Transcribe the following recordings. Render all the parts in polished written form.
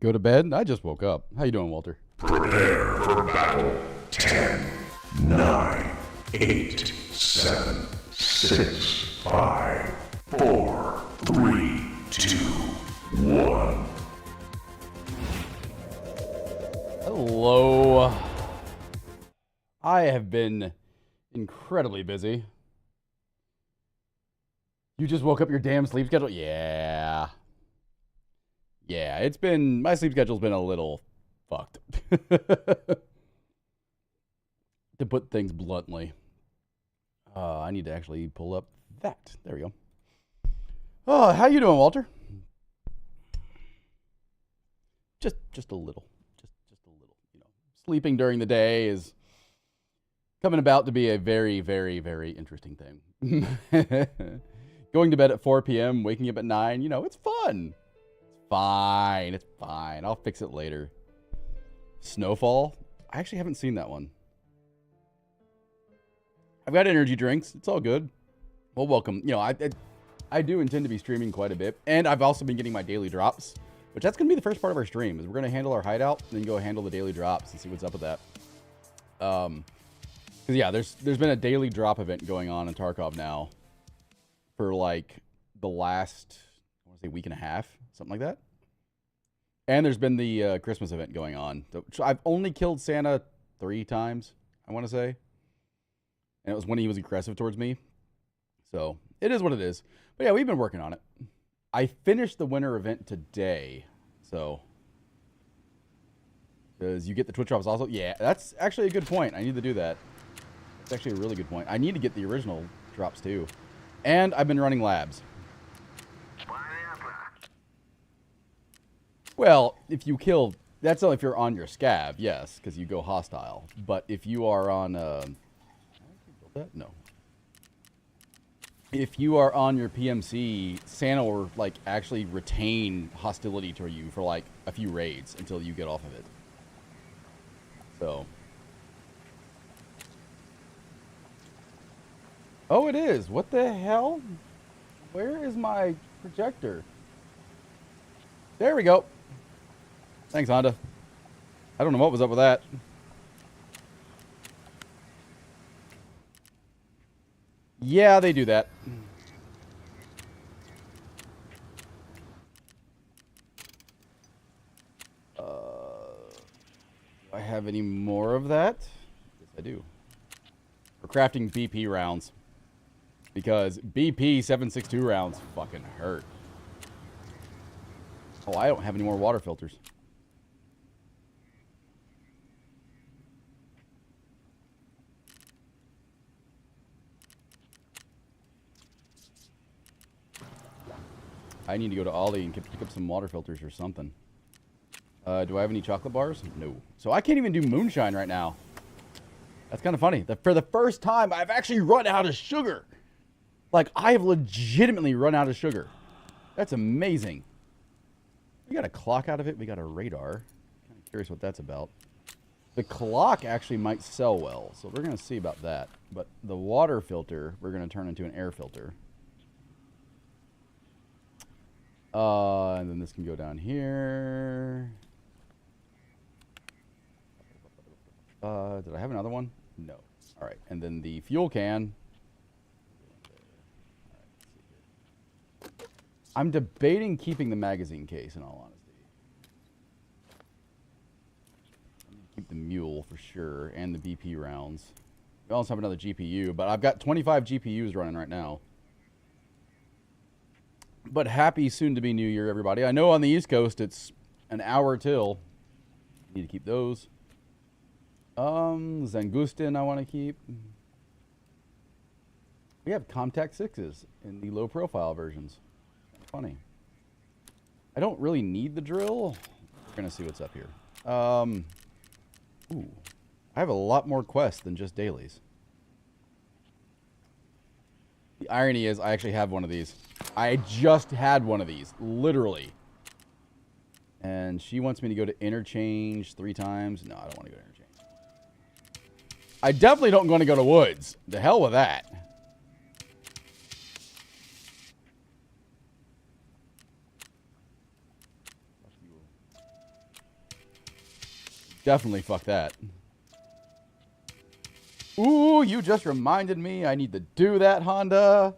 Go to bed? I just woke up. How you doing, Walter? Prepare for battle. 10, 9, 8, 7, 6, 5, 4, 3, 2, 1. Hello. I have been incredibly busy. You just woke up your damn sleep schedule? Yeah. Yeah, my sleep schedule's been a little fucked. To put things bluntly. I need to actually pull up that. There we go. Oh, how you doing, Walter? Just a little. Just a little. You know, sleeping during the day is coming about to be a very, very, very interesting thing. Going to bed at 4 p.m., waking up at 9, it's fun. Fine. It's fine. I'll fix it later. Snowfall? I actually haven't seen that one. I've got energy drinks. It's all good. Well, welcome. I do intend to be streaming quite a bit. And I've also been getting my daily drops, which that's going to be the first part of our stream, is we're going to handle our hideout and then go handle the daily drops and see what's up with that. Because, yeah, there's been a daily drop event going on in Tarkov now for, like, the last, I want to say, week and a half. Something like that. And there's been the Christmas event going on. So I've only killed Santa 3 times, I want to say. And it was when he was aggressive towards me. So it is what it is. But yeah, we've been working on it. I finished the winter event today. So. Because you get the Twitch drops also. Yeah, that's actually a good point. I need to do that. That's actually a really good point. I need to get the original drops too. And I've been running labs. Well, if you kill, that's only if you're on your scab, yes, because you go hostile. But if you are on, no. If you are on your PMC, Santa will like actually retain hostility toward you for like a few raids until you get off of it. So. Oh, it is. What the hell? Where is my projector? There we go. Thanks, Honda. I don't know what was up with that. Yeah, they do that. Do I have any more of that? Yes, I do. We're crafting BP rounds. Because BP 762 rounds fucking hurt. Oh, I don't have any more water filters. I need to go to Ollie and pick up some water filters or something. Do I have any chocolate bars? No. So I can't even do moonshine right now. That's kind of funny. For the first time, I've actually run out of sugar. Like, I have legitimately run out of sugar. That's amazing. We got a clock out of it. We got a radar. Kind of curious what that's about. The clock actually might sell well, so we're going to see about that. But the water filter, we're going to turn into an air filter. And then this can go down here. Did I have another one? No. All right. And then the fuel can. I'm debating keeping the magazine case, in all honesty. I'm gonna keep the mule for sure, and the BP rounds. We also have another GPU, but I've got 25 GPUs running right now. But happy soon-to-be New Year, everybody. I know on the East Coast it's an hour till. Need to keep those. Zangustin I want to keep. We have Comtac 6s in the low-profile versions. Funny. I don't really need the drill. We're going to see what's up here. Ooh. I have a lot more quests than just dailies. The irony is I actually have one of these. I just had one of these, literally. And she wants me to go to interchange 3 times. No, I don't want to go to interchange. I definitely don't want to go to woods. The hell with that. Definitely fuck that. Ooh, you just reminded me I need to do that, Honda.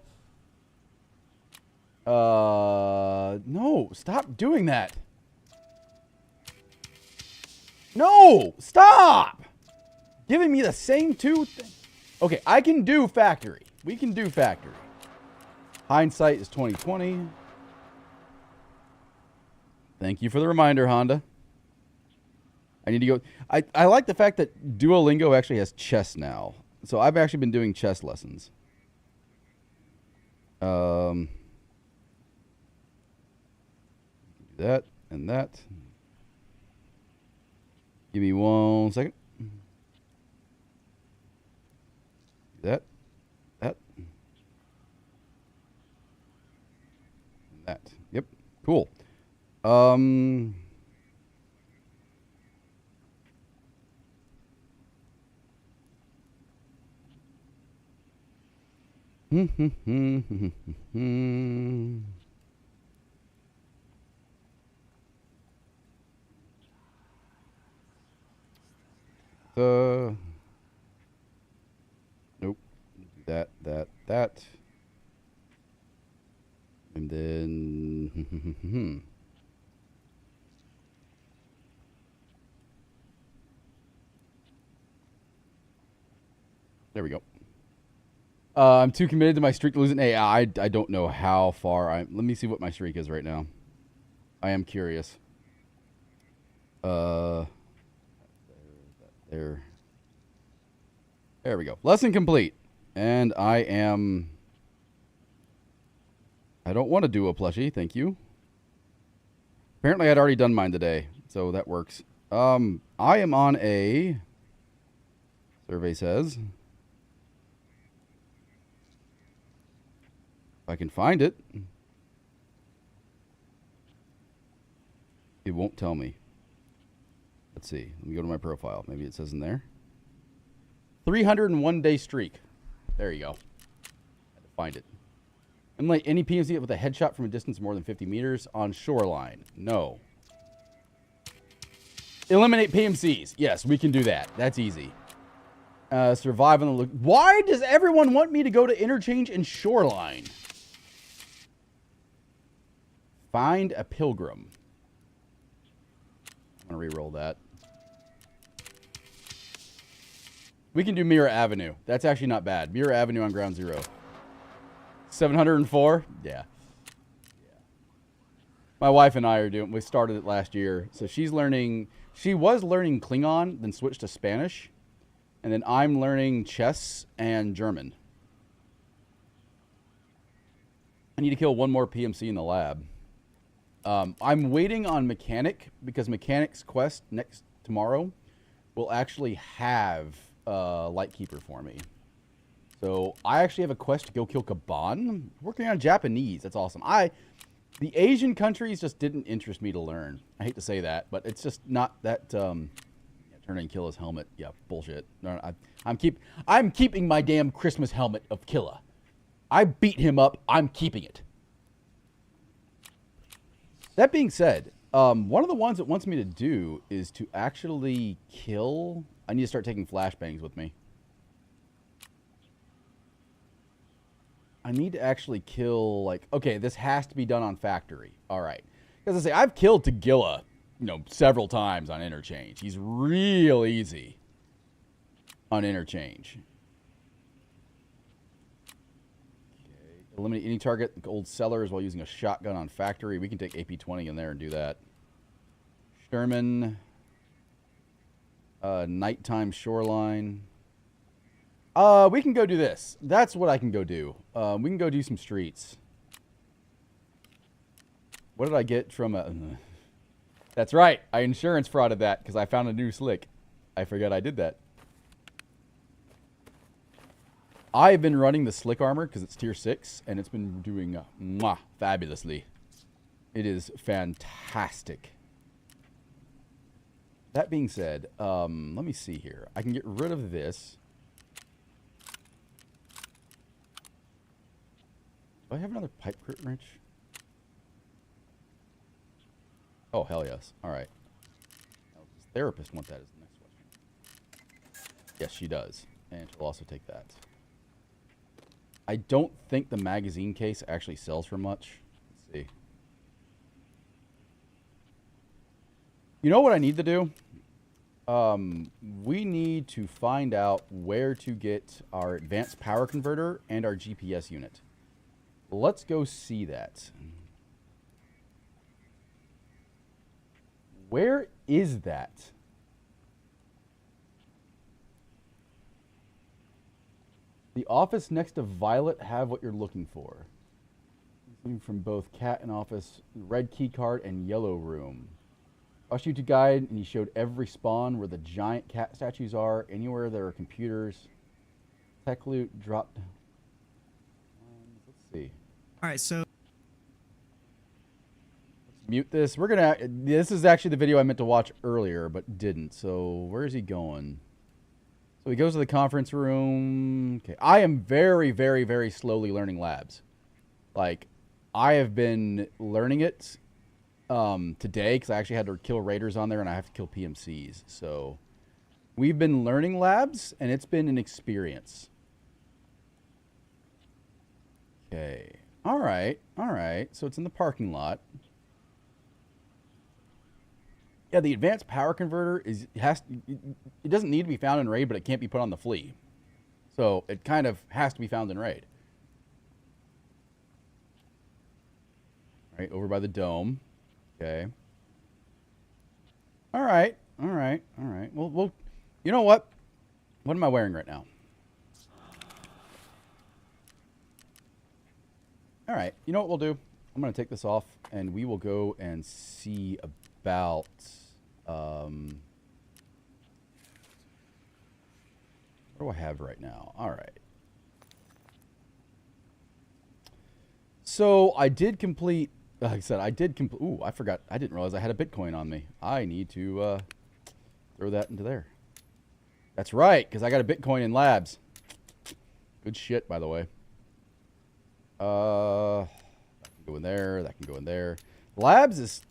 No, stop doing that. No, stop! Giving me the same two things. Okay, I can do factory. We can do factory. Hindsight is 2020. Thank you for the reminder, Honda. I need to go. I like the fact that Duolingo actually has chess now. So I've actually been doing chess lessons. That and that. Give me 1 second. That. And that. Yep. Cool. Nope. That. And then there we go. I'm too committed to my streak to losing. Hey, I don't know how far let me see what my streak is right now. I am curious. There we go. Lesson complete. And I don't want to do a plushie, thank you. Apparently I'd already done mine today, so that works. I am on a survey says. If I can find it. It won't tell me. Let's see. Let me go to my profile. Maybe it says in there. 301 day streak. There you go. Had to find it. I'm like any PMC with a headshot from a distance more than 50 meters on shoreline. No. Eliminate PMCs. Yes, we can do that. That's easy. Survive on the look. Why does everyone want me to go to interchange and shoreline? Find a pilgrim. I'm going to re-roll that. We can do Mirror Avenue. That's actually not bad. Mirror Avenue on ground zero. 704? Yeah. My wife and I are doing, we started it last year. So she was learning Klingon, then switched to Spanish. And then I'm learning chess and German. I need to kill one more PMC in the lab. I'm waiting on Mechanic because Mechanic's quest tomorrow will actually have Lightkeeper for me. So I actually have a quest to go kill Kaban. Working on Japanese. That's awesome. The Asian countries just didn't interest me to learn. I hate to say that, but it's just not that. Turn and kill his helmet. Yeah, bullshit. No, I'm keeping my damn Christmas helmet of Killa. I beat him up. I'm keeping it. That being said, one of the ones it wants me to do is to actually kill. I need to start taking flashbangs with me. I need to actually kill, like, okay, this has to be done on factory. All right. Because I say, I've killed Tagilla, several times on interchange. He's real easy on interchange. Okay. Eliminate any target, old sellers, while using a shotgun on factory. We can take AP-20 in there and do that. Sherman. Nighttime shoreline. We can go do this. That's what I can go do. We can go do some streets. What did I get from a... That's right. I insurance frauded that because I found a new slick. I forgot I did that. I've been running the slick armor because it's tier 6, and it's been doing fabulously. It is fantastic. That being said, let me see here. I can get rid of this. Do I have another pipe crit wrench? Oh, hell yes. All right. Therapist want that is the next question. Yes, she does. And she'll also take that. I don't think the magazine case actually sells for much. Let's see. You know what I need to do? We need to find out where to get our advanced power converter and our GPS unit. Let's go see that. Where is that? The office next to Violet have what you're looking for. Looking from both cat and office, red key card and yellow room. Rushed you to guide, and he showed every spawn where the giant cat statues are, anywhere there are computers. Tech loot dropped. Let's see. All right, so Let's mute this. We're gonna. This is actually the video I meant to watch earlier, but didn't. So where is he going? So he goes to the conference room. Okay, I am very, very, very slowly learning labs. Like, I have been learning it. Today, because I actually had to kill raiders on there and I have to kill PMCs. So we've been learning labs and it's been an experience. Okay. All right. All right. So it's in the parking lot. Yeah, the advanced power converter it doesn't need to be found in raid, but it can't be put on the flea. So it kind of has to be found in raid. Right over by the dome. Okay. All right. All right. All right. Well, you know what? What am I wearing right now? All right. You know what we'll do? I'm going to take this off, and we will go and see about... what do I have right now? All right. So I did complete... Like I said, I did complete... Ooh, I forgot. I didn't realize I had a Bitcoin on me. I need to throw that into there. That's right, because I got a Bitcoin in labs. Good shit, by the way. That can go in there. That can go in there. Labs is...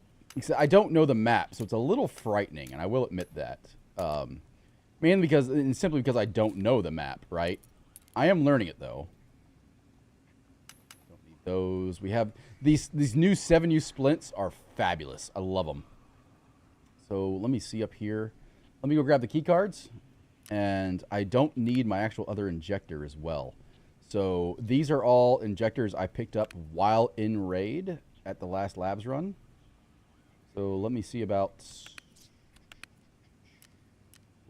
I don't know the map, so it's a little frightening, and I will admit that. Mainly because... And simply because I don't know the map, right? I am learning it, though. Don't need those. We have... These new 7U splints are fabulous. I love them. So let me see up here. Let me go grab the key cards. And I don't need my actual other injector as well. So these are all injectors I picked up while in raid at the last labs run. So let me see about...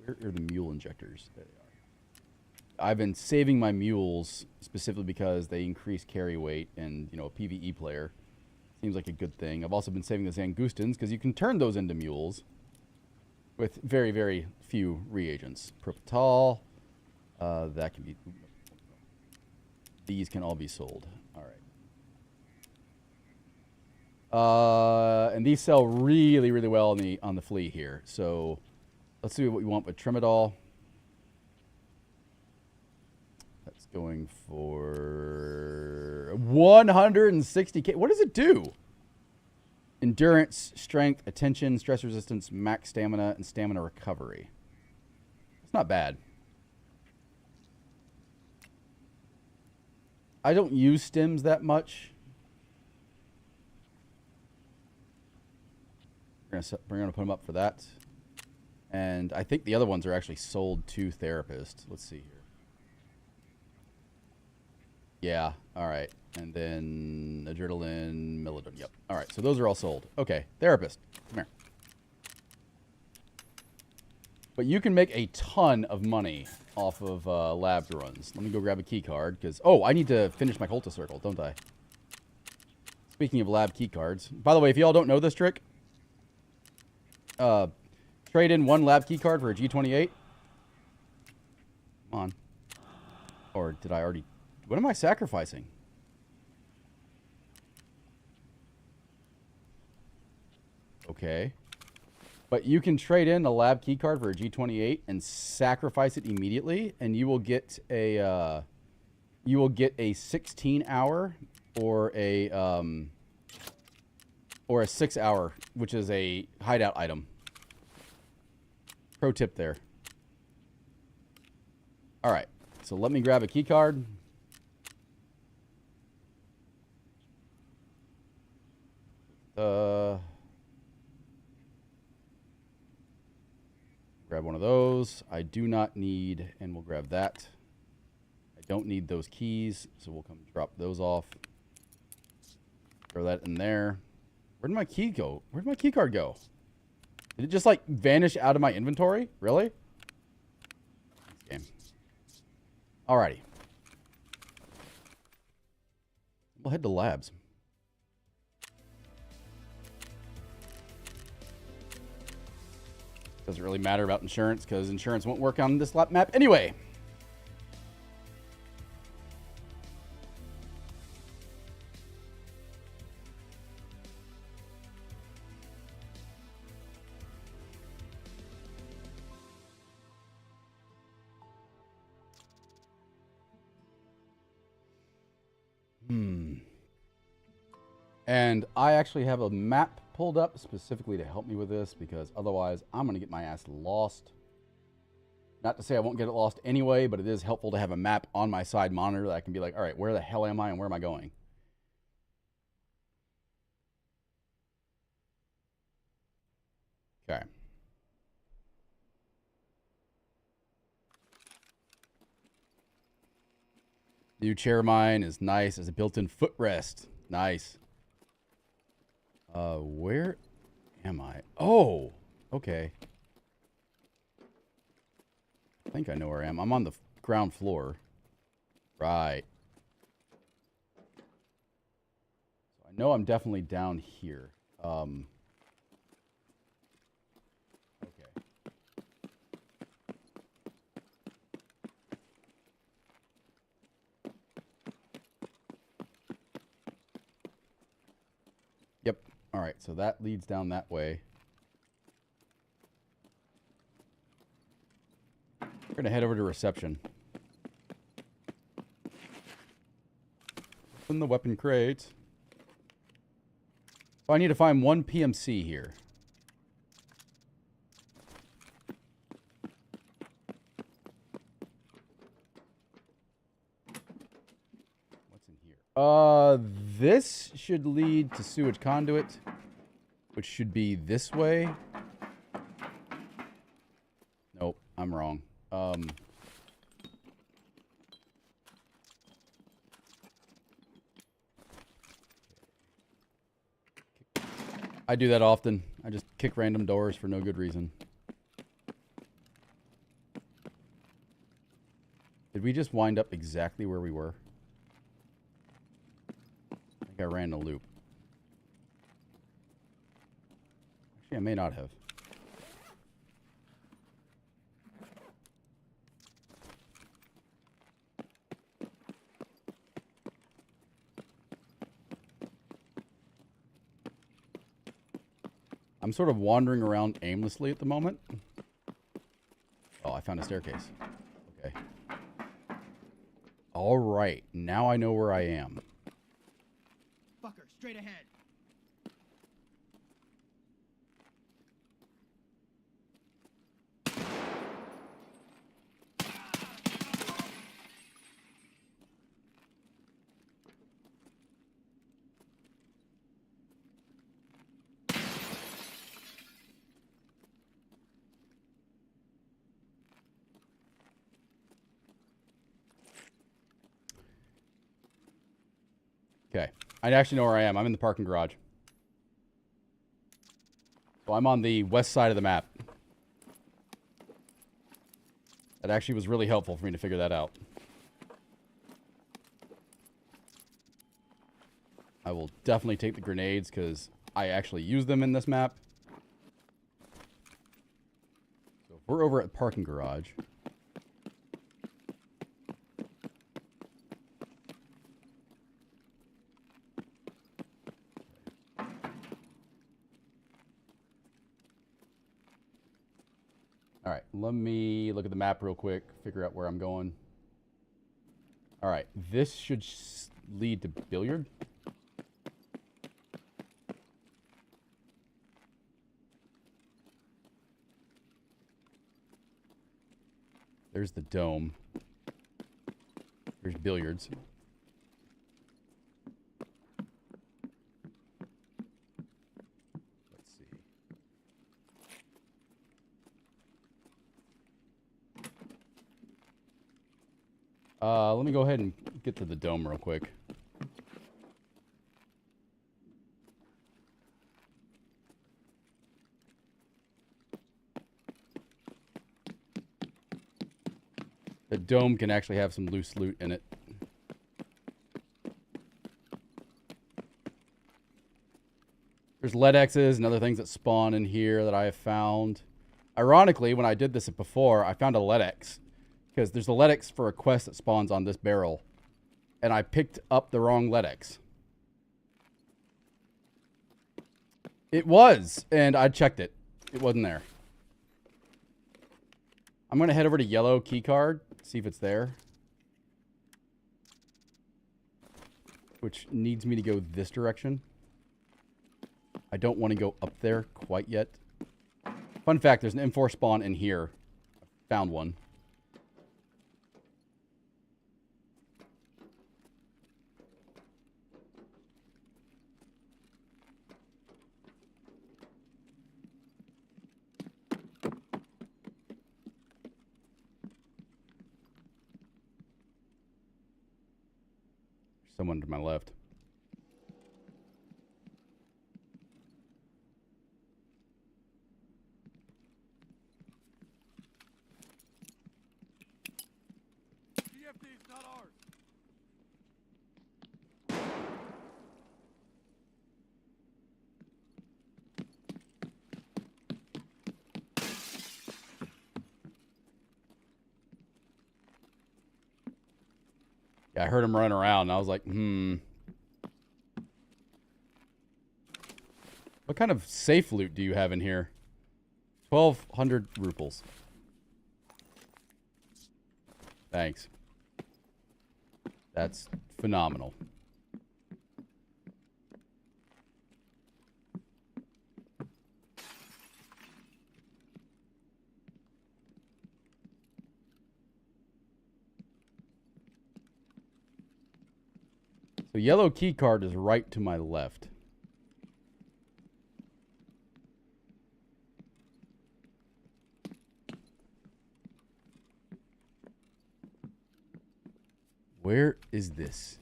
Where are the mule injectors? There they are. I've been saving my mules specifically because they increase carry weight and, you know, a PvE player seems like a good thing. I've also been saving the Zangustans because you can turn those into mules with very, very few reagents. Propital, that can be... These can all be sold. All right. And these sell really, really well on the flea here. So let's see what we want with Trimadol. That's going for 160k. What does it do? Endurance, strength, attention, stress resistance, max stamina, and stamina recovery. It's not bad. I don't use stims that much. We're going to put them up for that. And I think the other ones are actually sold to therapists. Let's see here. Yeah, all right. And then adrenaline, melatonin. Yep. All right, so those are all sold. Okay, therapist, come here. But you can make a ton of money off of lab runs. Let me go grab a key card because... Oh, I need to finish my Cultist Circle, don't I? Speaking of lab key cards. By the way, if y'all don't know this trick, trade in one lab key card for a G28. Come on. Or did I already... What am I sacrificing? Okay. But you can trade in a lab key card for a G28 and sacrifice it immediately, and you will get a 16-hour or a 6-hour, which is a hideout item. Pro tip there. All right. So let me grab a key card. Grab one of those. I do not need, and we'll grab that. I don't need those keys, so we'll come drop those off. Throw that in there. Where'd my key go? Where'd my key card go? Did it just like vanish out of my inventory? Really? Game. Alrighty. We'll head to labs. Doesn't really matter about insurance because insurance won't work on this map anyway. And I actually have a map pulled up specifically to help me with this because otherwise I'm going to get my ass lost. Not to say I won't get it lost anyway, but it is helpful to have a map on my side monitor that I can be like, all right, where the hell am I and where am I going? Okay. New chair mine is nice as a built-in footrest. Nice. Where am I? Oh, okay. I think I know where I am. I'm on the ground floor. Right. So I know I'm definitely down here. Okay. Yep. All right, so that leads down that way. We're going to head over to reception. Open the weapon crate. Oh, I need to find one PMC here. What's in here? This should lead to sewage conduit, which should be this way. Nope, I'm wrong. I do that often. I just kick random doors for no good reason. Did we just wind up exactly where we were? I think I ran a loop. Actually, I may not have. I'm sort of wandering around aimlessly at the moment. Oh, I found a staircase. Okay. All right. Now I know where I am. Fucker, straight ahead. Okay. I actually know where I am. I'm in the parking garage. So I'm on the west side of the map. That actually was really helpful for me to figure that out. I will definitely take the grenades because I actually use them in this map. So if we're over at parking garage. All right, let me look at the map real quick, figure out where I'm going. All right, this should lead to billiard. There's the dome. There's billiards. Let's see. Let me go ahead and get to the dome real quick. The dome can actually have some loose loot in it. There's lead X's and other things that spawn in here that I have found. Ironically, when I did this before, I found a lead X. Because there's a lead X for a quest that spawns on this barrel. And I picked up the wrong lead X. It was, and I checked it. It wasn't there. I'm going to head over to yellow keycard, see if it's there. Which needs me to go this direction. I don't want to go up there quite yet. Fun fact, there's an M4 spawn in here. Found one. Someone to my left. TFD's not ours. Yeah, I heard him running around, and I was like, What kind of safe loot do you have in here? 1,200 ruples. Thanks. That's phenomenal. So yellow key card is right to my left. Where is this?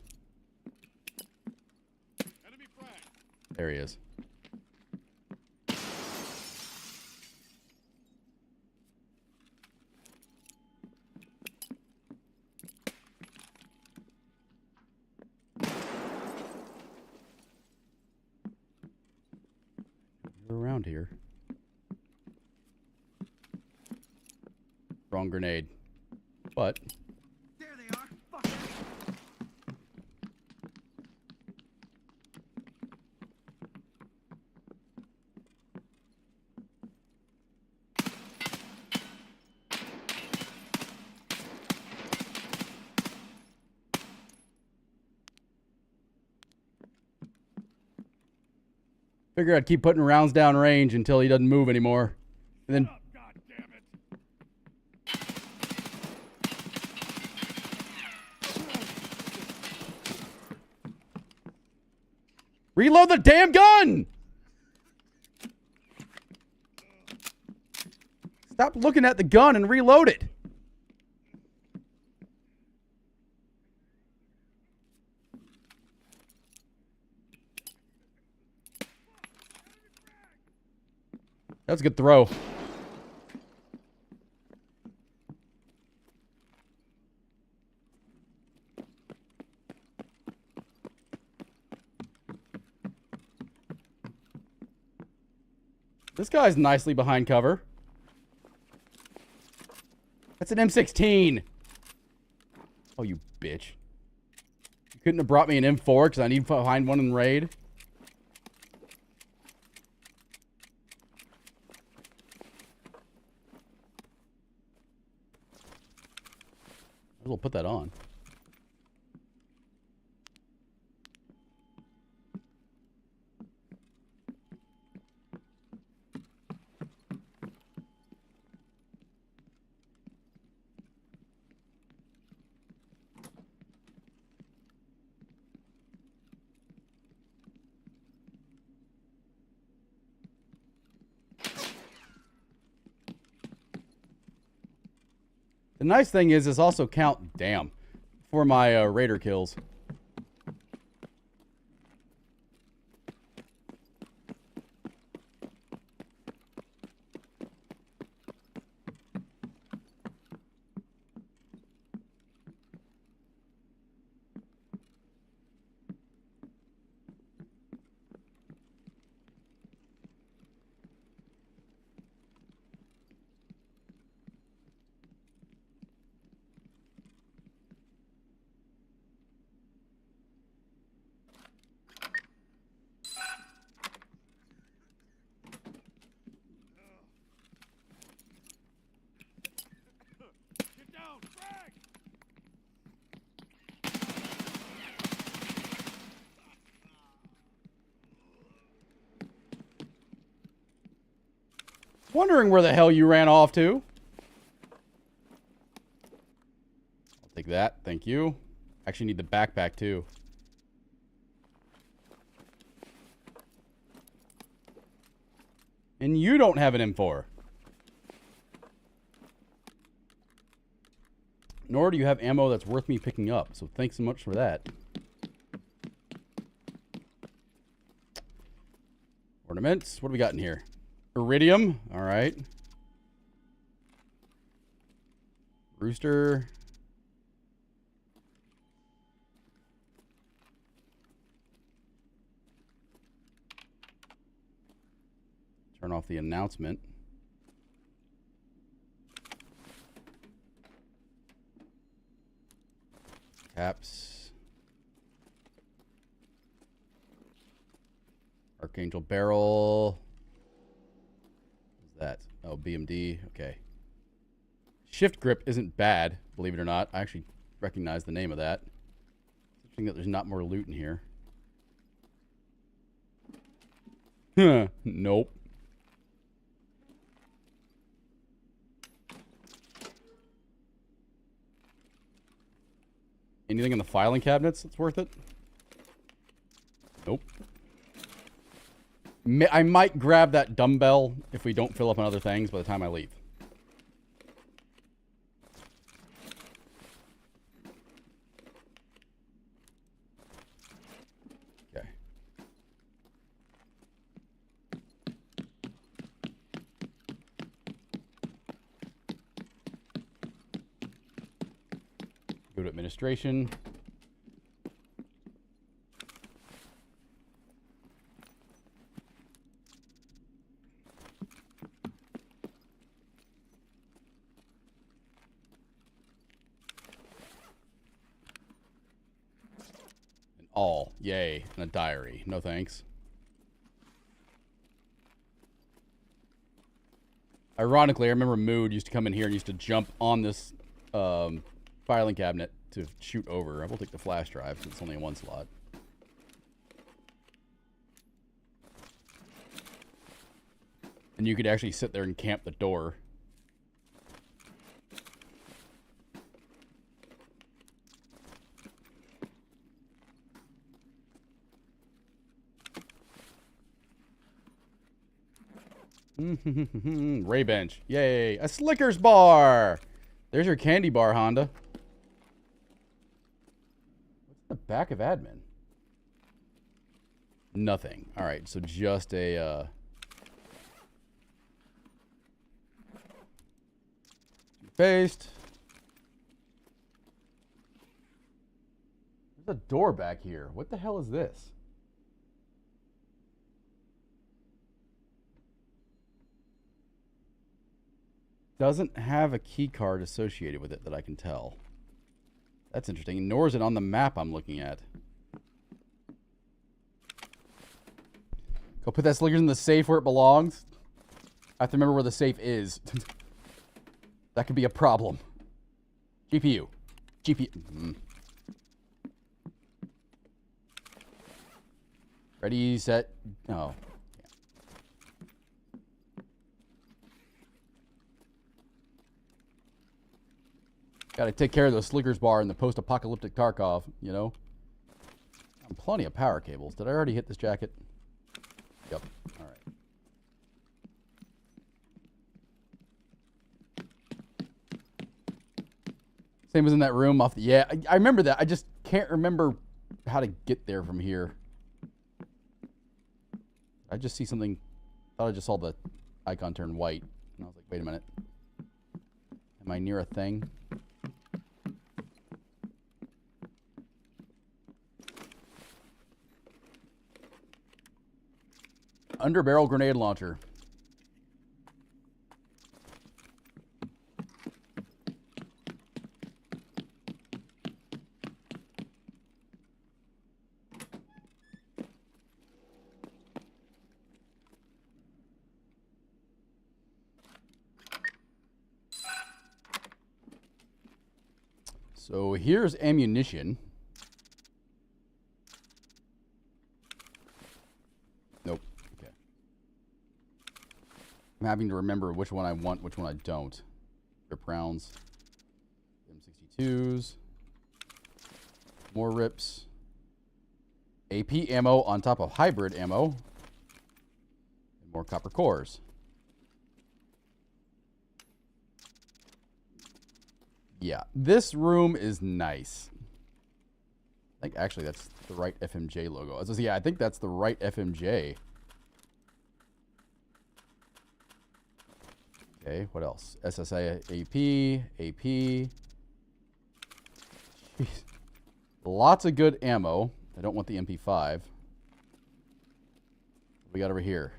Enemy frag. There he is. You're around here. Wrong grenade. But There they are. Fuck. figure I'd keep putting rounds down range until he doesn't move anymore. And then Oh, God damn it. reload the damn gun! Stop looking at the gun and reload it. That was a good throw. This guy's nicely behind cover. That's an M16. Oh, you bitch. You couldn't have brought me an M4 because I need to find one in raid. Might as well put that on. The nice thing is this also count, damn, for my raider kills. Get down! Frag! Wondering where the hell you ran off to. I'll take that. Thank you. Actually need the backpack too. And you don't have an M4. Nor do you have ammo that's worth me picking up. So thanks so much for that. Ornaments. What do we got in here? Iridium. All right. Rooster. Turn off the announcement. Caps. Archangel barrel. What's that? Oh, BMD. Okay. Shift grip isn't bad, believe it or not. I actually recognize the name of that. It's interesting that there's not more loot in here. Nope. Anything in the filing cabinets that's worth it? Nope. I might grab that dumbbell if we don't fill up on other things by the time I leave. Okay. Go to administration. All. Yay. And a diary. No thanks. Ironically, I remember Mood used to come in here and used to jump on this filing cabinet to shoot over. I will take the flash drive since it's only in one slot. And you could actually sit there and camp the door. Ray bench. Yay. A Slickers bar. There's your candy bar, Honda. What's in the back of admin? Nothing. All right. So just a, paste. There's a door back here. What the hell is this? Doesn't have a key card associated with it that I can tell. That's interesting. Nor is it on the map I'm looking at. Go put that Slickers in the safe where it belongs. I have to remember where the safe is. That could be a problem. GPU. GPU. Ready, set. Oh. Gotta take care of the Slickers bar in the post-apocalyptic Tarkov, you know? Plenty of power cables. Did I already hit this jacket? Yep. All right. Same as in that room off the... Yeah, I remember that. I just can't remember how to get there from here. I just see something... thought I just saw the icon turn white. And I was like, wait a minute. Am I near a thing? Underbarrel grenade launcher. So here's ammunition. Nope. Okay. I'm having to remember which one I want, which one I don't. Rip rounds. M62s. More rips. AP ammo on top of hybrid ammo. And more copper cores. Yeah, this room is nice. I think actually that's the right FMJ logo. I was yeah, I think that's the right FMJ. Okay, what else? SSA AP, AP. Jeez. Lots of good ammo. I don't want the MP5. What we got over here?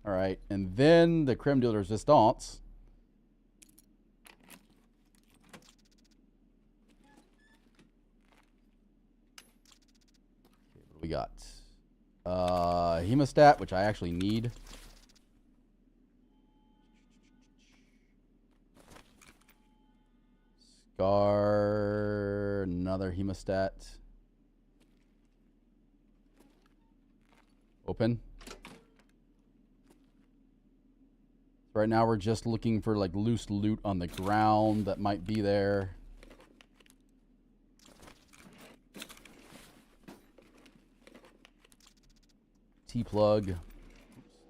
All right, and then the creme de la resistance. Okay, what do we got? Hemostat, which I actually need. Scar, another hemostat. Open. Right now we're just looking for like loose loot on the ground that might be there. T-plug. Oops,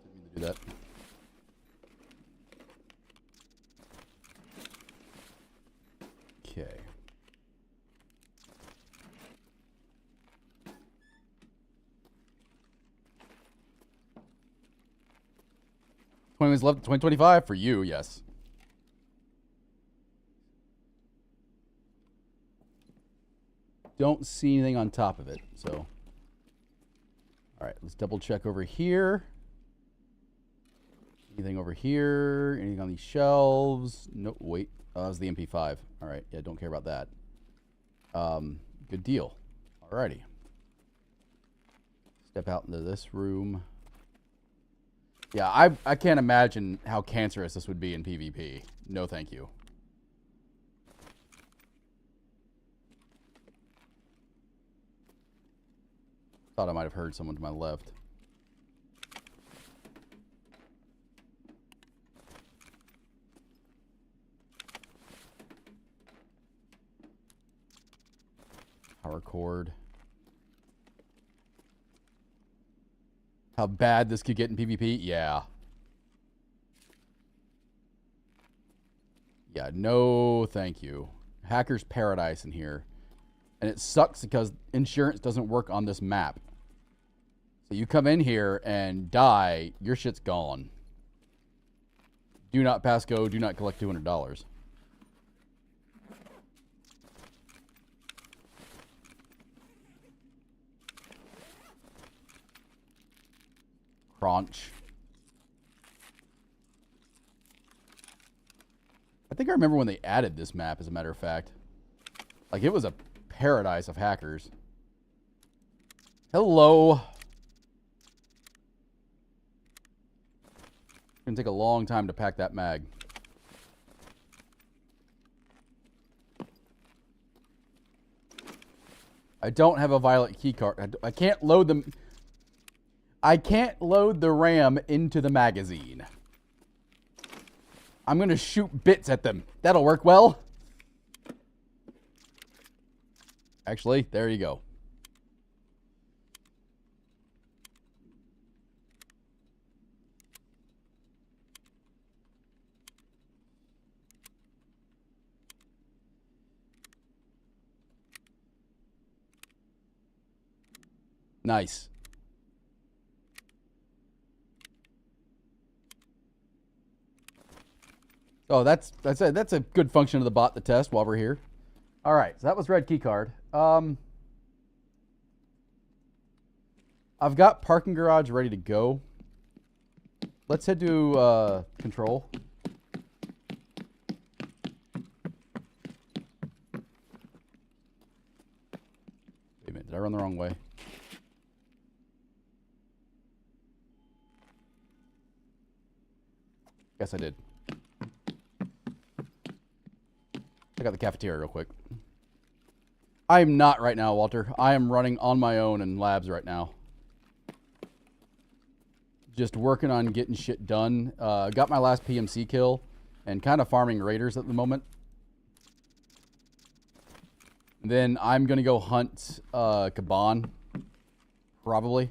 didn't mean to do that. Okay. Minutes left. 2025 for you, yes. Don't see anything on top of it, so. All right, let's double check over here. Anything over here? Anything on these shelves? No, wait. Oh, that was the MP5. All right, yeah, don't care about that. Good deal. Alrighty. Step out into this room. Yeah, I can't imagine how cancerous this would be in PvP. No, thank you. Thought I might have heard someone to my left. Power cord. How bad this could get in PvP? Yeah. Yeah, no thank you. Hacker's paradise in here. And it sucks because insurance doesn't work on this map. So you come in here and die, your shit's gone. Do not pass go, do not collect $200. Crunch. I think I remember when they added this map, as a matter of fact. Like, it was a paradise of hackers. Hello. It's gonna take a long time to pack that mag. I don't have a violet keycard. I can't load them. I can't load the RAM into the magazine. I'm gonna shoot bits at them. That'll work well. Actually, there you go. Nice. Oh, that's a good function of the bot to test while we're here. All right, so that was red key card. I've got parking garage ready to go. Let's head to control. Wait a minute, did I run the wrong way? Guess I did. Check out the cafeteria real quick. I am not right now, Walter. I am running on my own in labs right now. Just working on getting shit done. Got my last PMC kill and kind of farming raiders at the moment. Then I'm going to go hunt Kaban. Probably.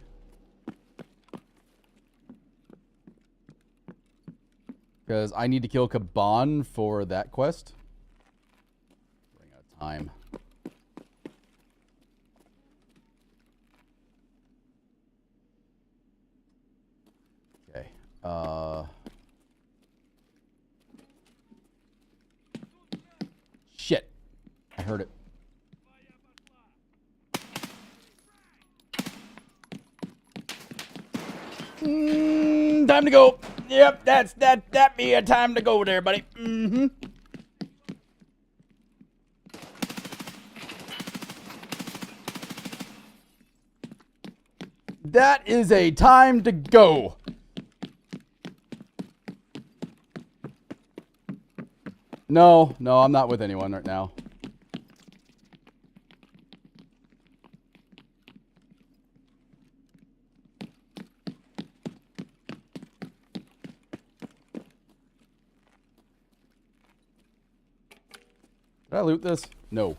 Because I need to kill Kaban for that quest. Running out of time. Okay. Shit. I heard it. Time to go. Yep, that be a time to go there, buddy. Mm-hmm. That is a time to go. No, I'm not with anyone right now. Did I loot this? No.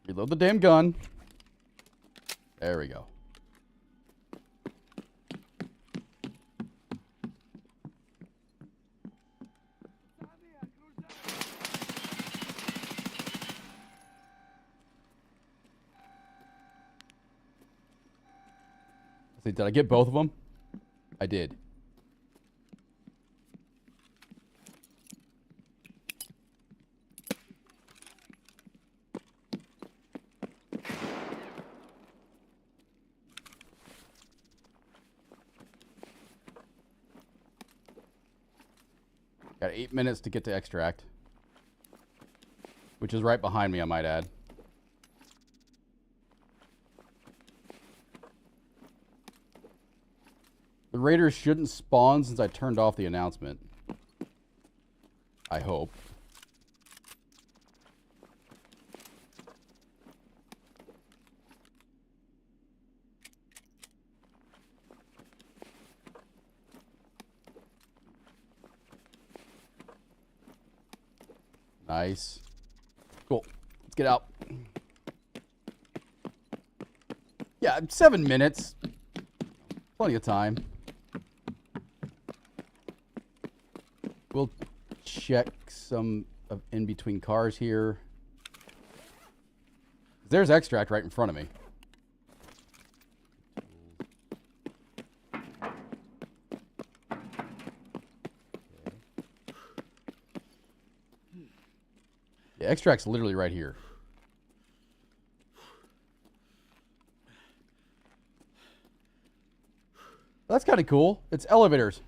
Reload the damn gun. There we go. Did I get both of them? I did. Got 8 minutes to get to extract. Which is right behind me, I might add. The raiders shouldn't spawn since I turned off the announcement. I hope. Nice. Cool. Let's get out. Yeah, 7 minutes. Plenty of time. We'll check some of in between cars here. There's extract right in front of me. Yeah, extract's literally right here. That's kind of cool. It's elevators.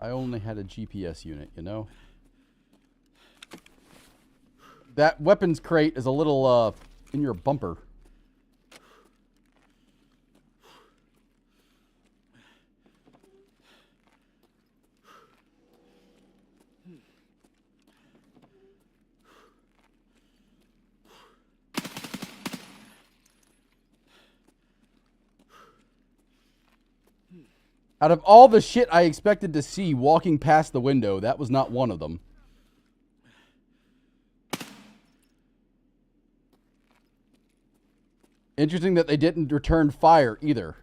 I only had a GPS unit, you know? That weapons crate is a little, in your bumper. Out of all the shit I expected to see walking past the window, that was not one of them. Interesting that they didn't return fire either.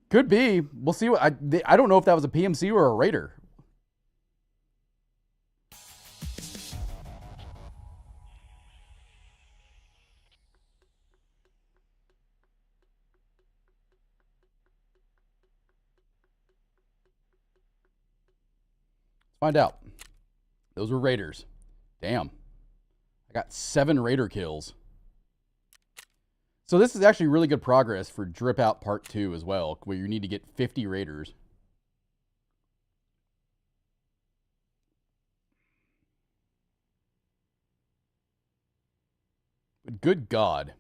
Could be. We'll see. What I don't know if that was a PMC or a Raider. Let's find out. Those were Raiders. Damn. I got 7 Raider kills. So this is actually really good progress for Drip Out Part 2 as well, where you need to get 50 Raiders. But good God.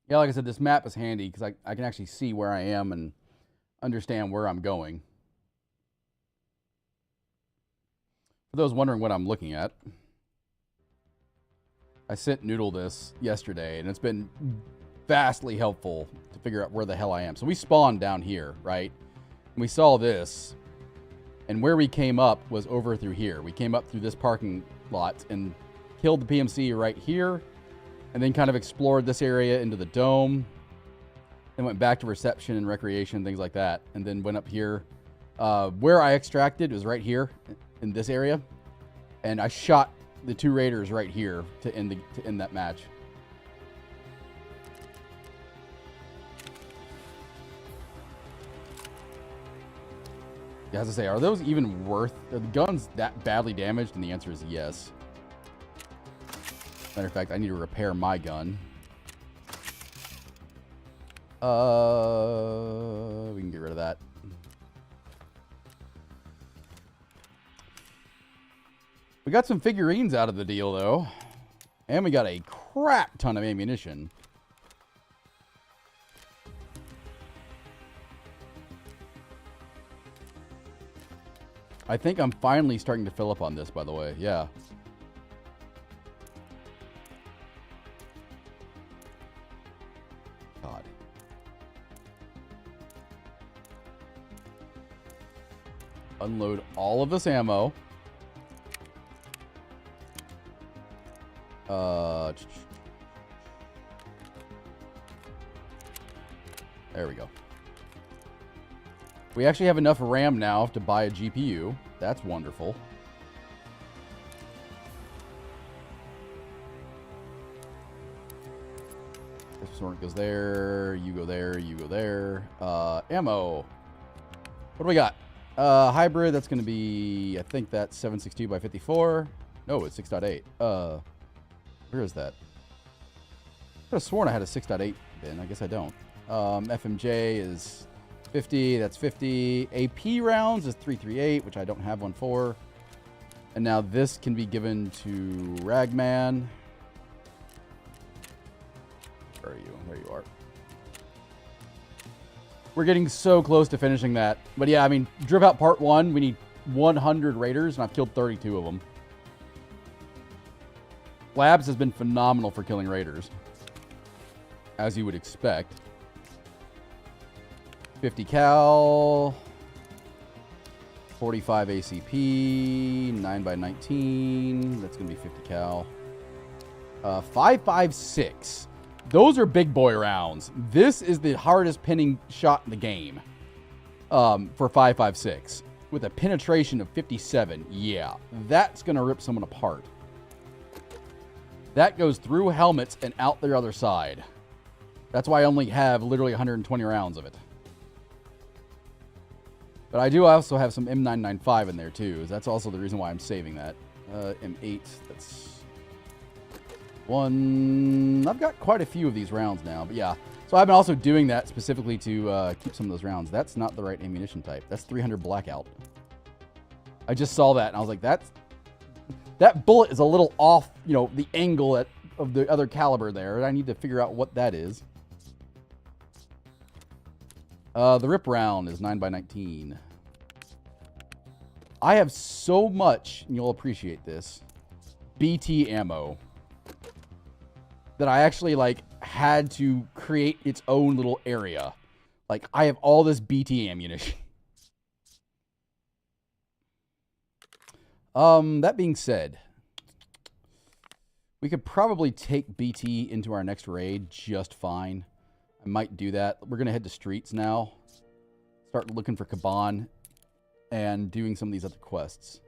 Yeah, like I said, this map is handy because I can actually see where I am and understand where I'm going. For those wondering what I'm looking at, I sent Noodle this yesterday, and it's been vastly helpful to figure out where the hell I am. So we spawned down here, right? And we saw this, and where we came up was over through here. We came up through this parking lot and killed the PMC right here, and then kind of explored this area into the dome, then went back to reception and recreation, things like that, and then went up here. Where I extracted was right here in this area, and I shot the 2 Raiders right here to end that match. Yeah, as I say, are those even worth? Are the guns that badly damaged? And the answer is yes. Matter of fact, I need to repair my gun. We can get rid of that. We got some figurines out of the deal, though. And we got a crap ton of ammunition. I think I'm finally starting to fill up on this, by the way. Yeah. God. Unload all of this ammo. There we go. We actually have enough RAM now to buy a GPU. That's wonderful. This one goes there. You go there. You go there. Ammo. What do we got? Hybrid. That's going to be, I think that's 762 by 54. No, it's 6.8. Where is that? I could have sworn I had a 6.8 bin. I guess I don't. FMJ is 50. That's 50. AP rounds is 338, which I don't have one for. And now this can be given to Ragman. Where are you? There you are. We're getting so close to finishing that. But yeah, I mean, Drip Out Part 1, we need 100 Raiders, and I've killed 32 of them. Labs has been phenomenal for killing Raiders, as you would expect. 50 cal, 45 ACP, 9x19. That's going to be 50 cal. 5.56. Those are big boy rounds. This is the hardest pinning shot in the game for 5.56. With a penetration of 57. Yeah, that's going to rip someone apart. That goes through helmets and out the other side. That's why I only have literally 120 rounds of it. But I do also have some M995 in there too. That's also the reason why I'm saving that. M8, that's one. I've got quite a few of these rounds now, but yeah. So I've been also doing that specifically to keep some of those rounds. That's not the right ammunition type. That's 300 blackout. I just saw that and I was like, that bullet is a little off, you know, the angle of the other caliber there. I need to figure out what that is. The rip round is 9x19. I have so much, and you'll appreciate this, BT ammo that I actually, like, had to create its own little area. Like, I have all this BT ammunition. That being said, we could probably take BT into our next raid just fine. I might do that. We're going to head to streets now. Start looking for Kaban and doing some of these other quests.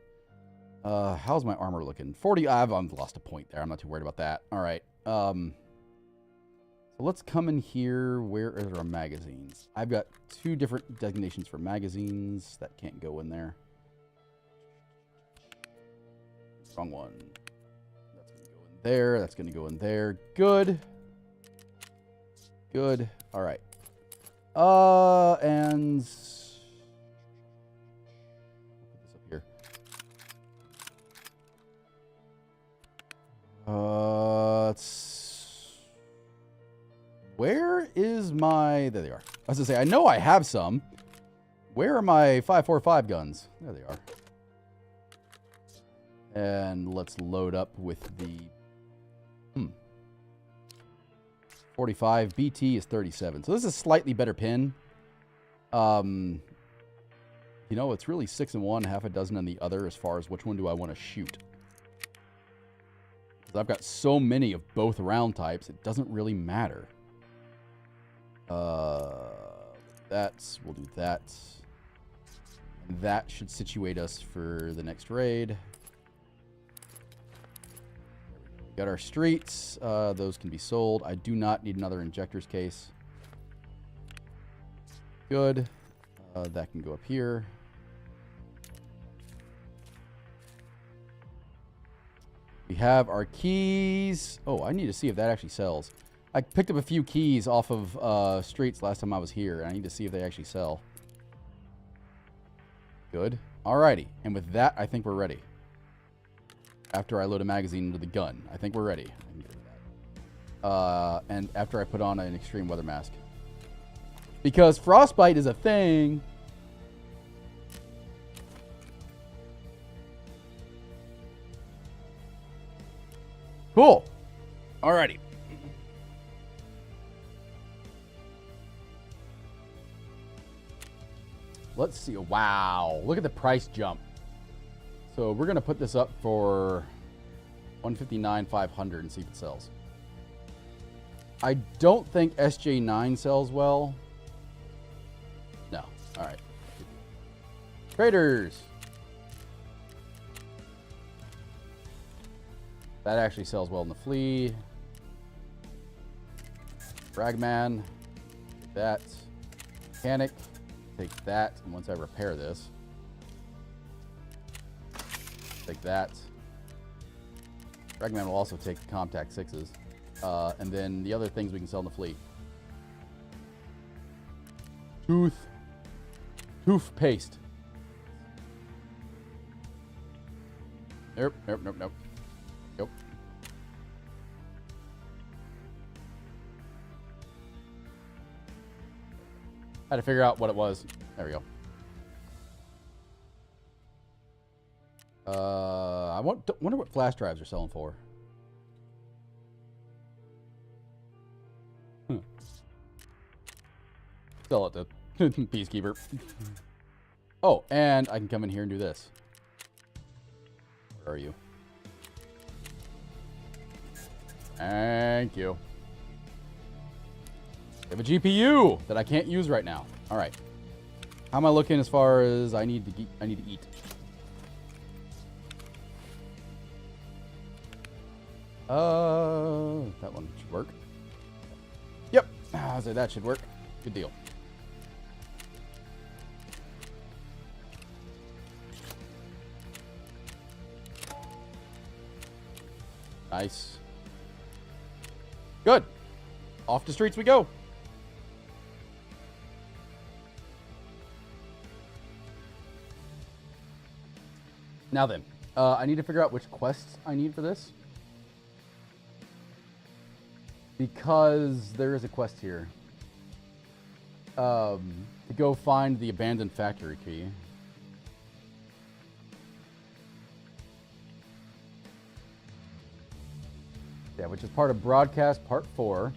How's my armor looking? 40. I've lost a point there. I'm not too worried about that. All right. So let's come in here. Where are our magazines? I've got 2 different designations for magazines. That can't go in there. Wrong one. That's going to go in there. That's going to go in there. Good. Good. All right. And put this up here. Where is my... There they are. I was going to say, I know I have some. Where are my 5.45 guns? There they are. And let's load up with the... 45. BT is 37. So this is a slightly better pin. You know, it's really 6 in one, half a dozen in the other as far as which one do I want to shoot. Because I've got so many of both round types, it doesn't really matter. We'll do that. And that should situate us for the next raid. Got our streets. Those can be sold. I do not need another injector's case. Good. That can go up here. We have our keys. Oh, I need to see if that actually sells. I picked up a few keys off of streets last time I was here. And I need to see if they actually sell. Good. Alrighty. And with that, I think we're ready. After I load a magazine into the gun. I think we're ready. I can get rid of that. And after I put on an extreme weather mask. Because frostbite is a thing. Cool. Alrighty. Let's see. Wow. Look at the price jump. So we're going to put this up for $159,500 and see if it sells. I don't think SJ9 sells well. No. All right. Traders. That actually sells well in the flea. Ragman. Take that. Mechanic. Take that. And once I repair this, take that. Ragman will also take Contact 6s. And then the other things we can sell in the fleet. Toothpaste. Nope. Nope. Had to figure out what it was. There we go. I wonder what flash drives are selling for. Sell it to Peacekeeper. Oh, and I can come in here and do this. Where are you? Thank you. I have a GPU that I can't use right now. All right. How am I looking as far as I need to eat? That one should work. Yep. So that should work. Good deal. Nice. Good. Off the streets we go. Now then, I need to figure out which quests I need for this. Because there is a quest here. to go find the abandoned factory key. Yeah, which is part of broadcast part 4.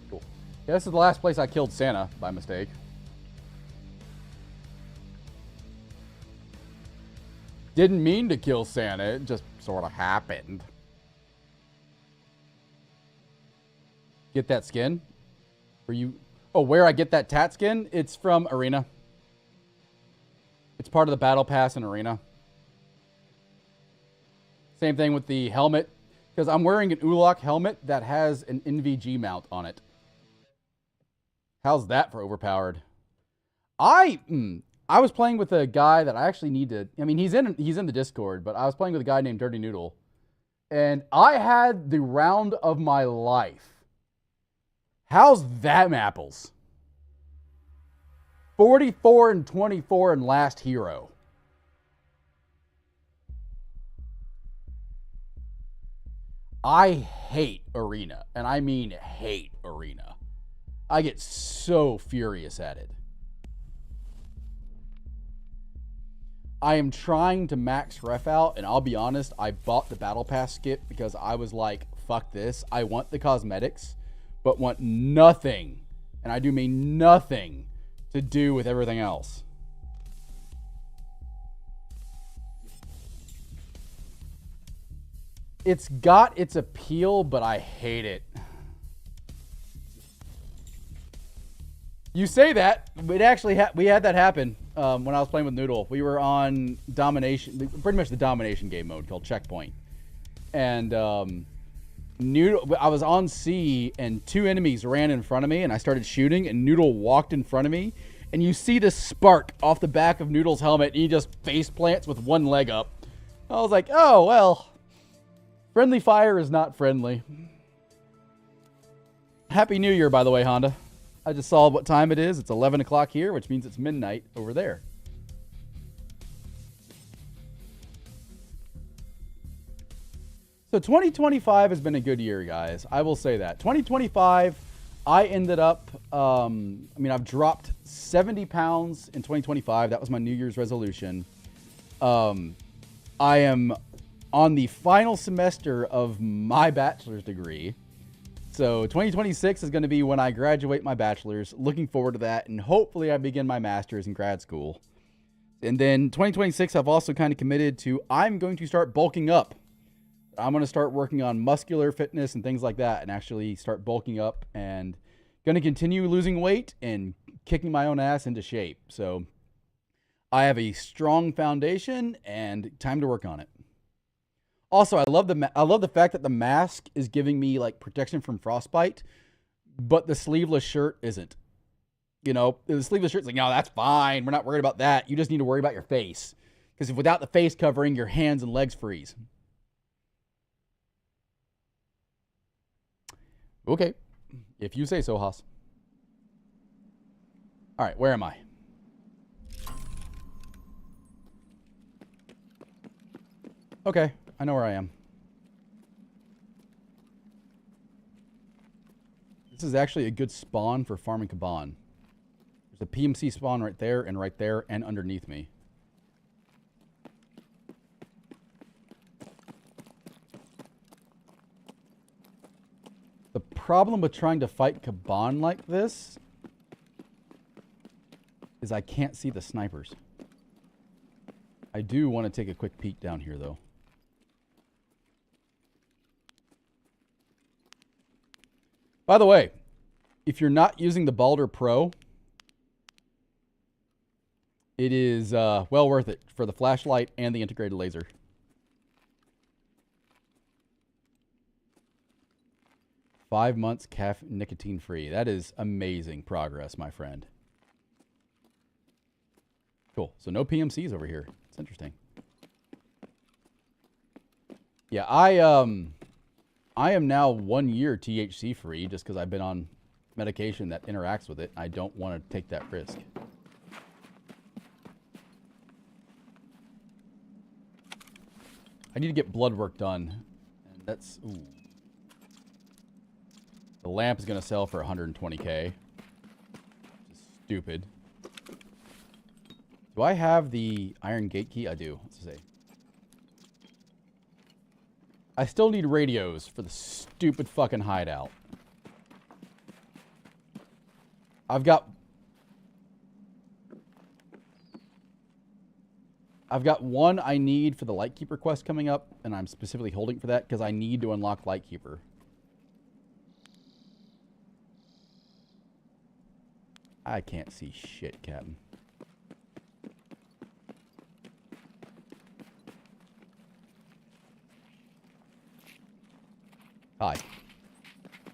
Cool. Yeah, this is the last place I killed Santa by mistake. Didn't mean to kill Santa, it just sort of happened. Get that skin? Were you... Oh, where I get that tat skin? It's from Arena. It's part of the battle pass in Arena. Same thing with the helmet. Because I'm wearing an Ulok helmet that has an NVG mount on it. How's that for overpowered? I was playing with a guy that I actually need to... I mean, he's in the Discord, but I was playing with a guy named Dirty Noodle. And I had the round of my life. How's that, apples? 44 and 24 in last hero. I hate Arena, and I mean hate Arena. I get so furious at it. I am trying to max ref out, and I'll be honest, I bought the battle pass skip because I was like, fuck this. I want the cosmetics, but want nothing, and I do mean nothing, to do with everything else. It's got its appeal, but I hate it. You say that, it actually we had that happen when I was playing with Noodle. We were on domination, pretty much the domination game mode called Checkpoint, and Noodle. I was on C, and 2 enemies ran in front of me, and I started shooting, and Noodle walked in front of me, and you see the spark off the back of Noodle's helmet, and he just face plants with one leg up. I was like, oh well, friendly fire is not friendly. Happy New Year, by the way, Honda. I just saw what time it is. It's 11 o'clock here, which means it's midnight over there. So 2025 has been a good year, guys. I will say that. 2025, I ended up, I've dropped 70 pounds in 2025. That was my New Year's resolution. I am on the final semester of my bachelor's degree. So 2026 is going to be when I graduate my bachelor's. Looking forward to that. And hopefully I begin my master's in grad school. And then 2026, I've also kind of committed to, I'm going to start bulking up. I'm going to start working on muscular fitness and things like that and actually start bulking up and going to continue losing weight and kicking my own ass into shape. So I have a strong foundation and time to work on it. Also, I love the fact that the mask is giving me like protection from frostbite, but the sleeveless shirt isn't. You know, the sleeveless shirt's like, no, that's fine. We're not worried about that. You just need to worry about your face. Because if without the face covering, your hands and legs freeze. Okay. If you say so, Haas. All right, where am I? Okay, I know where I am. This is actually a good spawn for farming Kaban. There's a PMC spawn right there and underneath me. The problem with trying to fight Kaban like this is I can't see the snipers. I do want to take a quick peek down here, though. By the way, if you're not using the Balder Pro, it is well worth it for the flashlight and the integrated laser. Five months nicotine free. That is amazing progress, my friend. Cool. So no PMCs over here. It's interesting. Yeah, I am now 1 year THC free just because I've been on medication that interacts with it. I don't want to take that risk. I need to get blood work done. And That's... Ooh. The lamp is going to sell for 120k. Stupid. Do I have the iron gate key? I do. Let's see. I still need radios for the stupid fucking hideout. I've got one I need for the Lightkeeper quest coming up, and I'm specifically holding for that because I need to unlock Lightkeeper. I can't see shit, Captain. Hi.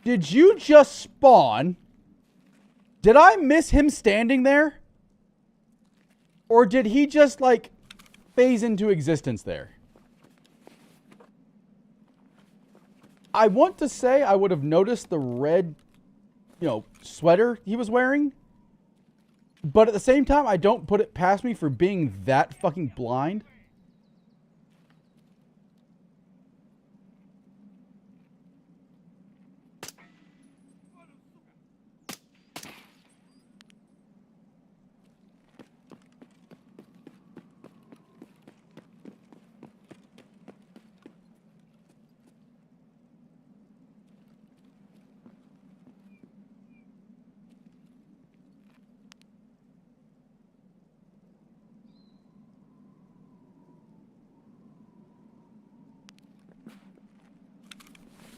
Did you just spawn? Did I miss him standing there? Or did he just, like, phase into existence there? I want to say I would have noticed the red, sweater he was wearing. But at the same time, I don't put it past me for being that fucking blind.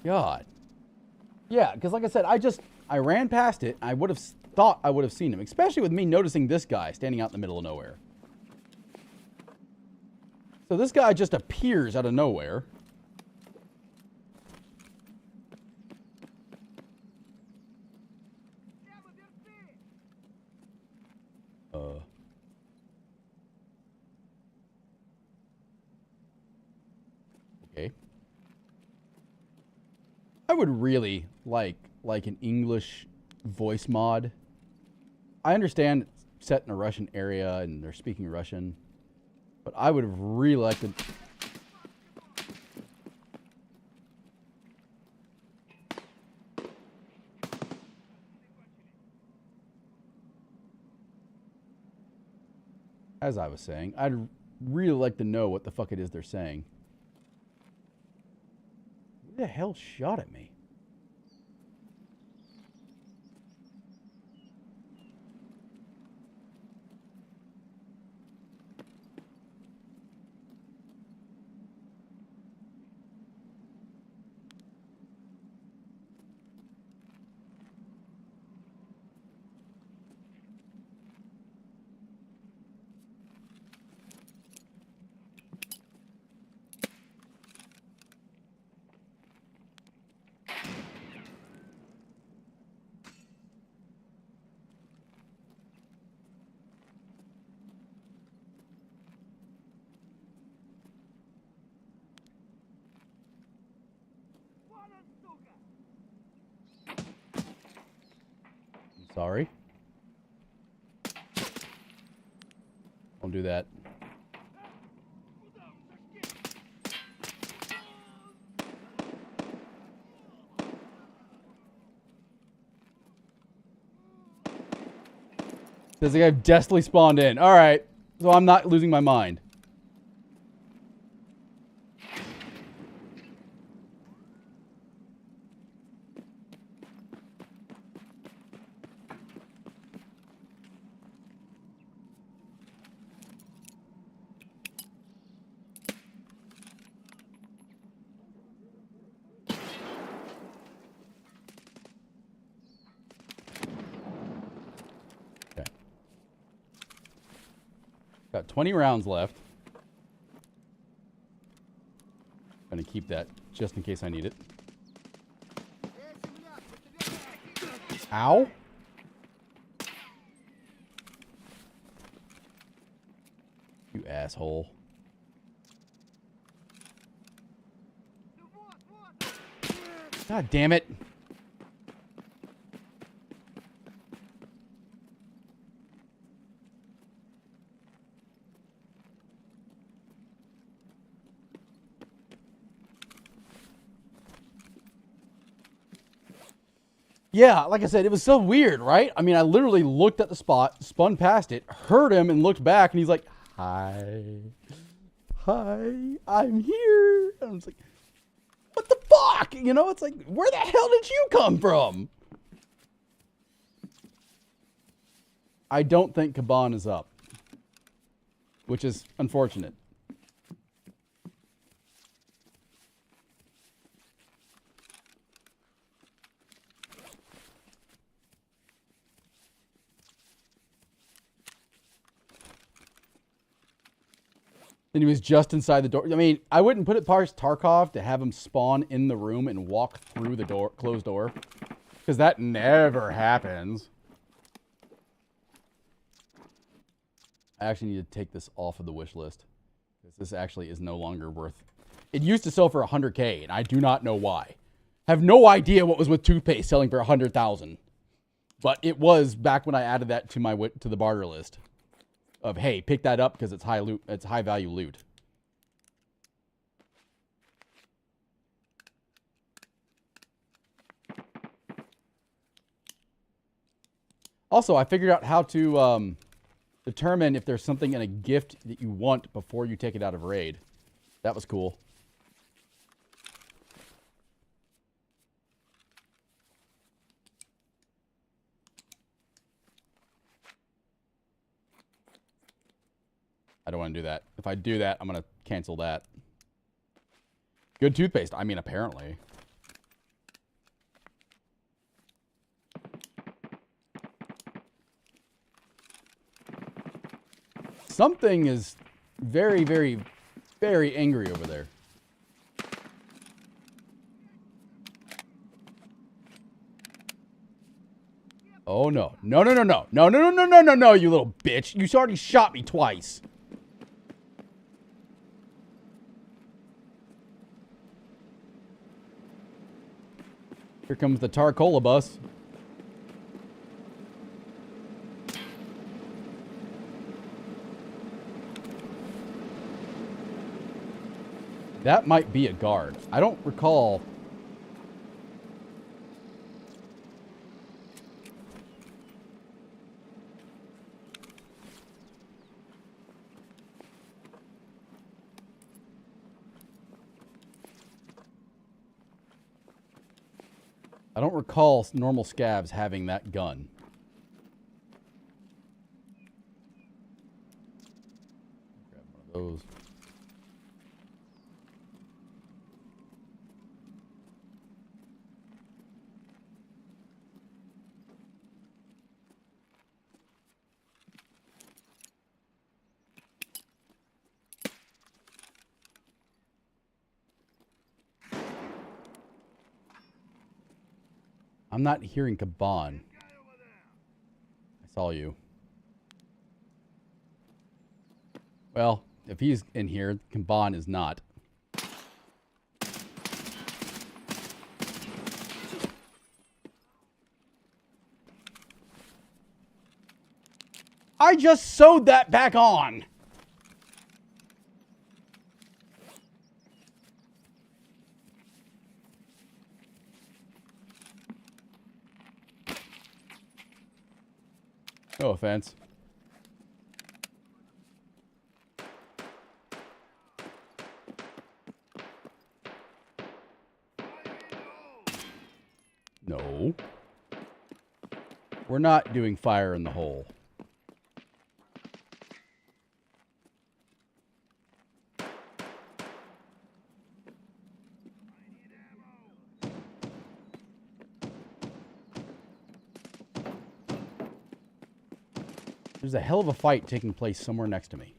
God. Yeah, because like I said, I ran past it. I would have thought I would have seen him, especially with me noticing this guy standing out in the middle of nowhere. So this guy just appears out of nowhere. Okay. I would really like an English voice mod. I understand it's set in a Russian area and they're speaking Russian, but I would have really liked it. As I was saying, I'd really like to know what the fuck it is they're saying. Who the hell shot at me? Sorry. Don't do that. Says the guy definitely spawned in. All right. So I'm not losing my mind. Got 20 rounds left. Gonna keep that just in case I need it. Ow. You asshole. God damn it. Yeah, like I said, it was so weird, right? I mean, I literally looked at the spot, spun past it, heard him, and looked back, and he's like, hi, I'm here. And I was like, what the fuck? You know, it's like, where the hell did you come from? I don't think Kaban is up, which is unfortunate. And he was just inside the door. I mean, I wouldn't put it past Tarkov to have him spawn in the room and walk through the door, closed door, because that never happens. I actually need to take this off of the wish list, because this actually is no longer worth. It used to sell for 100K, and I do not know why. I have no idea what was with toothpaste selling for 100,000, but it was back when I added that to the barter list. Of, hey, pick that up because it's high loot. It's high value loot. Also, I figured out how to determine if there's something in a gift that you want before you take it out of raid. That was cool. I don't want to do that. If I do that, I'm going to cancel that. Good toothpaste. I mean, apparently. Something is very, very, very angry over there. Oh, no. No, no, no, no. No, no, no, no, no, no, no, you little bitch. You already shot me twice. Here comes the Tarcola bus. That might be a guard. I don't recall. I don't recall normal scavs having that gun. Grab one of those. I'm not hearing Kaban. I saw you. Well, if he's in here, Kaban is not. I just sewed that back on. No offense. No. We're not doing fire in the hole. There's a hell of a fight taking place somewhere next to me.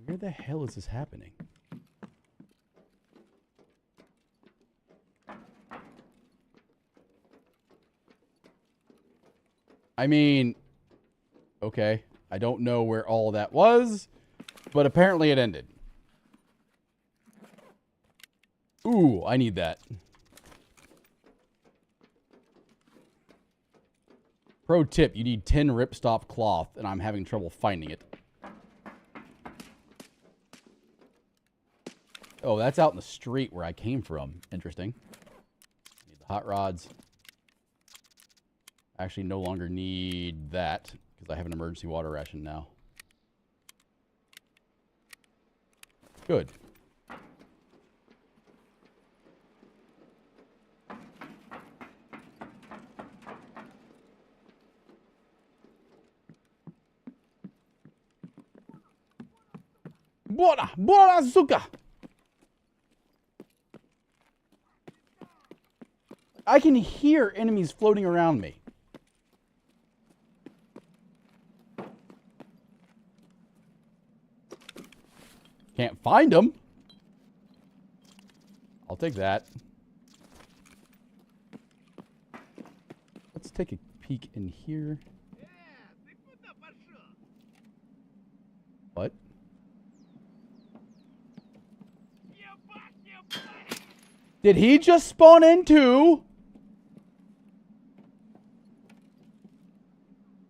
Where the hell is this happening? I mean, okay. I don't know where all that was, but apparently it ended. Ooh, I need that. Pro tip, you need 10 ripstop cloth, and I'm having trouble finding it. Oh, that's out in the street where I came from. Interesting. Need the hot rods. I actually no longer need that, because I have an emergency water ration now. Good. Buona zucca! I can hear enemies floating around me. Can't find them. I'll take that. Let's take a peek in here. What? Did he just spawn in too?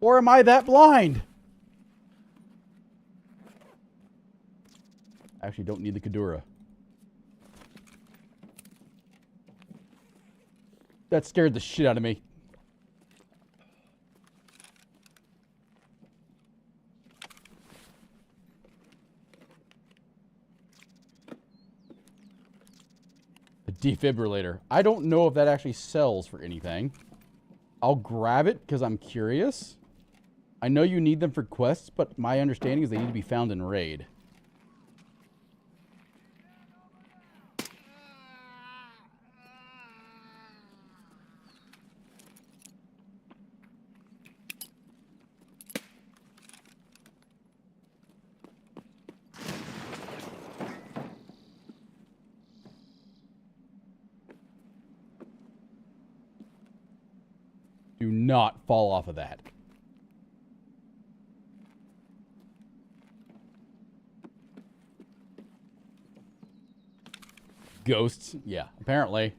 Or am I that blind? I actually don't need the Kadura. That scared the shit out of me. A defibrillator. I don't know if that actually sells for anything. I'll grab it because I'm curious. I know you need them for quests, but my understanding is they need to be found in raid. Do not fall off of that. Ghosts? Yeah, apparently.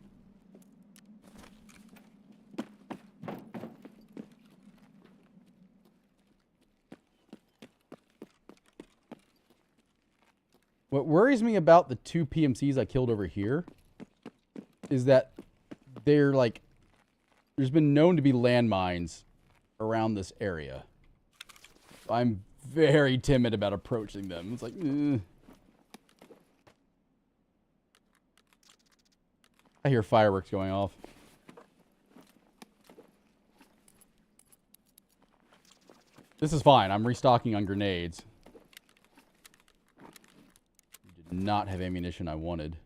What worries me about the 2 PMCs I killed over here is that they're like, there's been known to be landmines around this area. I'm very timid about approaching them. It's like, I hear fireworks going off. This is fine. I'm restocking on grenades. Did not have ammunition I wanted.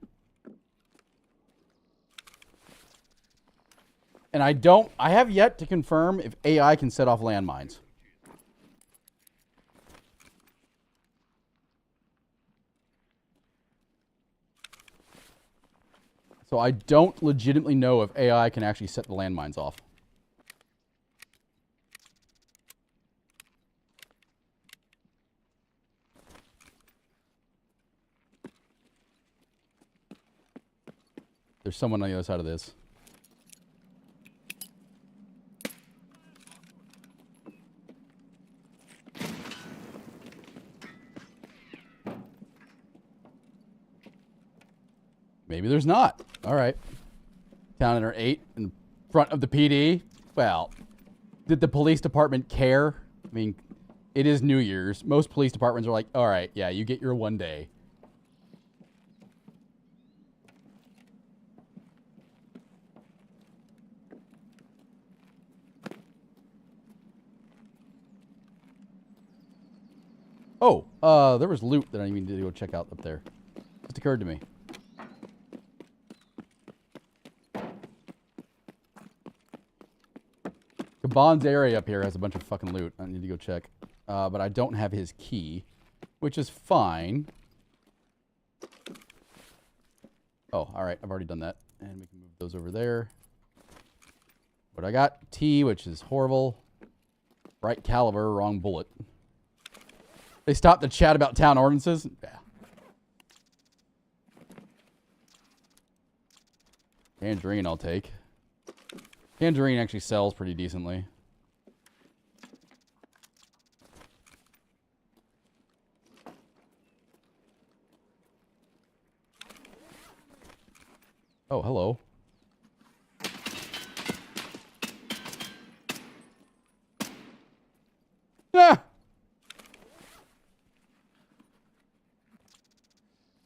And I have yet to confirm if AI can set off landmines. So I don't legitimately know if AI can actually set the landmines off. There's someone on the other side of this. Maybe there's not. All right. Town Center 8 in front of the PD. Well, did the police department care? I mean, it is New Year's. Most police departments are like, all right, yeah, you get your one day. Oh, there was loot that I need to go check out up there. Just occurred to me. Bond's area up here has a bunch of fucking loot. I need to go check. But I don't have his key, which is fine. Oh, alright. I've already done that. And we can move those over there. What I got? T, which is horrible. Right caliber, wrong bullet. They stopped the chat about town ordinances? Yeah. Tangerine I'll take. Tangerine actually sells pretty decently. Oh, hello. Ah!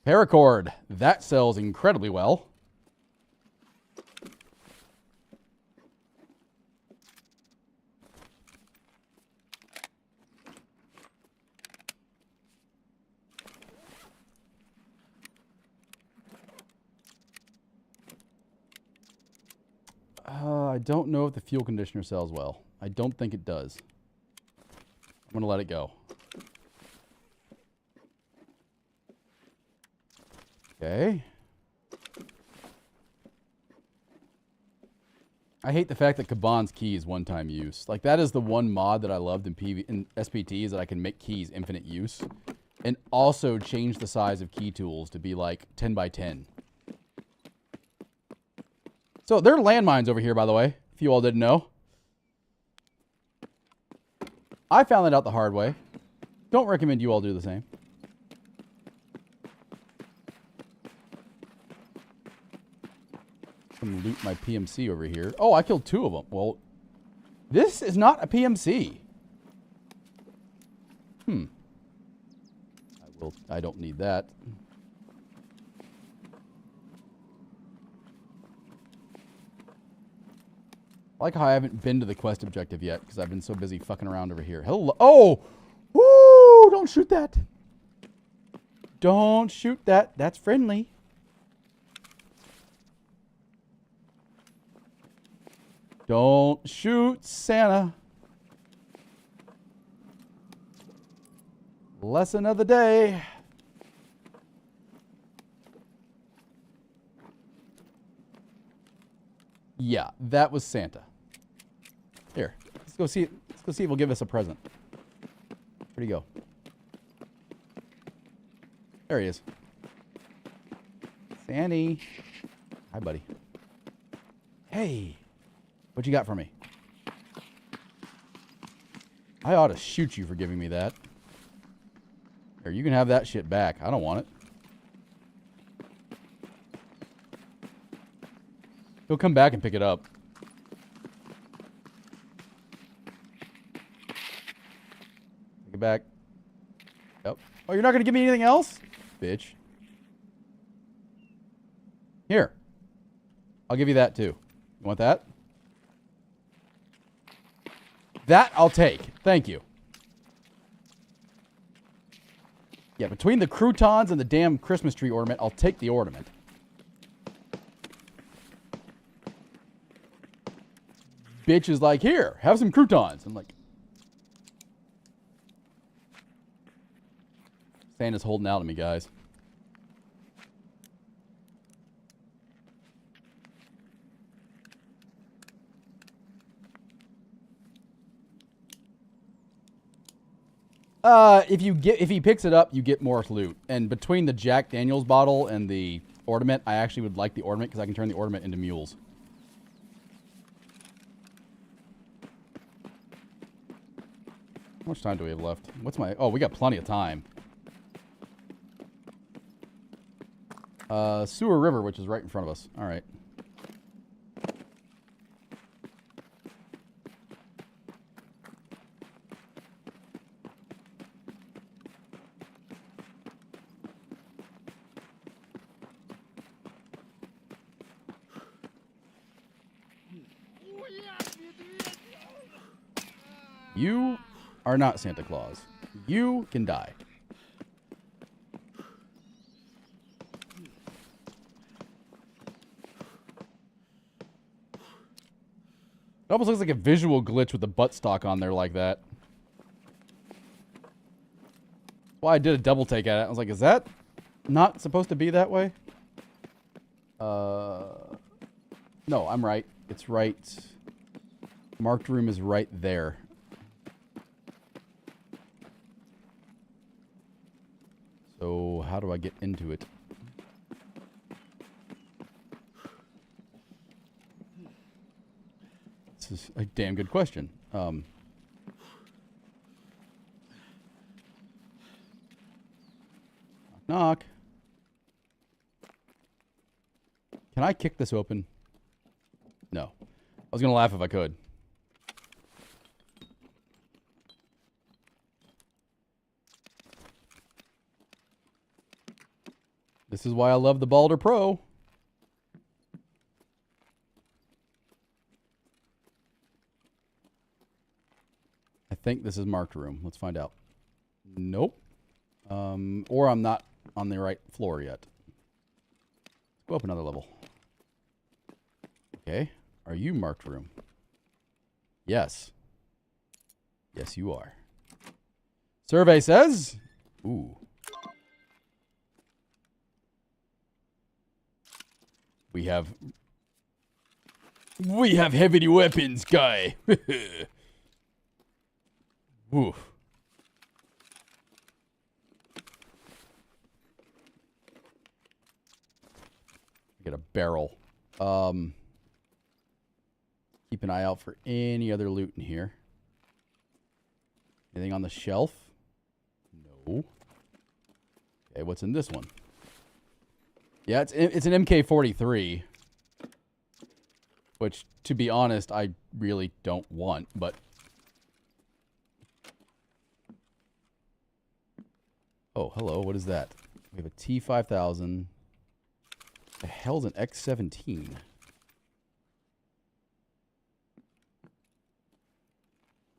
Paracord. That sells incredibly well. I don't know if the fuel conditioner sells well. I don't think it does. I'm going to let it go. Okay. I hate the fact that Kaban's key is one-time use. Like, that is the one mod that I loved in SPT, is that I can make keys infinite use. And also change the size of key tools to be like 10 by 10. So, there are landmines over here, by the way, if you all didn't know. I found that out the hard way. Don't recommend you all do the same. Come loot my PMC over here. Oh, I killed 2 of them. Well, this is not a PMC. I don't need that. I like how I haven't been to the quest objective yet because I've been so busy fucking around over here. Hello. Oh! Woo! Don't shoot that. Don't shoot that. That's friendly. Don't shoot Santa. Lesson of the day. Yeah, that was Santa. Here, let's go see. Let's go see if he'll give us a present. Where'd he go? There he is. Sandy. Hi, buddy. Hey, what you got for me? I ought to shoot you for giving me that. Here, you can have that shit back. I don't want it. He'll come back and pick it up. Take it back. Yep. Oh, you're not going to give me anything else? Bitch. Here. I'll give you that too. You want that? That I'll take. Thank you. Yeah, between the croutons and the damn Christmas tree ornament, I'll take the ornament. Bitch is like, here, have some croutons. I'm like, Santa's holding out on me, guys. If he picks it up, you get more loot. And between the Jack Daniels bottle and the ornament, I actually would like the ornament because I can turn the ornament into mules. How much time do we have left? What's my... Oh, we got plenty of time. Sewer River, which is right in front of us. All right. You are not Santa Claus. You can die. It almost looks like a visual glitch with the buttstock on there like that. Well, I did a double take at it. I was like, is that not supposed to be that way? No, I'm right. It's right. Marked room is right there. So, how do I get into it? This is a damn good question. Knock. Can I kick this open? No. I was going to laugh if I could. This is why I love the Balder Pro. I think this is marked room. Let's find out. Nope. Or I'm not on the right floor yet. Let's go up another level. Okay. Are you marked room? Yes. Yes, you are. Survey says... Ooh. We have heavy weapons, guy. Woof. Get a barrel. Keep an eye out for any other loot in here. Anything on the shelf? No. Okay, what's in this one? Yeah, it's an MK43. Which, to be honest, I really don't want, but... Oh, hello, what is that? We have a T5000. The hell's an X17?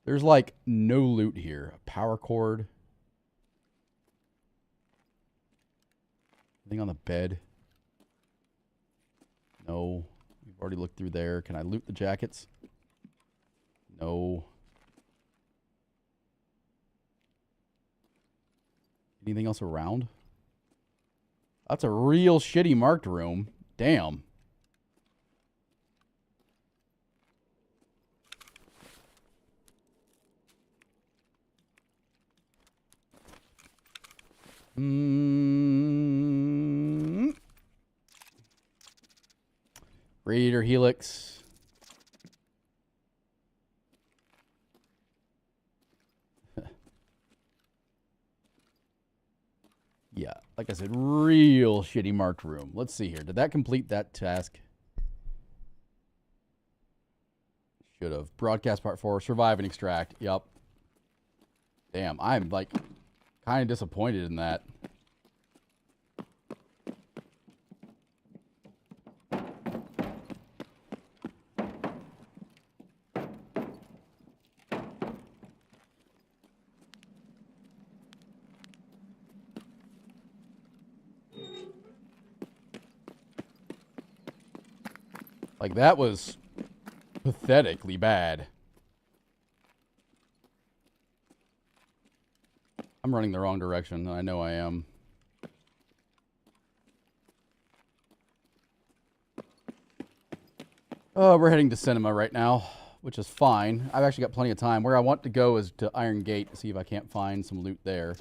There's, like, no loot here. A power cord. Anything on the bed? No. We've already looked through there. Can I loot the jackets? No. Anything else around? That's a real shitty marked room. Damn. Radiator helix. Yeah, like I said, real shitty marked room. Let's see here. Did that complete that task? Should have. Broadcast part 4. Survive and extract. Yep. Damn, I'm like kind of disappointed in that. Like, that was pathetically bad. I'm running the wrong direction. I know I am. Oh, we're heading to cinema right now, which is fine. I've actually got plenty of time. Where I want to go is to Iron Gate to see if I can't find some loot there.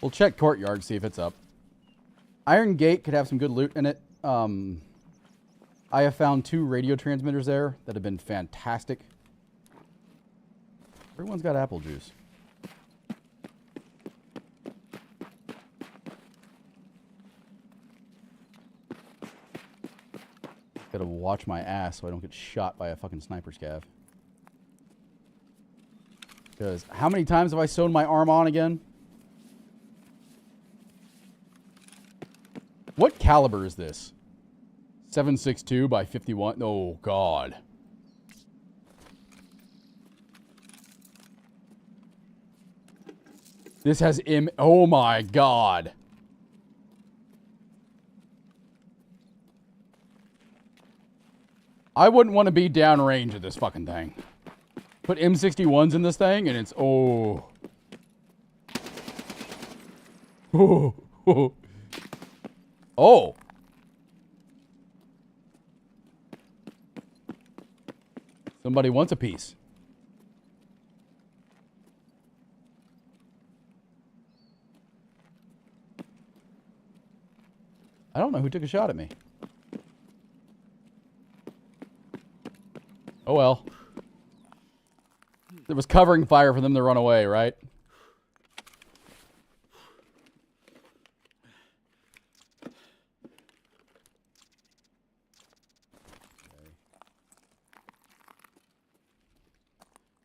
We'll check Courtyard, see if it's up. Iron Gate could have some good loot in it. I have found 2 radio transmitters there that have been fantastic. Everyone's got apple juice. Gotta watch my ass so I don't get shot by a fucking sniper scav. Because how many times have I sewn my arm on again? What caliber is this? 7.62 by 51. Oh, God. This has oh, my God. I wouldn't want to be downrange of this fucking thing. Put M61s in this thing, and it's... Oh. Oh. Oh. Oh. Somebody wants a piece. I don't know who took a shot at me. Oh well. It was covering fire for them to run away, right? At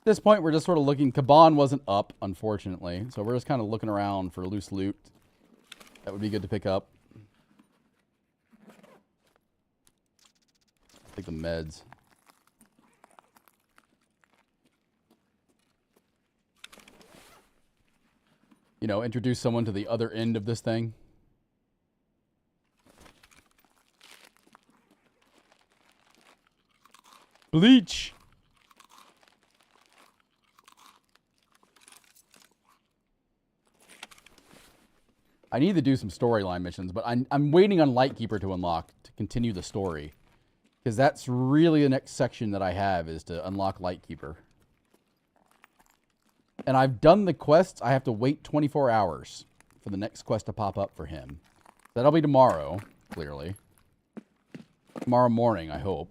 this point, we're just sort of looking. Kaban wasn't up, unfortunately. So we're just kind of looking around for loose loot. That would be good to pick up. Take the meds. You know, introduce someone to the other end of this thing. Bleach! I need to do some storyline missions, but I'm waiting on Lightkeeper to unlock to continue the story. Because that's really the next section that I have, is to unlock Lightkeeper. And I've done the quests. I have to wait 24 hours for the next quest to pop up for him. That'll be tomorrow, clearly. Tomorrow morning, I hope.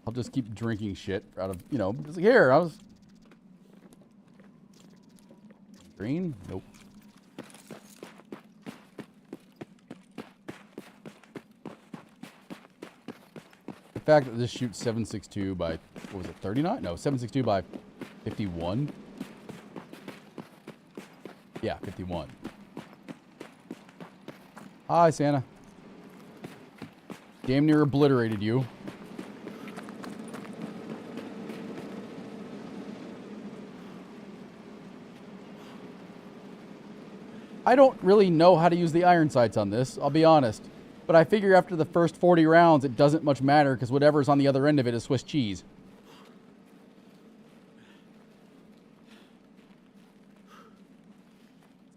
I'll just keep drinking shit out of, you know, just like, here, I was... Green? Nope. The fact that this shoots 762 by, what was it, 39? No, 762 by 51. Yeah, 51. Hi, Santa. Damn near obliterated you. I don't really know how to use the iron sights on this, I'll be honest. But I figure after the first 40 rounds, it doesn't much matter because whatever's on the other end of it is Swiss cheese.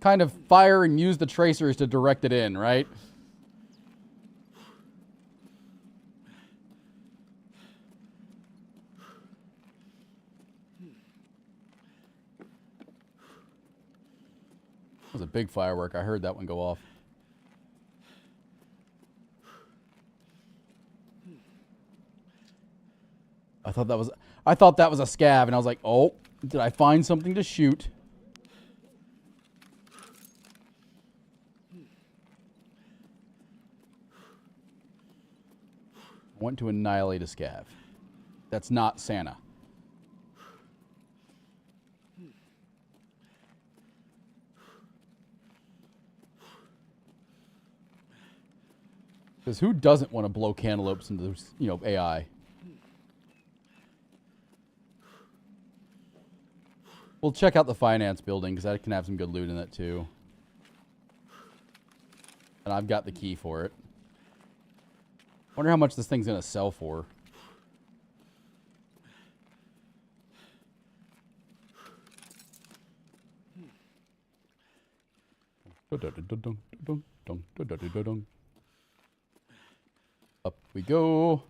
Kind of fire and use the tracers to direct it in, right? That was a big firework. I heard that one go off. I thought that was a scav, and I was like, oh, did I find something to shoot? I want to annihilate a scav. That's not Santa. Because who doesn't want to blow cantaloupes into, you know, AI? We'll check out the finance building because that can have some good loot in it too. And I've got the key for it. Wonder how much this thing's gonna sell for. Up we go.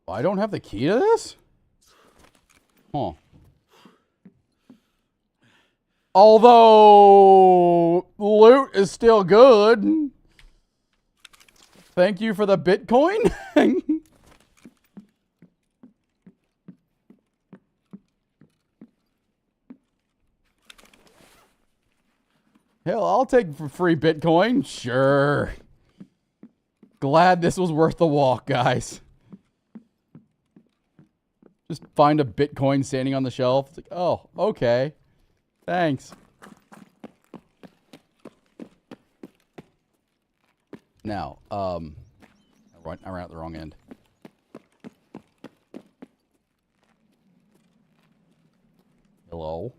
I don't have the key to this? Huh. Although loot is still good. Thank you for the Bitcoin. Hell, I'll take for free Bitcoin. Sure. Glad this was worth the walk, guys. Just find a Bitcoin standing on the shelf. It's like, oh, okay. Thanks. Now, I ran out the wrong end. Hello?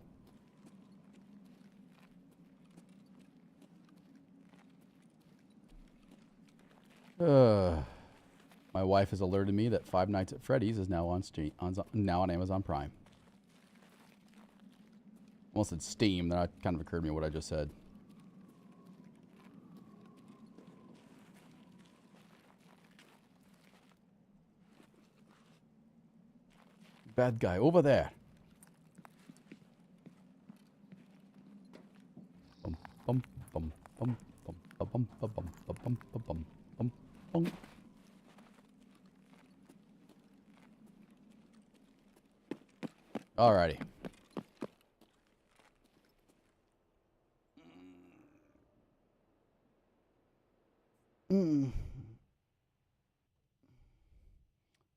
My wife has alerted me that Five Nights at Freddy's is now on now on Amazon Prime. Almost said Steam. That kind of occurred to me what I just said. Bad guy over there. Bum, bum, bum, bum, bum, bum, bum, bum, bum, bum, bum, bum. Alrighty.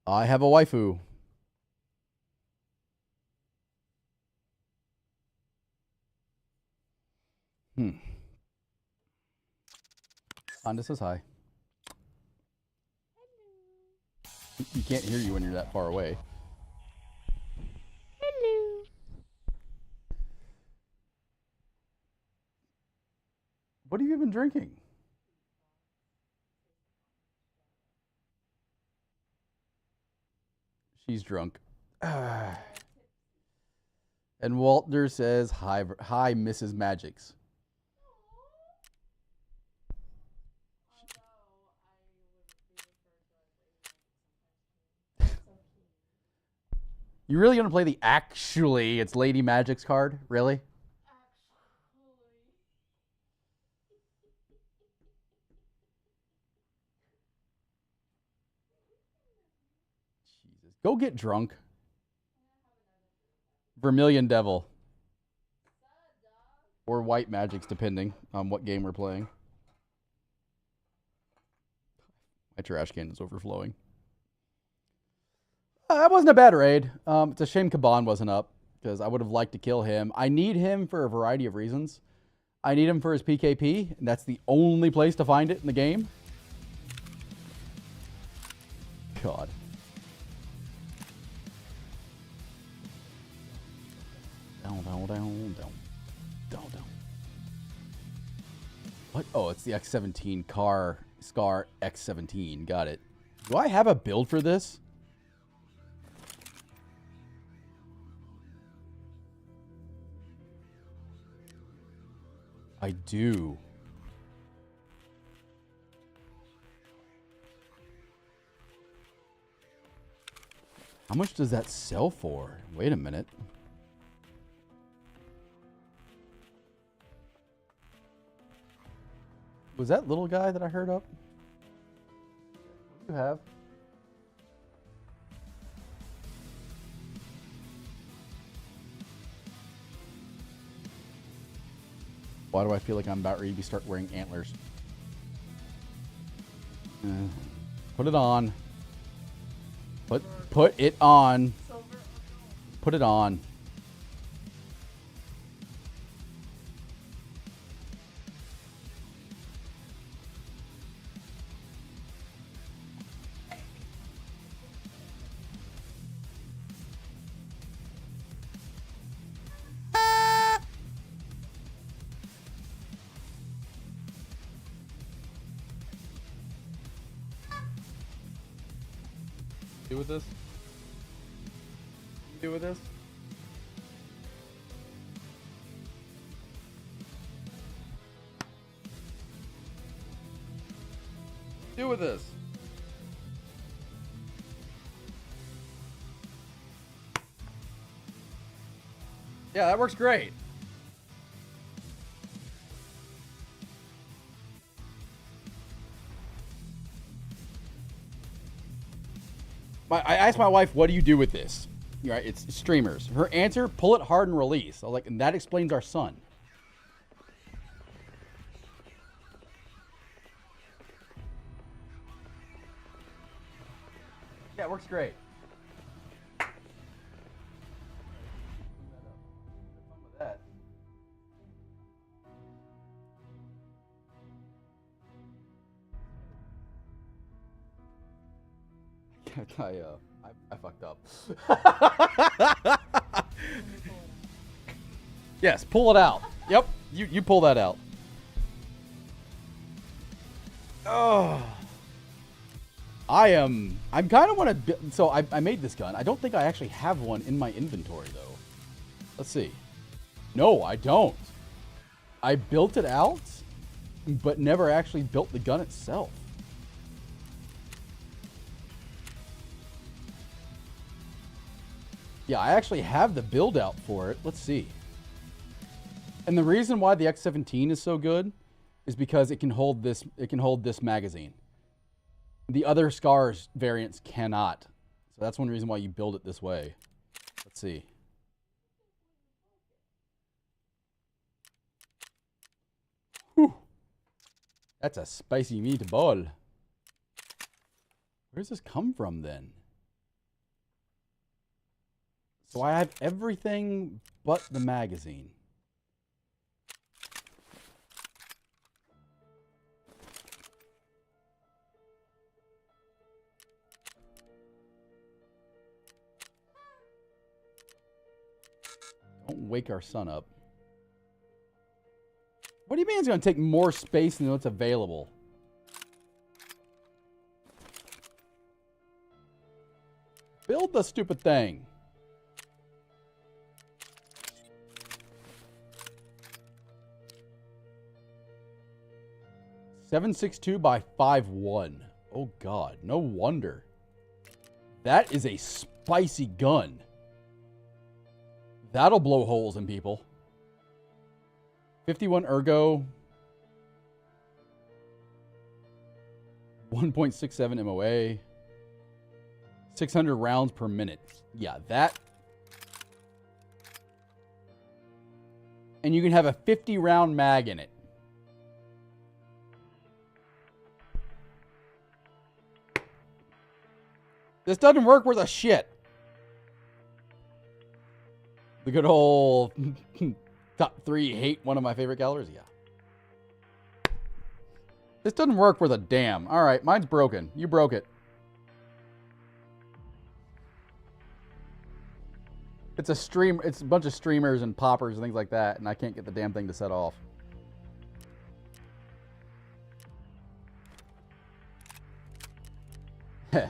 I have a waifu. Honda says hi. You can't hear you when you're that far away. Hello. What have you been drinking? She's drunk. And Walter says, hi, Mrs. Magics. You really gonna play the actually it's Lady Magic's card? Really? Jesus. Go get drunk. Vermilion Devil. Or White Magics, depending on what game we're playing. My trash can is overflowing. That wasn't a bad raid. It's a shame Kaban wasn't up, because I would have liked to kill him. I need him for a variety of reasons. I need him for his PKP, and that's the only place to find it in the game. God. Down. What? Oh, it's the X17 Scar X17. Got it. Do I have a build for this? I do. How much does that sell for? Wait a minute. Was that little guy that I heard up? What do you have? Why do I feel like I'm about ready to start wearing antlers? Put it on. Put it on. Put it on. Do with this? Do with this? Do with this? Yeah, that works great. I asked my wife, what do you do with this? Right, it's streamers. Her answer, pull it hard and release. I was like, and that explains our son. Yeah, it works great. I fucked up. Yes, pull it out. Yep, you pull that out. Oh. I'm kind of want to, so I made this gun. I don't think I actually have one in my inventory though. Let's see. No, I don't. I built it out, but never actually built the gun itself. Yeah, I actually have the build out for it. Let's see. And the reason why the X17 is so good is because it can hold this magazine. The other Scars variants cannot. So that's one reason why you build it this way. Let's see. Whew. That's a spicy meatball. Where does this come from then? So I have everything but the magazine. Don't wake our son up. What do you mean it's going to take more space than what's available? Build the stupid thing. .762 by 5.1. Oh God, no wonder. That is a spicy gun. That'll blow holes in people. 51 ergo. 1.67 MOA. 600 rounds per minute. Yeah, that. And you can have a 50 round mag in it. This doesn't work worth a shit. The good old top 3 hate one of my favorite colors. Yeah. This doesn't work worth a damn. All right, mine's broken. You broke it. It's a bunch of streamers and poppers and things like that, and I can't get the damn thing to set off. Heh.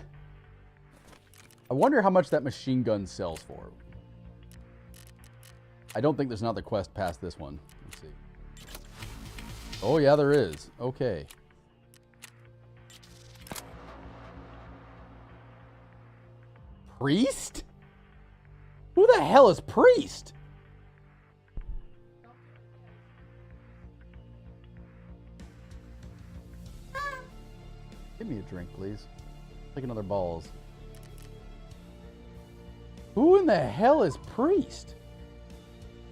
I wonder how much that machine gun sells for. I don't think there's another quest past this one. Let's see. Oh, yeah, there is. Okay. Priest? Who the hell is Priest? Give me a drink, please. Take another balls. Who in the hell is Priest?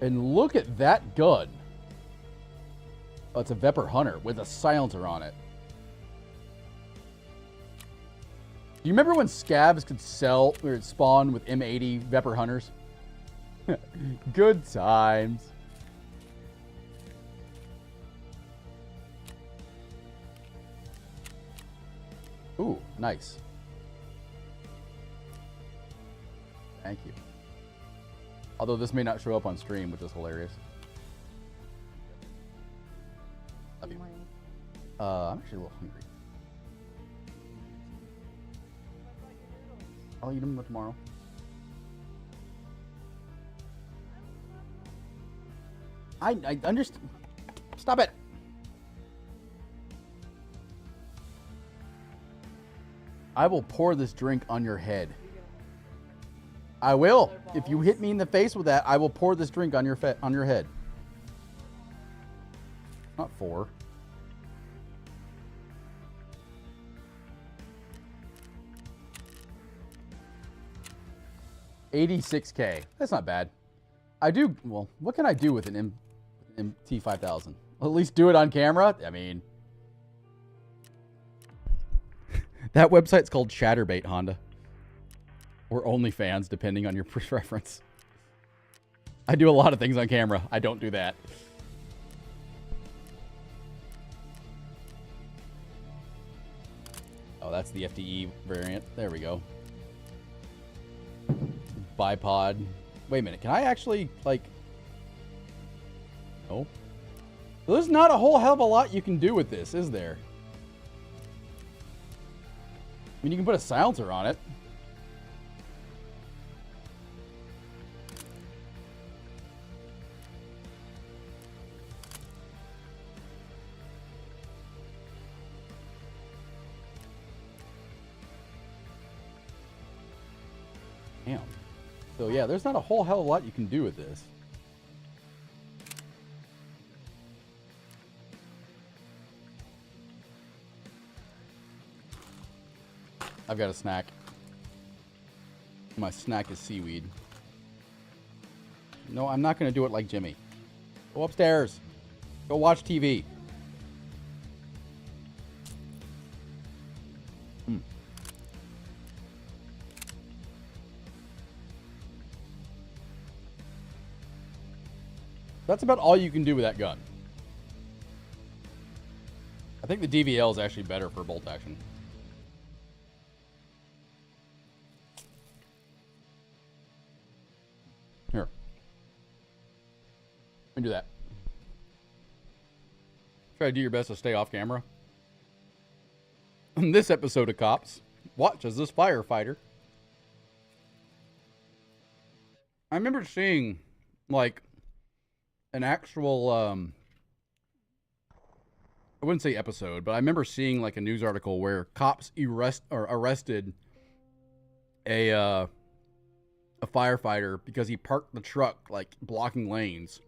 And look at that gun. Oh, it's a Vepr Hunter with a silencer on it. Do you remember when scabs could sell or spawn with M80 Vepr Hunters? Good times. Ooh, nice. Thank you. Although this may not show up on stream, which is hilarious. Love you. I'm actually a little hungry. I'll eat them tomorrow. I understand. Stop it. I will pour this drink on your head. I will. If you hit me in the face with that, I will pour this drink on your head. Not 4. $86K. That's not bad. I do. Well, what can I do with an MT5000? Well, at least do it on camera. I mean, that website's called Chatterbait Honda. Or OnlyFans, depending on your preference. I do a lot of things on camera. I don't do that. Oh, that's the FDE variant. There we go. Bipod. Wait a minute. Can I actually, like... No. There's not a whole hell of a lot you can do with this, is there? mean, you can put a silencer on it. Damn. So yeah, there's not a whole hell of a lot you can do with this. I've got a snack. My snack is seaweed. No, I'm not going to do it like Jimmy. Go upstairs. Go watch TV. That's about all you can do with that gun. I think the DVL is actually better for bolt action. Here. Let me do that. Try to do your best to stay off camera. In this episode of Cops, watch as this firefighter. I remember seeing, like, an actual, I wouldn't say episode, but I remember seeing, like, a news article where cops arrested a firefighter because he parked the truck, like, blocking lanes.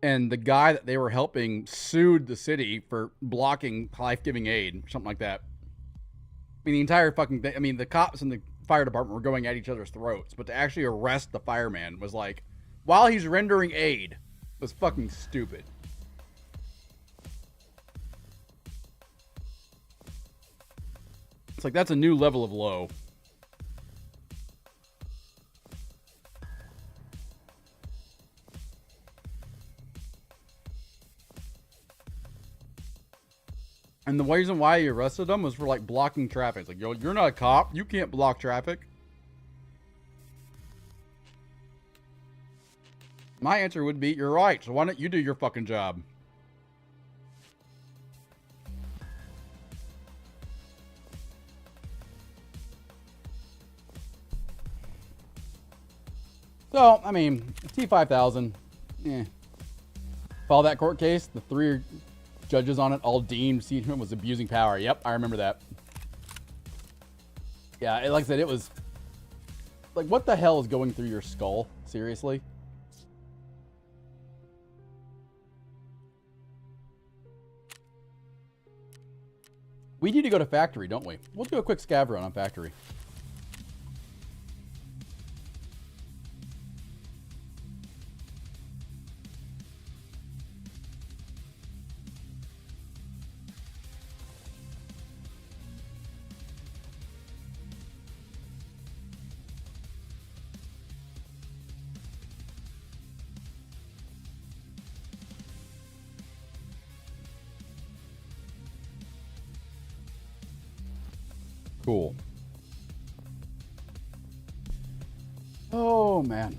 And the guy that they were helping sued the city for blocking life-giving aid, or something like that. I mean, the entire fucking thing. I mean, the cops and the fire department were going at each other's throats, but to actually arrest the fireman was like, while he's rendering aid, was fucking stupid. It's like, that's a new level of low. And the reason why he arrested him was for, like, blocking traffic. It's like, yo, you're not a cop. You can't block traffic. My answer would be, you're right. So why don't you do your fucking job? So, I mean, T5000. Follow that court case. The 3 judges on it all deemed Seaman was abusing power. Yep, I remember that. Yeah, like I said, it was... Like, what the hell is going through your skull? Seriously? We need to go to factory, don't we? We'll do a quick scav run on factory. Cool. Oh, man.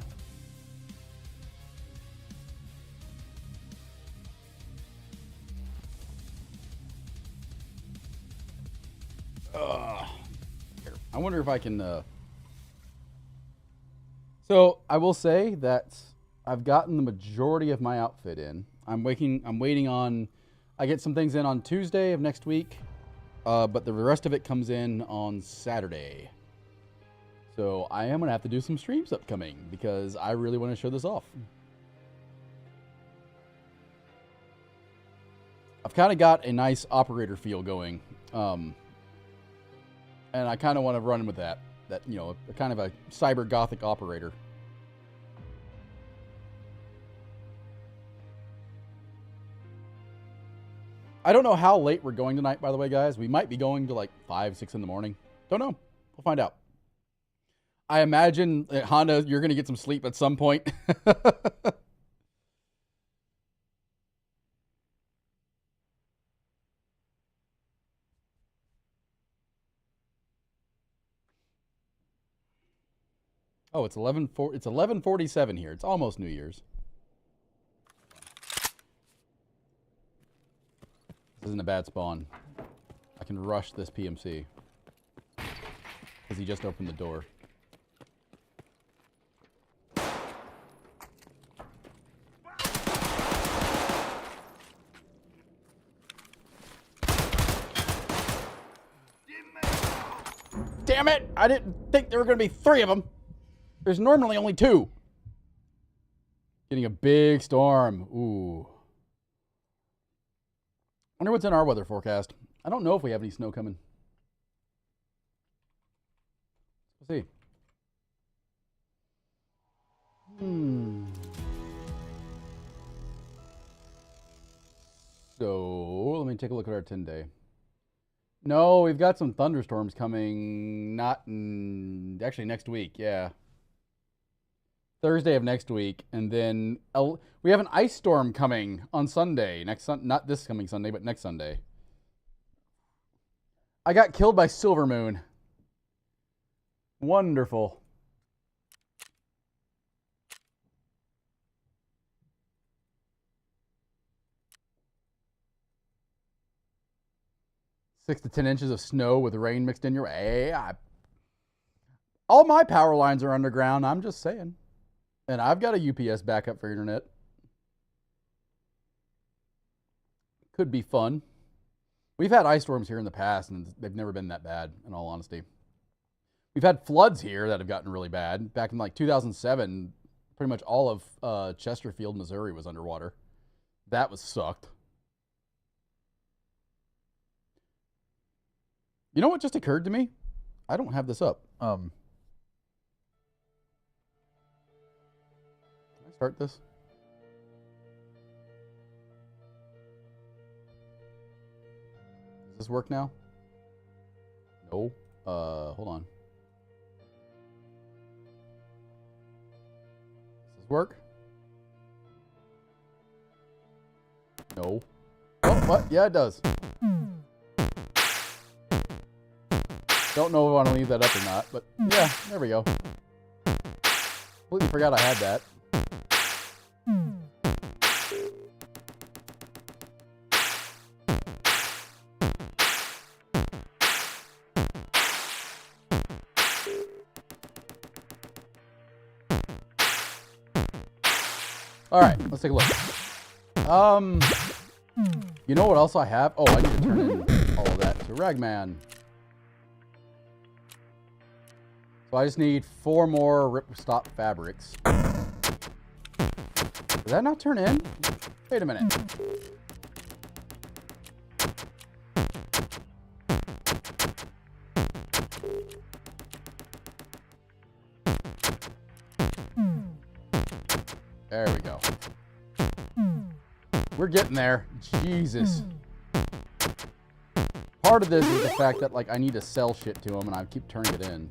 Here. I wonder if I can... So, I will say that I've gotten the majority of my outfit in. I'm waiting on... I get some things in on Tuesday of next week. But the rest of it comes in on Saturday. So I am going to have to do some streams upcoming because I really want to show this off. I've kind of got a nice operator feel going. And I kind of want to run with that. That, you know, a kind of a cyber gothic operator. I don't know how late we're going tonight, by the way, guys. We might be going to like 5, 6 in the morning. Don't know. We'll find out. I imagine, Honda, you're going to get some sleep at some point. Oh, it's 11:47 here. It's almost New Year's. This isn't a bad spawn. I can rush this PMC. because he just opened the door. Damn it! I didn't think there were going to be 3 of them. There's normally only 2. Getting a big storm. Ooh. Wonder what's in our weather forecast. I don't know if we have any snow coming. Let's see. So, let me take a look at our 10-day. No, we've got some thunderstorms coming. Actually, next week. Yeah. Thursday of next week. And then we have an ice storm coming on Sunday. Not this coming Sunday, but next Sunday. I got killed by Silver Moon. Wonderful. Six to 10 inches of snow with rain mixed in your way. All my power lines are underground. I'm just saying. And I've got a UPS backup for internet. Could be fun. We've had ice storms here in the past, and they've never been that bad, in all honesty. We've had floods here that have gotten really bad. Back in like 2007, pretty much all of Chesterfield, Missouri was underwater. That was sucked. You know what just occurred to me? I don't have this up. Can I start this? Does this work now? No. Hold on. Does this work? No. Oh, what? Yeah, it does. Don't know if I want to leave that up or not, but yeah, there we go. Completely forgot I had that. All right, let's take a look. You know what else I have? Oh, I need to turn in all of that to Ragman. So I just need 4 more ripstop fabrics. Did that not turn in? Wait a minute. There we go. We're getting there. Jesus. Part of this is the fact that like I need to sell shit to them and I keep turning it in.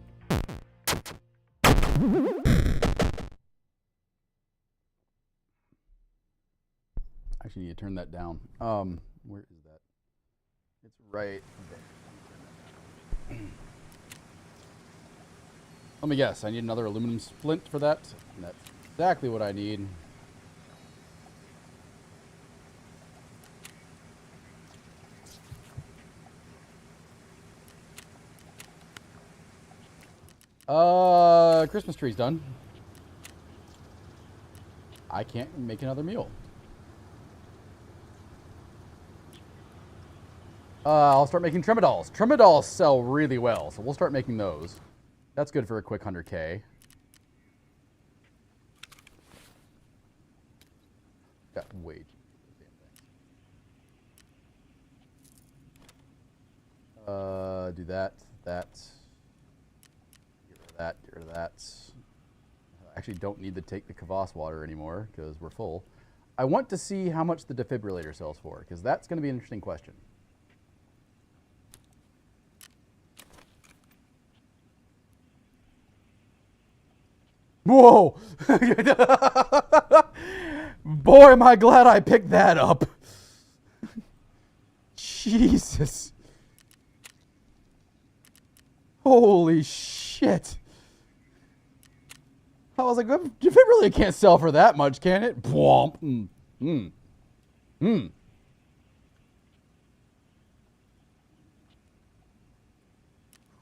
Actually need to turn that down. Where is that? It's right there. Let me guess. I need another aluminum splint for that. And that's exactly what I need. Christmas tree's done. I can't make another meal. I'll start making Tremadolls. Tremadolls sell really well, so we'll start making those. That's good for a quick 100K. Got way too many damn things. Do that. Get rid of that. I actually don't need to take the Kvass water anymore because we're full. I want to see how much the defibrillator sells for because that's going to be an interesting question. Whoa! Boy, am I glad I picked that up. Jesus. Holy shit. I was like, defibrillator can't sell for that much, can it? Bwomp.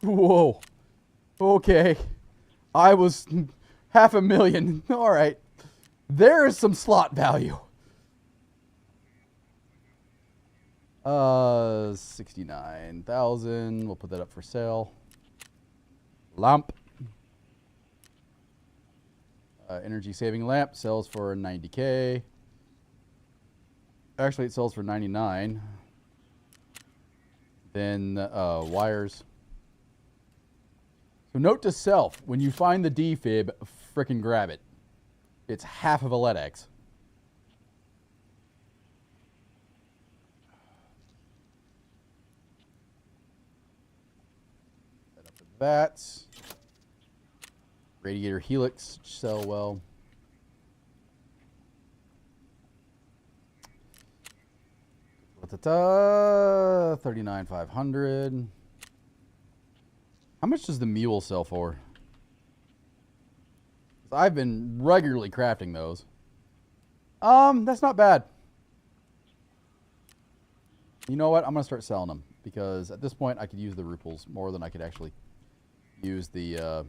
Whoa. Okay. I was 500,000. All right. There is some slot value. 69,000. We'll put that up for sale. Lamp. Energy saving lamp sells for 90K. Actually, it sells for 99. Then wires. So note to self, when you find the defib, frickin' grab it. It's half of a LEDX. Set up the bats. Radiator helix sell well. Ta-ta, 39,500. How much does the mule sell for? I've been regularly crafting those. That's not bad. You know what? I'm gonna start selling them because at this point I could use the ruples more than I could actually use the.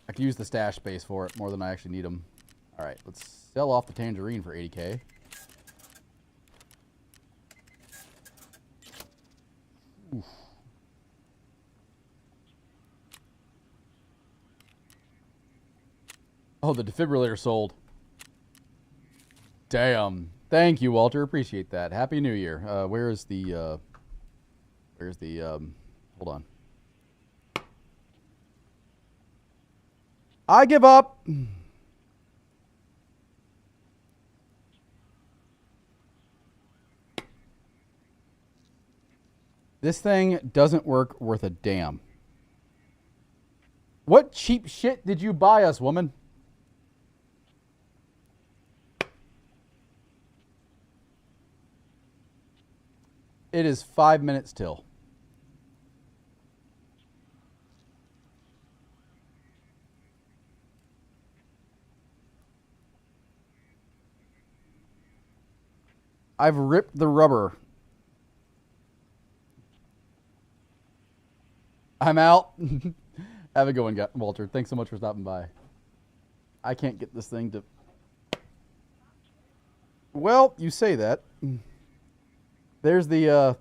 I could use the stash space for it more than I actually need them. All right, let's sell off the tangerine for 80K. Oof. Oh, the defibrillator sold. Damn. Thank you, Walter. Appreciate that. Happy New Year. Where's the, hold on. I give up. This thing doesn't work worth a damn. What cheap shit did you buy us, woman? It is 5 minutes till. I've ripped the rubber. I'm out. Have a good one, Walter. Thanks so much for stopping by. I can't get this thing to... Well, you say that. There's the,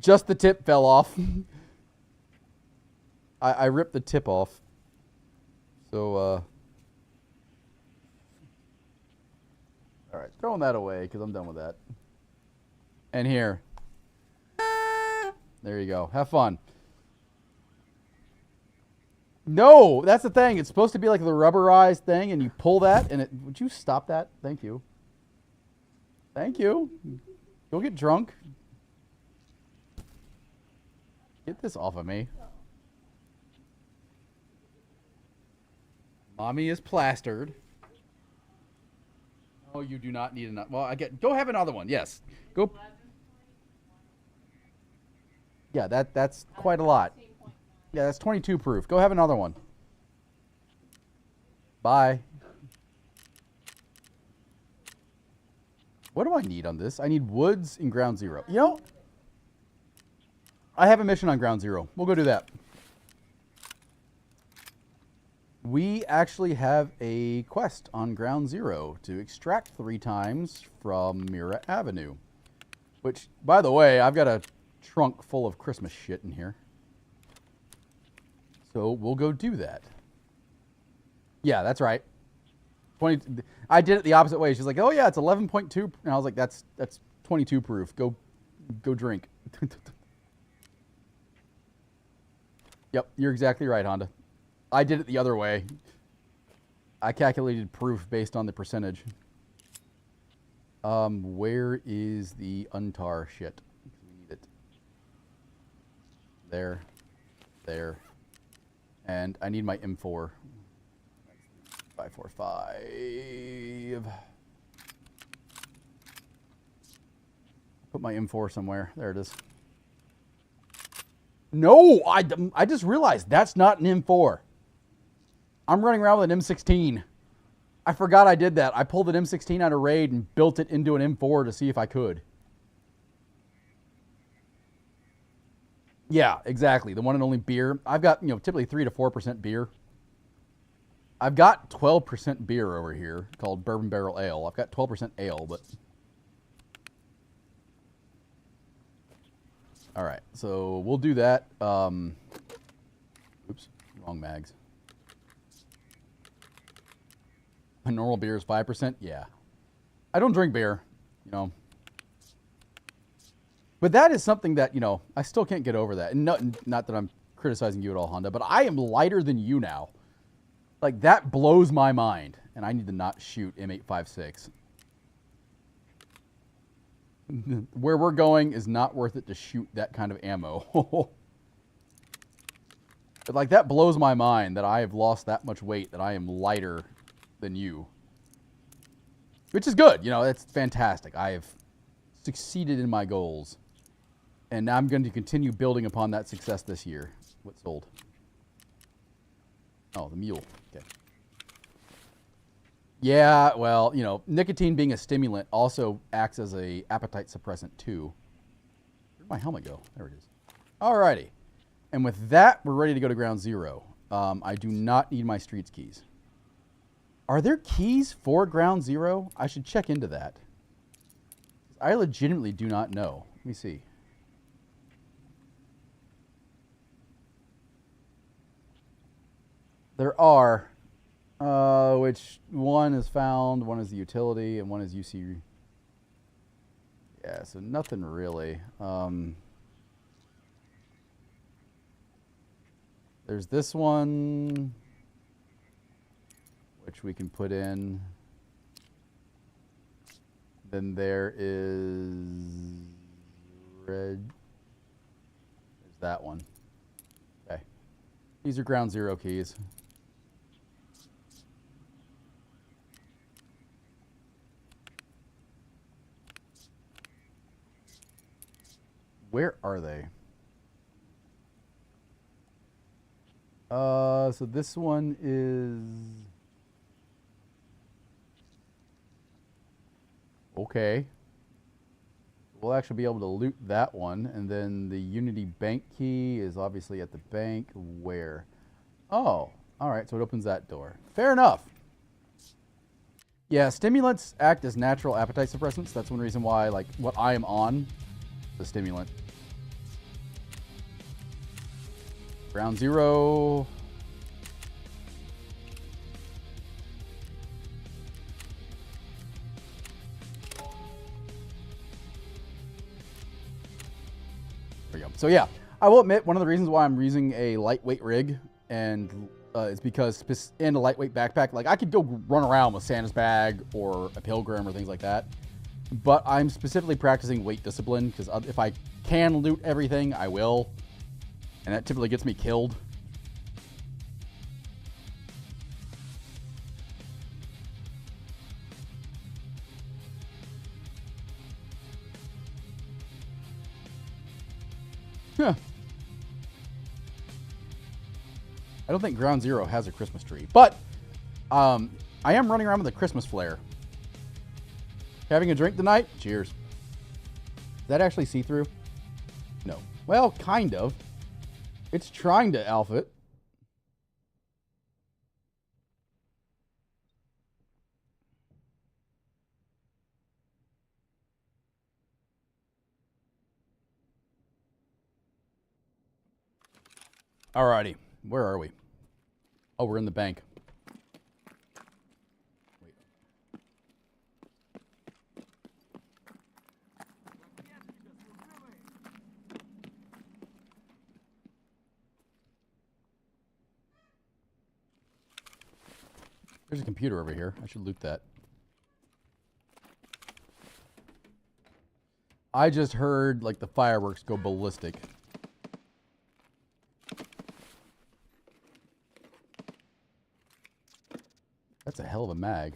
just the tip fell off. I ripped the tip off. So, all right, throwing that away because I'm done with that. And here. There you go. Have fun. No, that's the thing. It's supposed to be like the rubberized thing, and you pull that, and it... Would you stop that? Thank you. Thank you. Go get drunk. Get this off of me. Mommy is plastered. Oh, you do not need another. Well, I get. Go have another one. Yes. Go. Yeah, that's quite a lot. Yeah, that's 22 proof. Go have another one. Bye. What do I need on this? I need woods and ground zero. You know, I have a mission on ground zero. We'll go do that. We actually have a quest on ground zero to extract 3 times from Mira Avenue. Which, by the way, I've got a trunk full of Christmas shit in here. So we'll go do that. Yeah, that's right. 20. I did it the opposite way. She's like, "Oh yeah, it's 11.2," and I was like, "That's 22 proof. Go drink." Yep, you're exactly right, Honda. I did it the other way. I calculated proof based on the percentage. Where is the untar shit? We need it. There, and I need my M4. 545. Put my M4 somewhere. There it is. No, I just realized that's not an M4. I'm running around with an M16. I forgot I did that. I pulled an M16 out of RAID and built it into an M4 to see if I could. Yeah, exactly. The one and only beer. I've got, typically 3 to 4% beer. I've got 12% beer over here called Bourbon Barrel Ale. I've got 12% ale, but... All right, so we'll do that. Oops, wrong mags. A normal beer is 5%? Yeah. I don't drink beer, But that is something that, I still can't get over that. And not that I'm criticizing you at all, Honda, but I am lighter than you now. Like, that blows my mind. And I need to not shoot M856. Where we're going is not worth it to shoot that kind of ammo. But, like, that blows my mind that I have lost that much weight, that I am lighter than you. Which is good. That's fantastic. I have succeeded in my goals. And I'm going to continue building upon that success this year. What sold? Oh, the mule. Okay. Yeah, well, nicotine being a stimulant also acts as a appetite suppressant too. Where'd my helmet go? There it is. Alrighty. And with that, we're ready to go to ground zero. I do not need my streets keys. Are there keys for ground zero? I should check into that. I legitimately do not know. Let me see. There are, which one is found, one is the utility, and one is UC. Yeah, so nothing really. There's this one, which we can put in. Then there is red. There's that one. Okay. These are ground zero keys. Where are they? So this one is... Okay. We'll actually be able to loot that one. And then the Unity bank key is obviously at the bank. Where? Oh, all right. So it opens that door. Fair enough. Yeah, stimulants act as natural appetite suppressants. That's one reason why, like, what I am on, the stimulant. Ground zero. There we go. So yeah, I will admit one of the reasons why I'm using a lightweight rig and is because in a lightweight backpack, like I could go run around with Santa's bag or a pilgrim or things like that. But I'm specifically practicing weight discipline because if I can loot everything, I will. And that typically gets me killed. Huh. I don't think Ground Zero has a Christmas tree, but I am running around with a Christmas flare. Having a drink tonight? Cheers. Is that actually see-through? No. Well, kind of. It's trying to alpha it. Alrighty. Where are we? Oh, we're in the bank. Wait. There's a computer over here. I should loot that. I just heard, like, the fireworks go ballistic. That's a hell of a mag.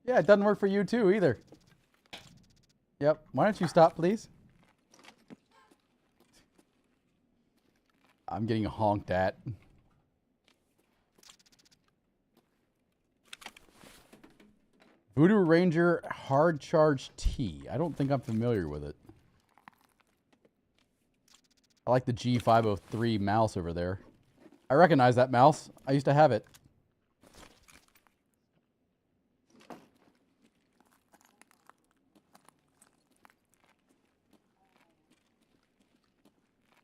Yeah, it doesn't work for you too either. Yep. Why don't you stop, please? I'm getting honked at. Voodoo Ranger Hard Charge T. I don't think I'm familiar with it. I like the G503 mouse over there. I recognize that mouse. I used to have it.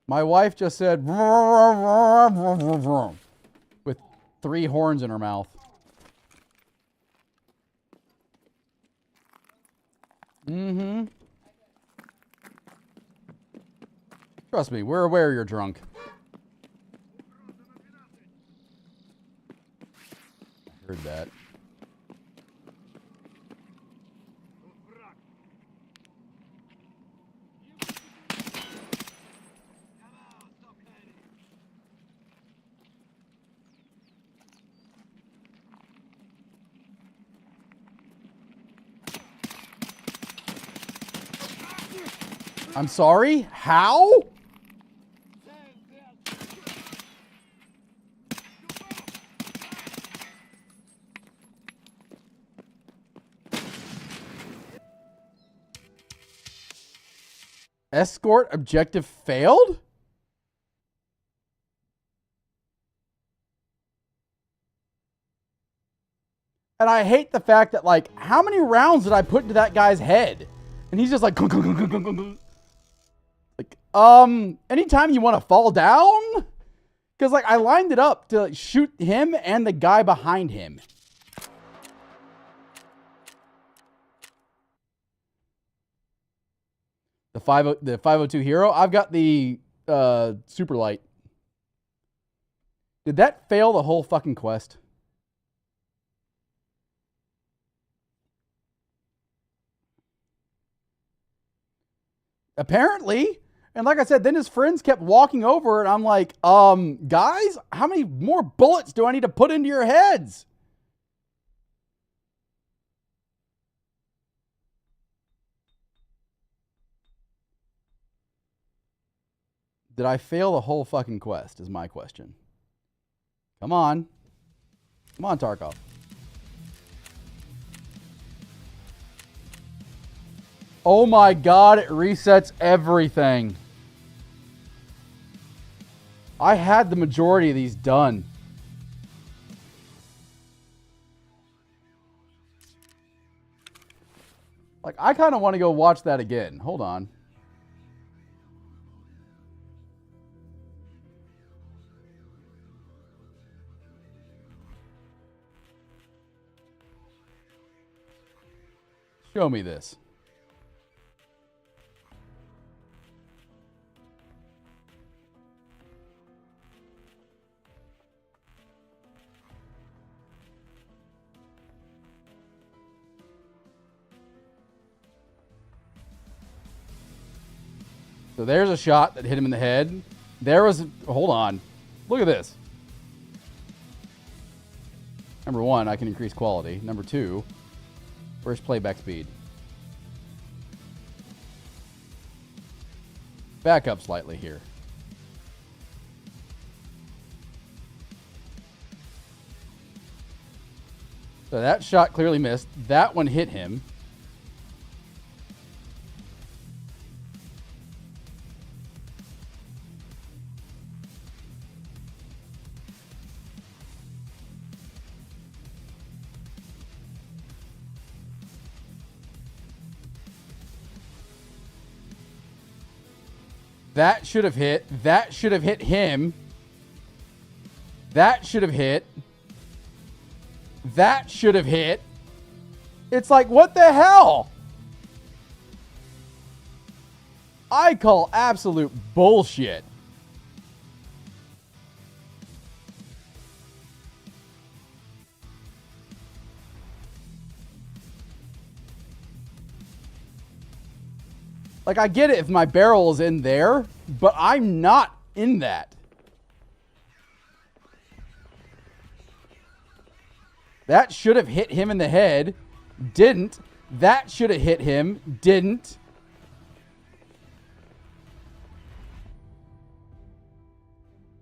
My wife just said with 3 horns in her mouth. Mm-hmm. Trust me, we're aware you're drunk. I heard that. I'm sorry? How? Escort objective failed? And I hate the fact that, like, how many rounds did I put into that guy's head? And he's just like, anytime you want to fall down? Because, like, I lined it up to shoot him and the guy behind him. The 502 Hero? I've got the super light. Did that fail the whole fucking quest? Apparently. And like I said, then his friends kept walking over, and I'm like, guys, how many more bullets do I need to put into your heads? Did I fail the whole fucking quest, is my question. Come on. Come on, Tarkov. Oh my god, it resets everything. I had the majority of these done. Like, I kind of want to go watch that again. Hold on. Show me this. So there's a shot that hit him in the head. There was... Hold on. Look at this. Number 1, I can increase quality. Number 2, where's playback speed? Back up slightly here. So that shot clearly missed. That one hit him. That should have hit. That should have hit him. That should have hit. That should have hit. It's like, what the hell? I call absolute bullshit. Like, I get it if my barrel is in there, but I'm not in that. That should have hit him in the head. Didn't. That should have hit him. Didn't.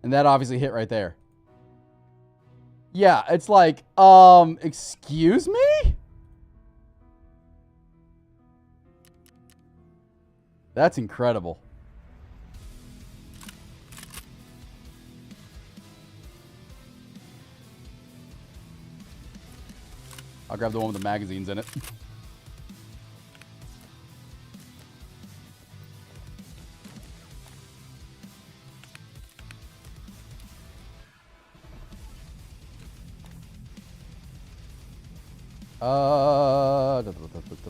And that obviously hit right there. Yeah, it's like, excuse me? That's incredible. I'll grab the one with the magazines in it.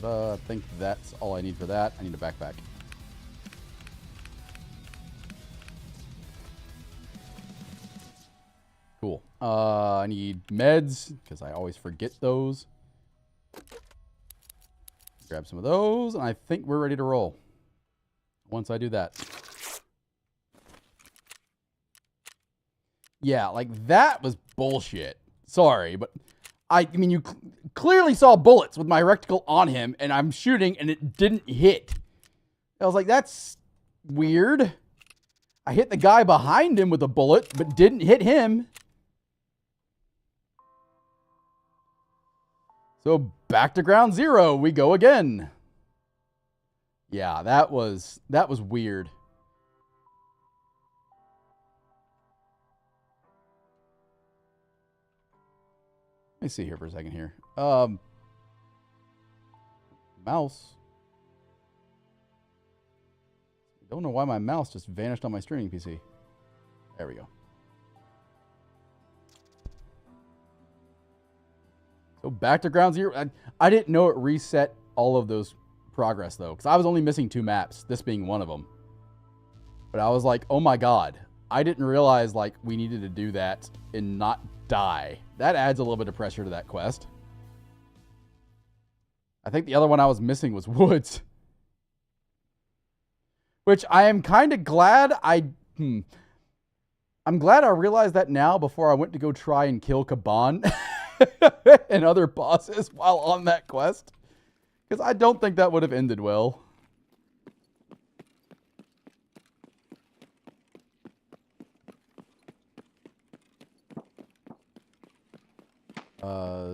I think that's all I need for that. I need a backpack. Cool. I need meds because I always forget those. Grab some of those, and I think we're ready to roll. Once I do that. Yeah, like that was bullshit. Sorry, but I mean, you clearly saw bullets with my reticle on him, and I'm shooting, and it didn't hit. I was like, that's weird. I hit the guy behind him with a bullet, but didn't hit him. So back to ground zero, we go again. Yeah, that was weird. Let me see here for a second here. Mouse. Don't know why my mouse just vanished on my streaming PC. There we go. So back to ground zero. I didn't know it reset all of those progress though, because I was only missing 2 maps, this being one of them. But I was like, oh my god, I didn't realize like we needed to do that and not die. That adds a little bit of pressure to that quest. I think the other one I was missing was woods. Which I am kind of glad I'm glad I realized that now before I went to go try and kill Kaban and other bosses while on that quest. Because I don't think that would have ended well.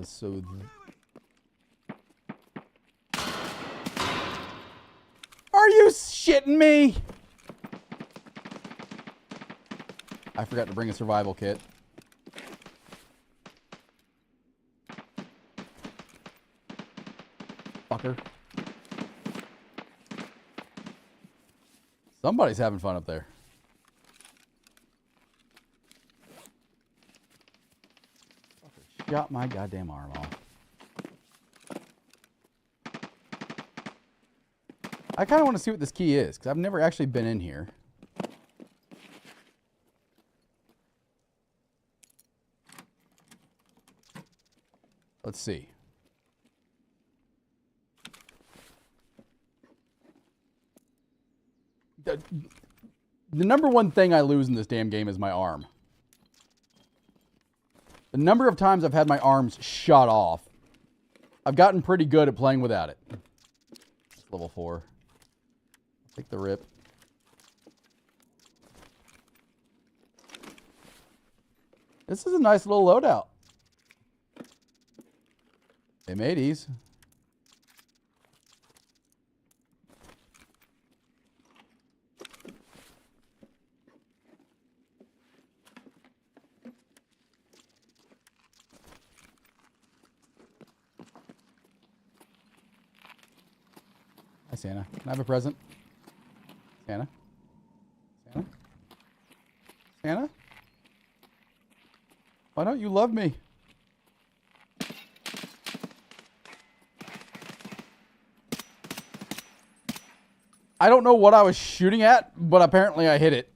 So... Are you shitting me? I forgot to bring a survival kit. Fucker. Somebody's having fun up there. Fucker shot my goddamn arm off. I kind of want to see what this key is, because I've never actually been in here. Let's see. The number one thing I lose in this damn game is my arm. The number of times I've had my arms shot off. I've gotten pretty good at playing without it. It's level 4. Take the rip. This is a nice little loadout. M80s. Hi, Santa. Can I have a present? Santa? Santa? Santa? Why don't you love me? I don't know what I was shooting at, but apparently I hit it.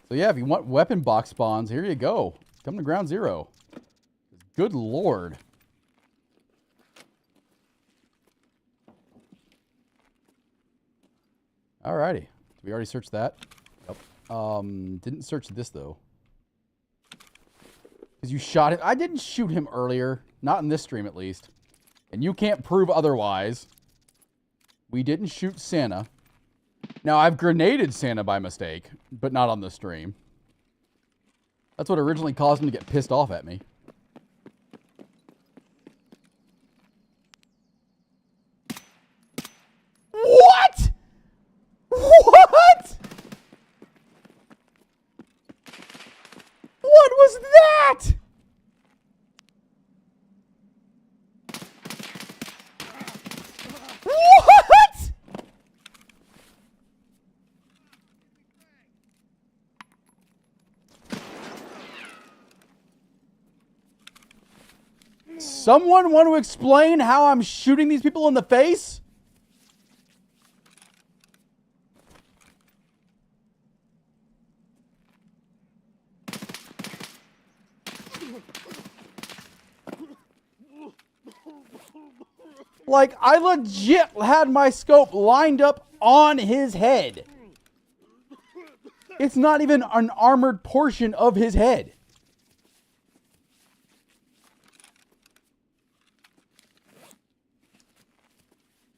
So yeah, if you want weapon box spawns, here you go. Come to ground zero. Good lord. Alrighty. Did we already search that? Yep. Didn't search this though. Because you shot it. I didn't shoot him earlier. Not in this stream at least. And you can't prove otherwise. We didn't shoot Santa. Now, I've grenaded Santa by mistake, but not on the stream. That's what originally caused him to get pissed off at me. What? What? What was that? What? Someone want to explain how I'm shooting these people in the face? Like, I legit had my scope lined up on his head. It's not even an armored portion of his head.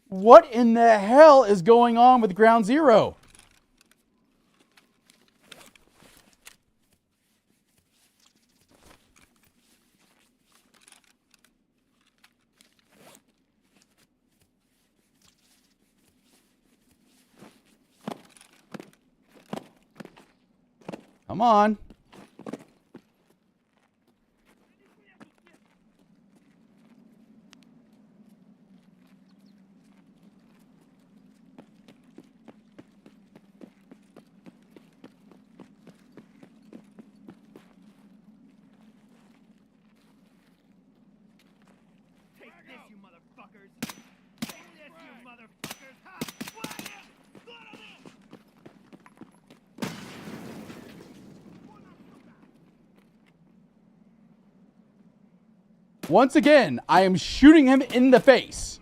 What in the hell is going on with Ground Zero? Come on. Take this, you motherfuckers! Take this, you motherfuckers! Ha! What? Once again, I am shooting him in the face.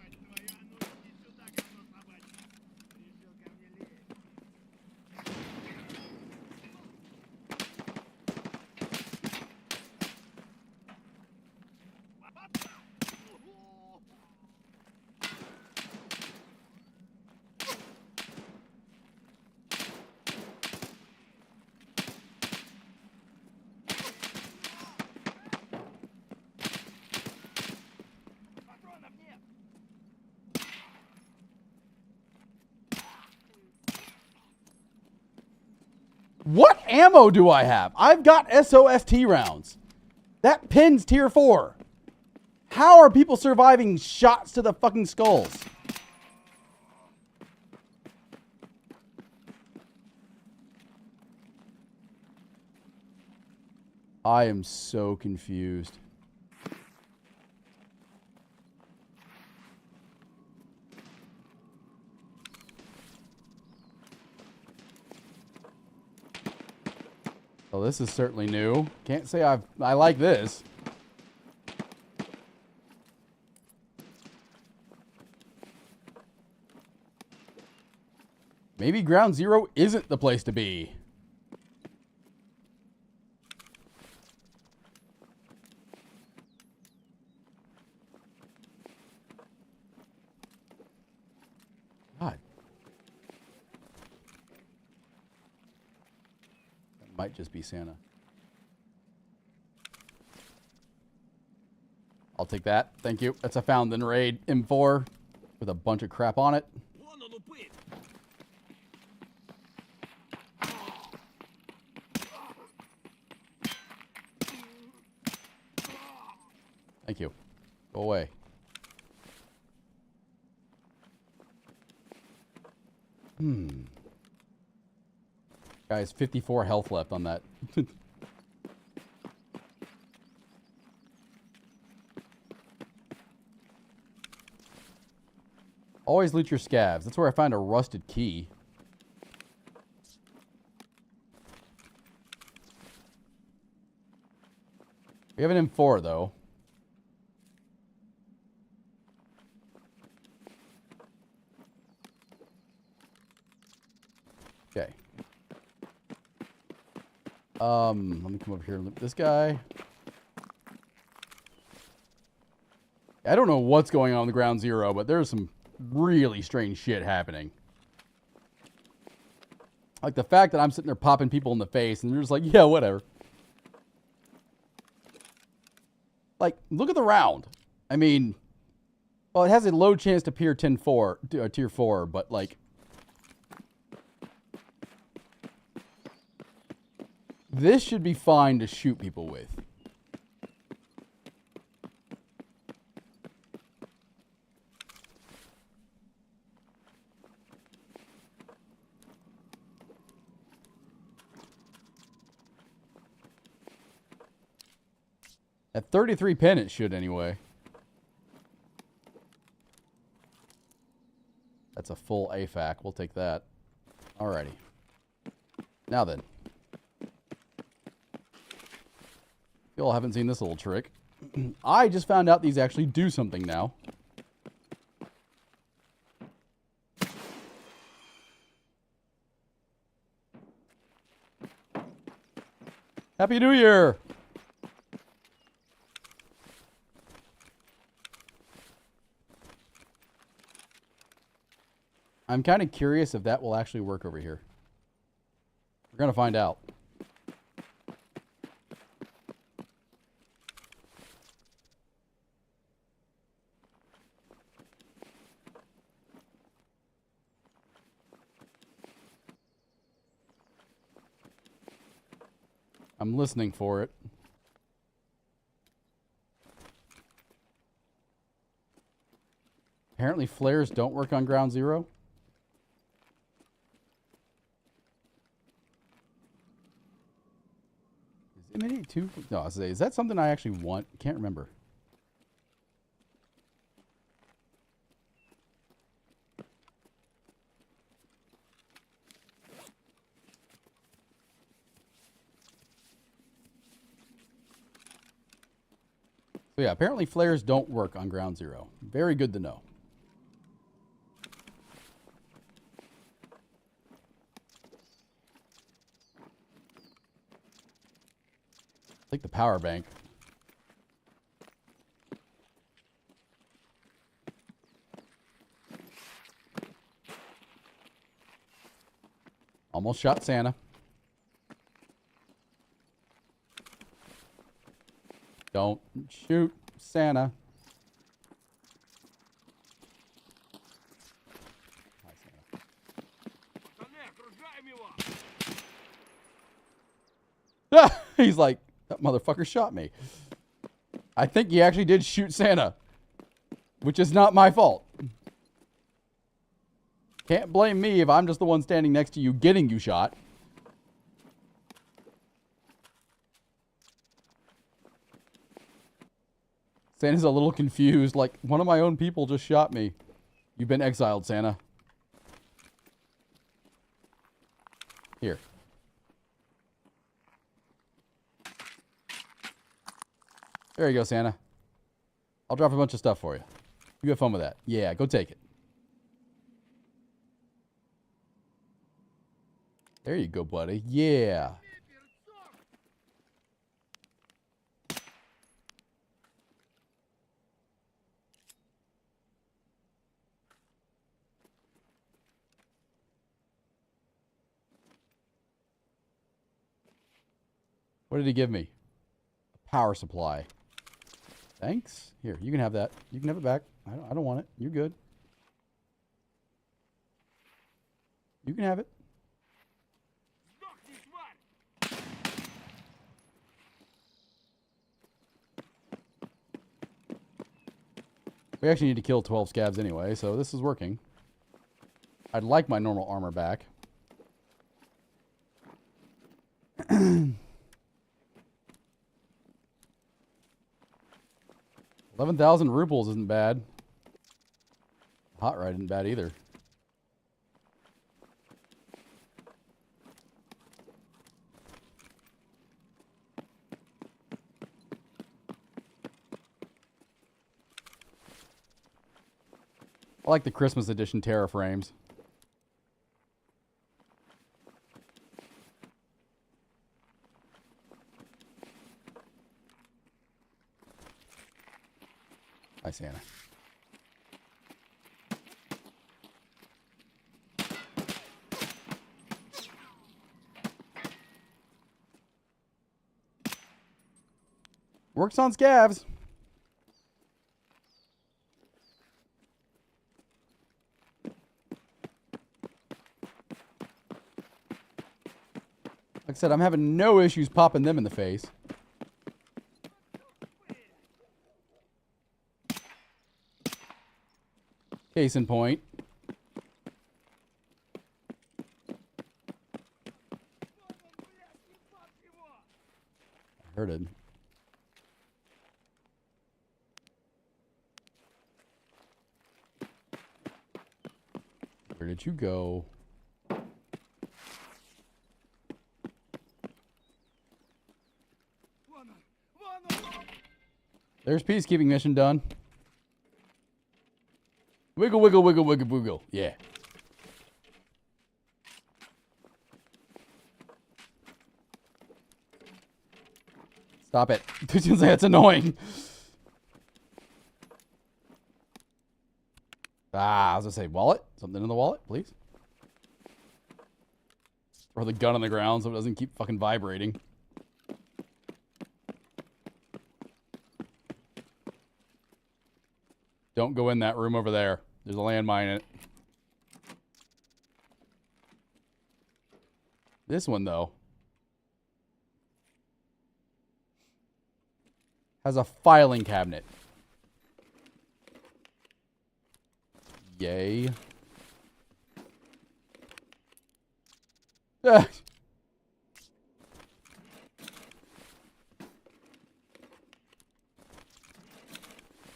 What ammo do I have? I've got SOST rounds. That pin's tier 4. How are people surviving shots to the fucking skulls? I am so confused. Well, this is certainly new. Can't say I like this. Maybe Ground Zero isn't the place to be. God. That might just be Santa. I'll take that. Thank you. That's a found in raid M4 with a bunch of crap on it. Thank you. Go away. Guys, 54 health left on that. Always loot your scavs. That's where I found a rusted key. We have an M4 though. Okay. Let me come over here and loot this guy. I don't know what's going on the Ground Zero, but there's some really strange shit happening. Like the fact that I'm sitting there popping people in the face and they're just like, yeah, whatever. Like, look at the round. I mean, well, it has a low chance to peer tier 4, but like, this should be fine to shoot people with. At 33 pin, it should anyway. That's a full AFAC. We'll take that. Alrighty. Now then. You all haven't seen this little trick. I just found out these actually do something now. Happy New Year! I'm kind of curious if that will actually work over here. We're going to find out. I'm listening for it. Apparently flares don't work on ground zero. Is Imitate 2? No, I was gonna say, is that something I actually want? Can't remember. So yeah, apparently flares don't work on ground zero. Very good to know. Take the power bank. Almost shot Santa. Don't shoot Santa. Hi, Santa. He's like, that motherfucker shot me. I think he actually did shoot Santa, which is not my fault. Can't blame me if I'm just the one standing next to you getting you shot. Santa's a little confused, like, one of my own people just shot me. You've been exiled, Santa. Here. There you go, Santa. I'll drop a bunch of stuff for you. You have fun with that. Yeah, go take it. There you go, buddy. Yeah. What did he give me? A power supply. Thanks. Here, you can have that. You can have it back. I don't want it. You're good. You can have it. We actually need to kill 12 scabs anyway, so this is working. I'd like my normal armor back. 11,000 rubles isn't bad. Hot ride isn't bad either. I like the Christmas edition Terra frames. Hi, Santa. Works on scavs. Like I said, I'm having no issues popping them in the face. Case in point. I heard it. Where did you go? There's peacekeeping mission done. Wiggle, wiggle, wiggle, wiggle, wiggle. Yeah. Stop it. That's annoying. I was gonna say wallet. Something in the wallet, please. Or the gun on the ground so it doesn't keep fucking vibrating. Don't go in that room over there. There's a landmine in it. This one, though, has a filing cabinet. Yay. Ah.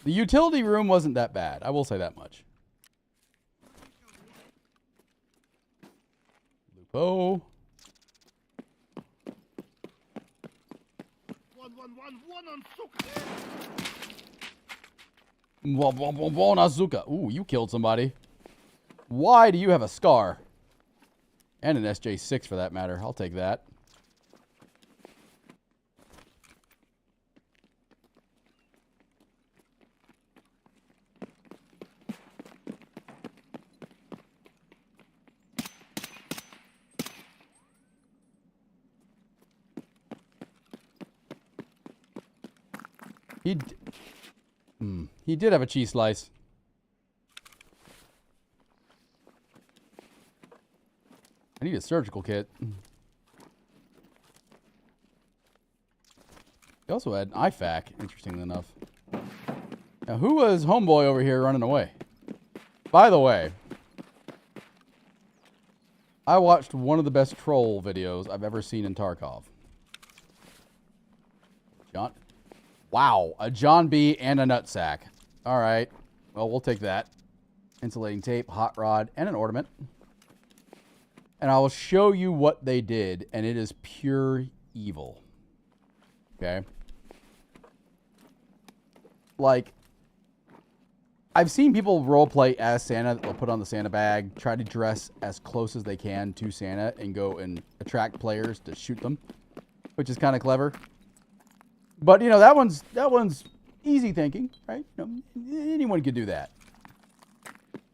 The utility room wasn't that bad. I will say that much. Lupo. 111 on Suka. Azuka. Ooh, you killed somebody. Why do you have a scar? And an SJ6 for that matter. I'll take that. He did have a cheese slice. I need a surgical kit. He also had an IFAK, interestingly enough. Now, who was homeboy over here running away? By the way, I watched one of the best troll videos I've ever seen in Tarkov. John... Wow, a John B. and a nutsack. All right. Well, we'll take that. Insulating tape, hot rod, and an ornament. And I will show you what they did, and it is pure evil. Okay? Like, I've seen people roleplay as Santa. They'll put on the Santa bag, try to dress as close as they can to Santa, and go and attract players to shoot them, which is kind of clever. But, you know, that one's easy thinking, right? You know, anyone could do that.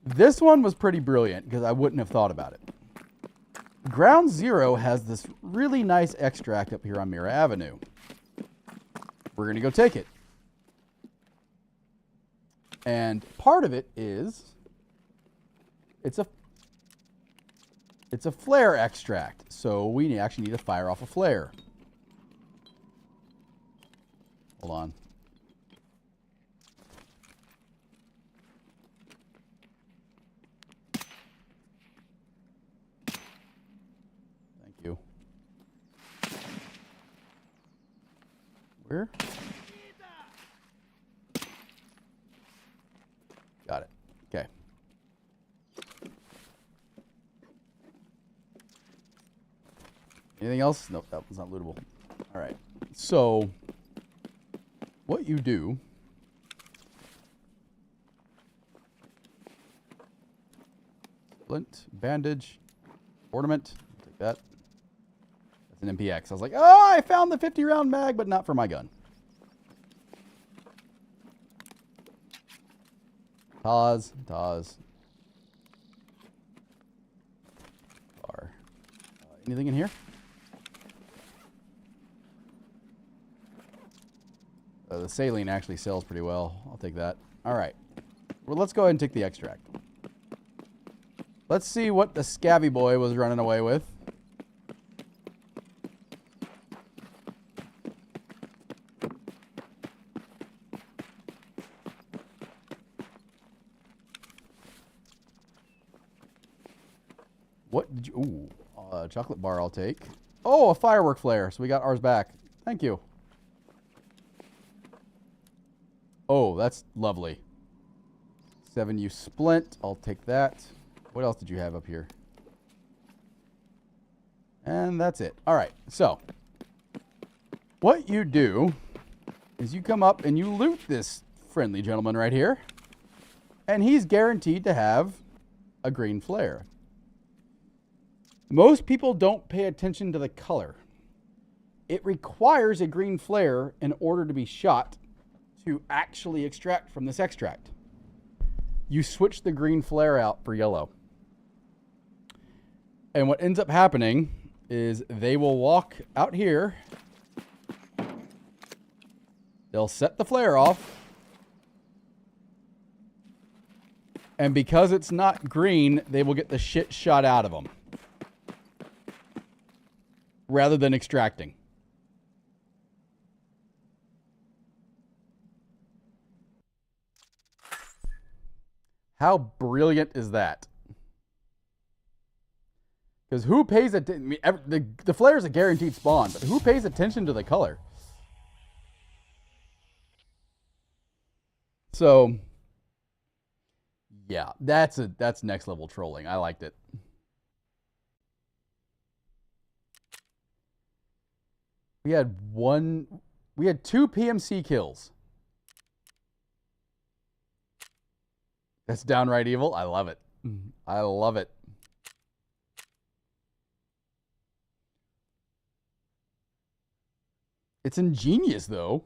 This one was pretty brilliant because I wouldn't have thought about it. Ground Zero has this really nice extract up here on Mira Avenue. We're going to go take it. And part of it is it's a flare extract. So we actually need to fire off a flare. Hold on. Thank you. Where? Got it. Okay. Anything else? Nope, that was not lootable. All right. So what you do splint, bandage, ornament, take that. That's an MPX. I was like, oh, I found the 50-round mag, but not for my gun. Taz. Anything in here? The saline actually sells pretty well. I'll take that. All right. Well, let's go ahead and take the extract. Let's see what the scabby boy was running away with. What did you... Ooh, chocolate bar I'll take. Oh, a firework flare. So we got ours back. Thank you. Oh, that's lovely. 7U splint. I'll take that. What else did you have up here? And that's it. All right. So, what you do is you come up and you loot this friendly gentleman right here. And he's guaranteed to have a green flare. Most people don't pay attention to the color. It requires a green flare in order to be shot to actually extract from this extract. You switch the green flare out for yellow. And what ends up happening is they will walk out here. They'll set the flare off. And because it's not green, they will get the shit shot out of them. Rather than extracting. How brilliant is that? Because who pays attention? The flare is a guaranteed spawn, but who pays attention to the color? So, yeah, that's next level trolling. I liked it. We had two PMC kills. That's downright evil. I love it. I love it. It's ingenious, though.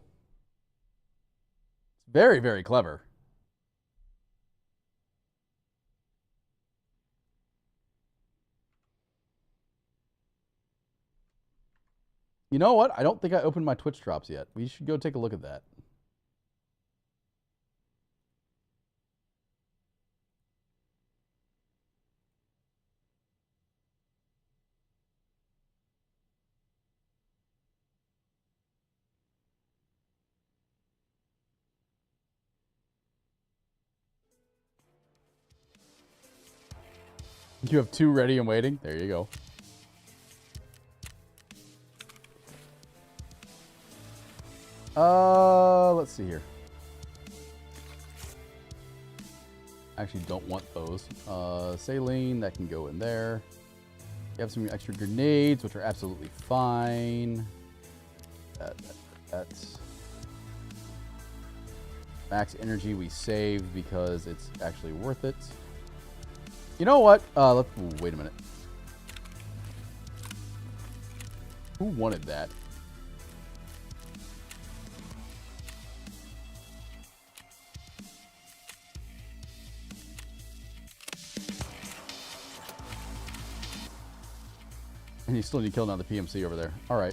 It's very, very clever. You know what? I don't think I opened my Twitch drops yet. We should go take a look at that. You have 2 ready and waiting? There you go. Let's see here. I actually don't want those. Saline, that can go in there. You have some extra grenades, which are absolutely fine. That's max energy we saved because it's actually worth it. You know what? Wait a minute. Who wanted that? And you still need to kill another PMC over there. All right.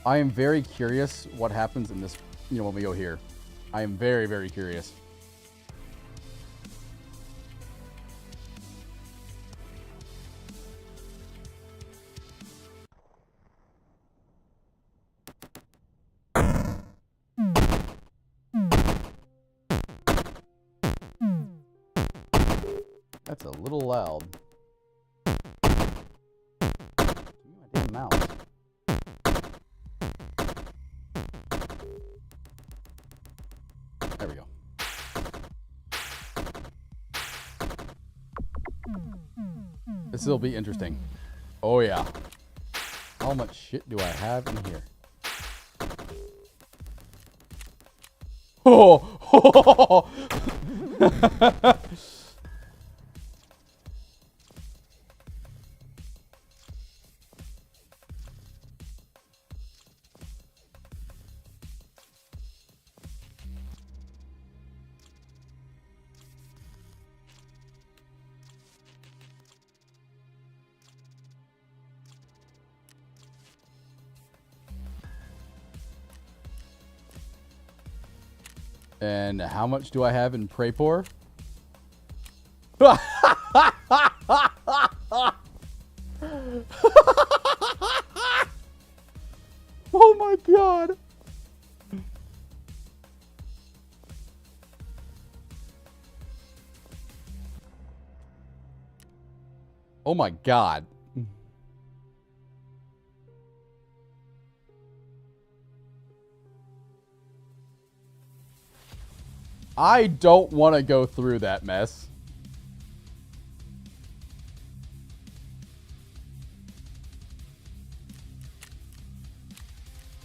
I am very curious what happens in this, when we go here. I am very, very curious. That's a little loud. Give me my damn mouse. There we go. This will be interesting. Oh yeah. How much shit do I have in here? Oh! And how much do I have in Pray Pour? Oh my god. Oh my god. I don't want to go through that mess.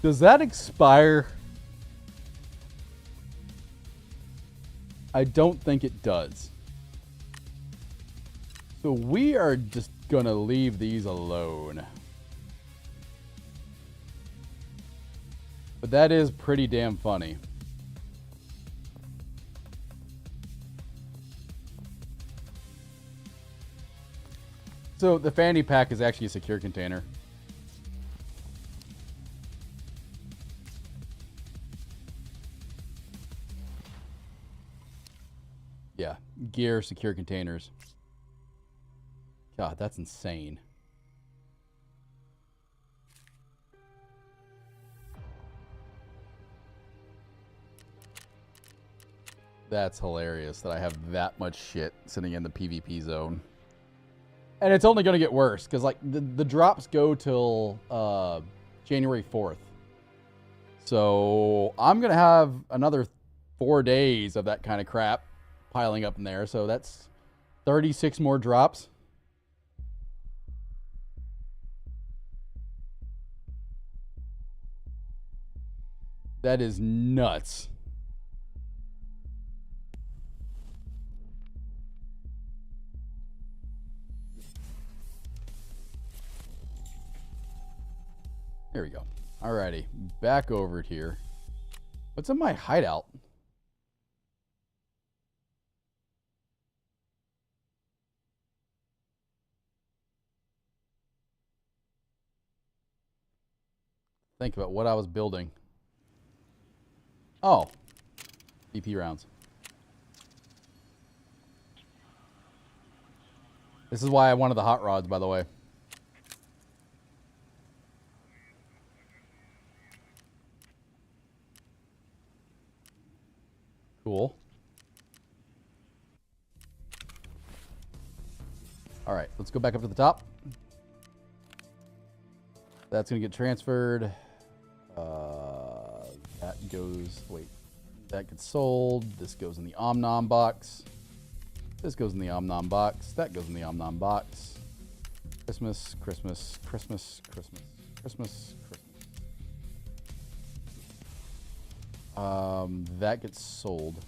Does that expire? I don't think it does. So we are just going to leave these alone. But that is pretty damn funny. So the fanny pack is actually a secure container. Yeah, gear, secure containers. God, that's insane. That's hilarious that I have that much shit sitting in the PvP zone. And it's only going to get worse, because like the drops go till January 4th. So I'm going to have another 4 days of that kind of crap piling up in there. So that's 36 more drops. That is nuts. There we go. Alrighty, back over here. What's in my hideout? Think about what I was building. Oh, DP rounds. This is why I wanted the hot rods, by the way. Cool. All right, let's go back up to the top. That's going to get transferred. That goes, wait, that gets sold. This goes in the Omnom box. This goes in the Omnom box. That goes in the Omnom box. Christmas, Christmas, Christmas, Christmas, Christmas, Christmas. That gets sold.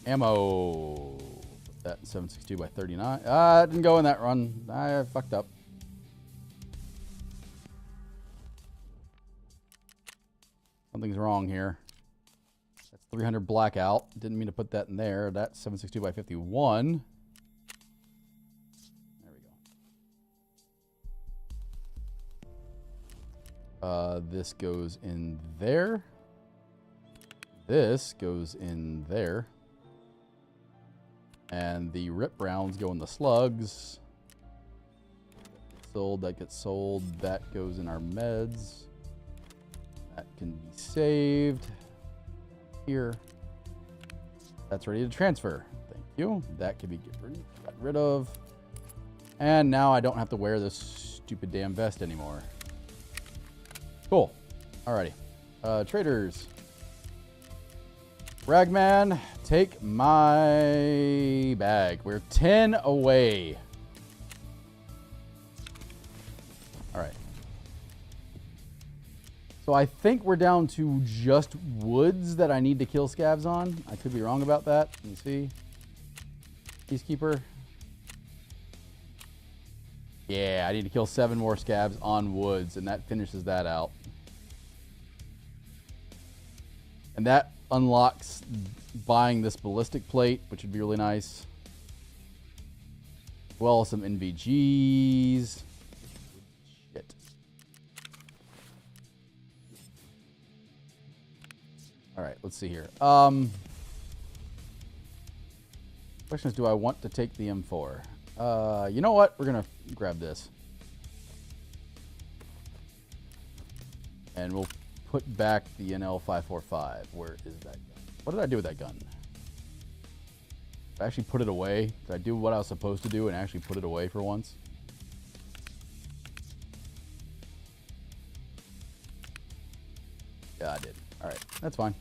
Ammo. That 762 by 39. It didn't go in that run. I fucked up. Something's wrong here. That's 300 blackout. Didn't mean to put that in there. That's 762 by 51. There we go. This goes in there. This goes in there. And the rip rounds go in the slugs. Sold, that gets sold. That goes in our meds. That can be saved. Here. That's ready to transfer. Thank you. That can be got rid of. And now I don't have to wear this stupid damn vest anymore. Cool. Alrighty. Traders. Ragman, take my bag. We're 10 away. All right. So I think we're down to just woods that I need to kill scavs on. I could be wrong about that. Let me see. Peacekeeper. Yeah, I need to kill 7 more scavs on woods, and that finishes that out. And that unlocks buying this ballistic plate, which would be really nice. As well as some NVGs. Shit. Alright, let's see here. Question is, do I want to take the M4? You know what? We're going to grab this. And we'll put back the NL545. Where is that gun? What did I do with that gun? I actually put it away. Did I do what I was supposed to do and actually put it away for once? Yeah, I did. All right, that's fine.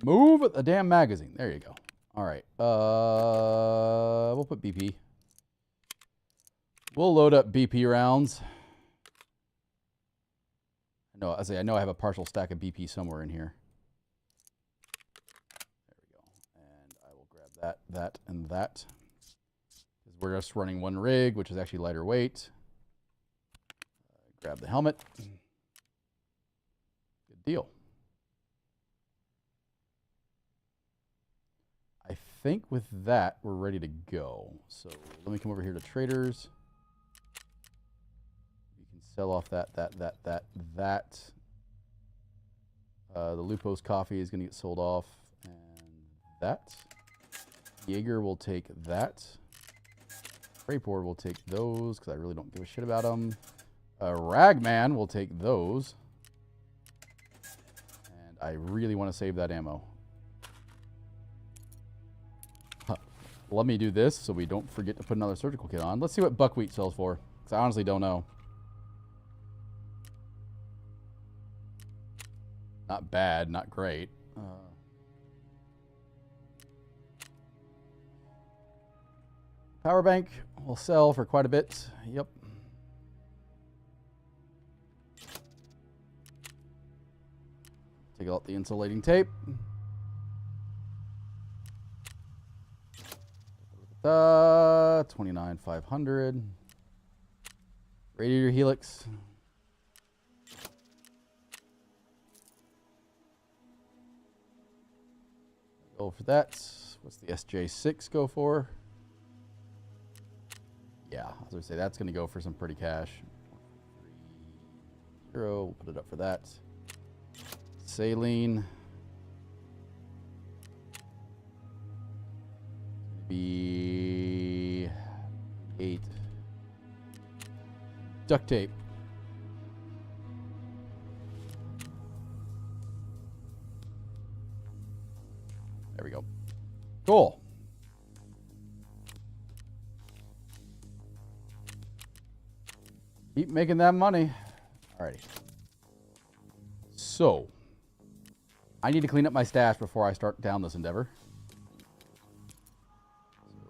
Move the damn magazine. There you go. All right. We'll put BP. We'll load up BP rounds. No, I know I have a partial stack of BP somewhere in here. There we go. And I will grab that, and that. Because we're just running one rig, which is actually lighter weight. Grab the helmet. Good deal. I think with that, we're ready to go. So let me come over here to traders. You can sell off that. The Lupos coffee is going to get sold off. And that. Jaeger will take that. Crayport will take those because I really don't give a shit about them. Ragman will take those. And I really want to save that ammo. Let me do this so we don't forget to put another surgical kit on. Let's see what buckwheat sells for, because I honestly don't know. Not bad, not great. Power bank will sell for quite a bit. Yep. Take out the insulating tape. 29,500. Radiator helix. Go for that. What's the SJ6 go for? Yeah, I was going to say that's going to go for some pretty cash. 0, we'll put it up for that. Saline. Be 8. Duct tape. There we go. Cool. Keep making that money. Alrighty. So, I need to clean up my stash before I start down this endeavor.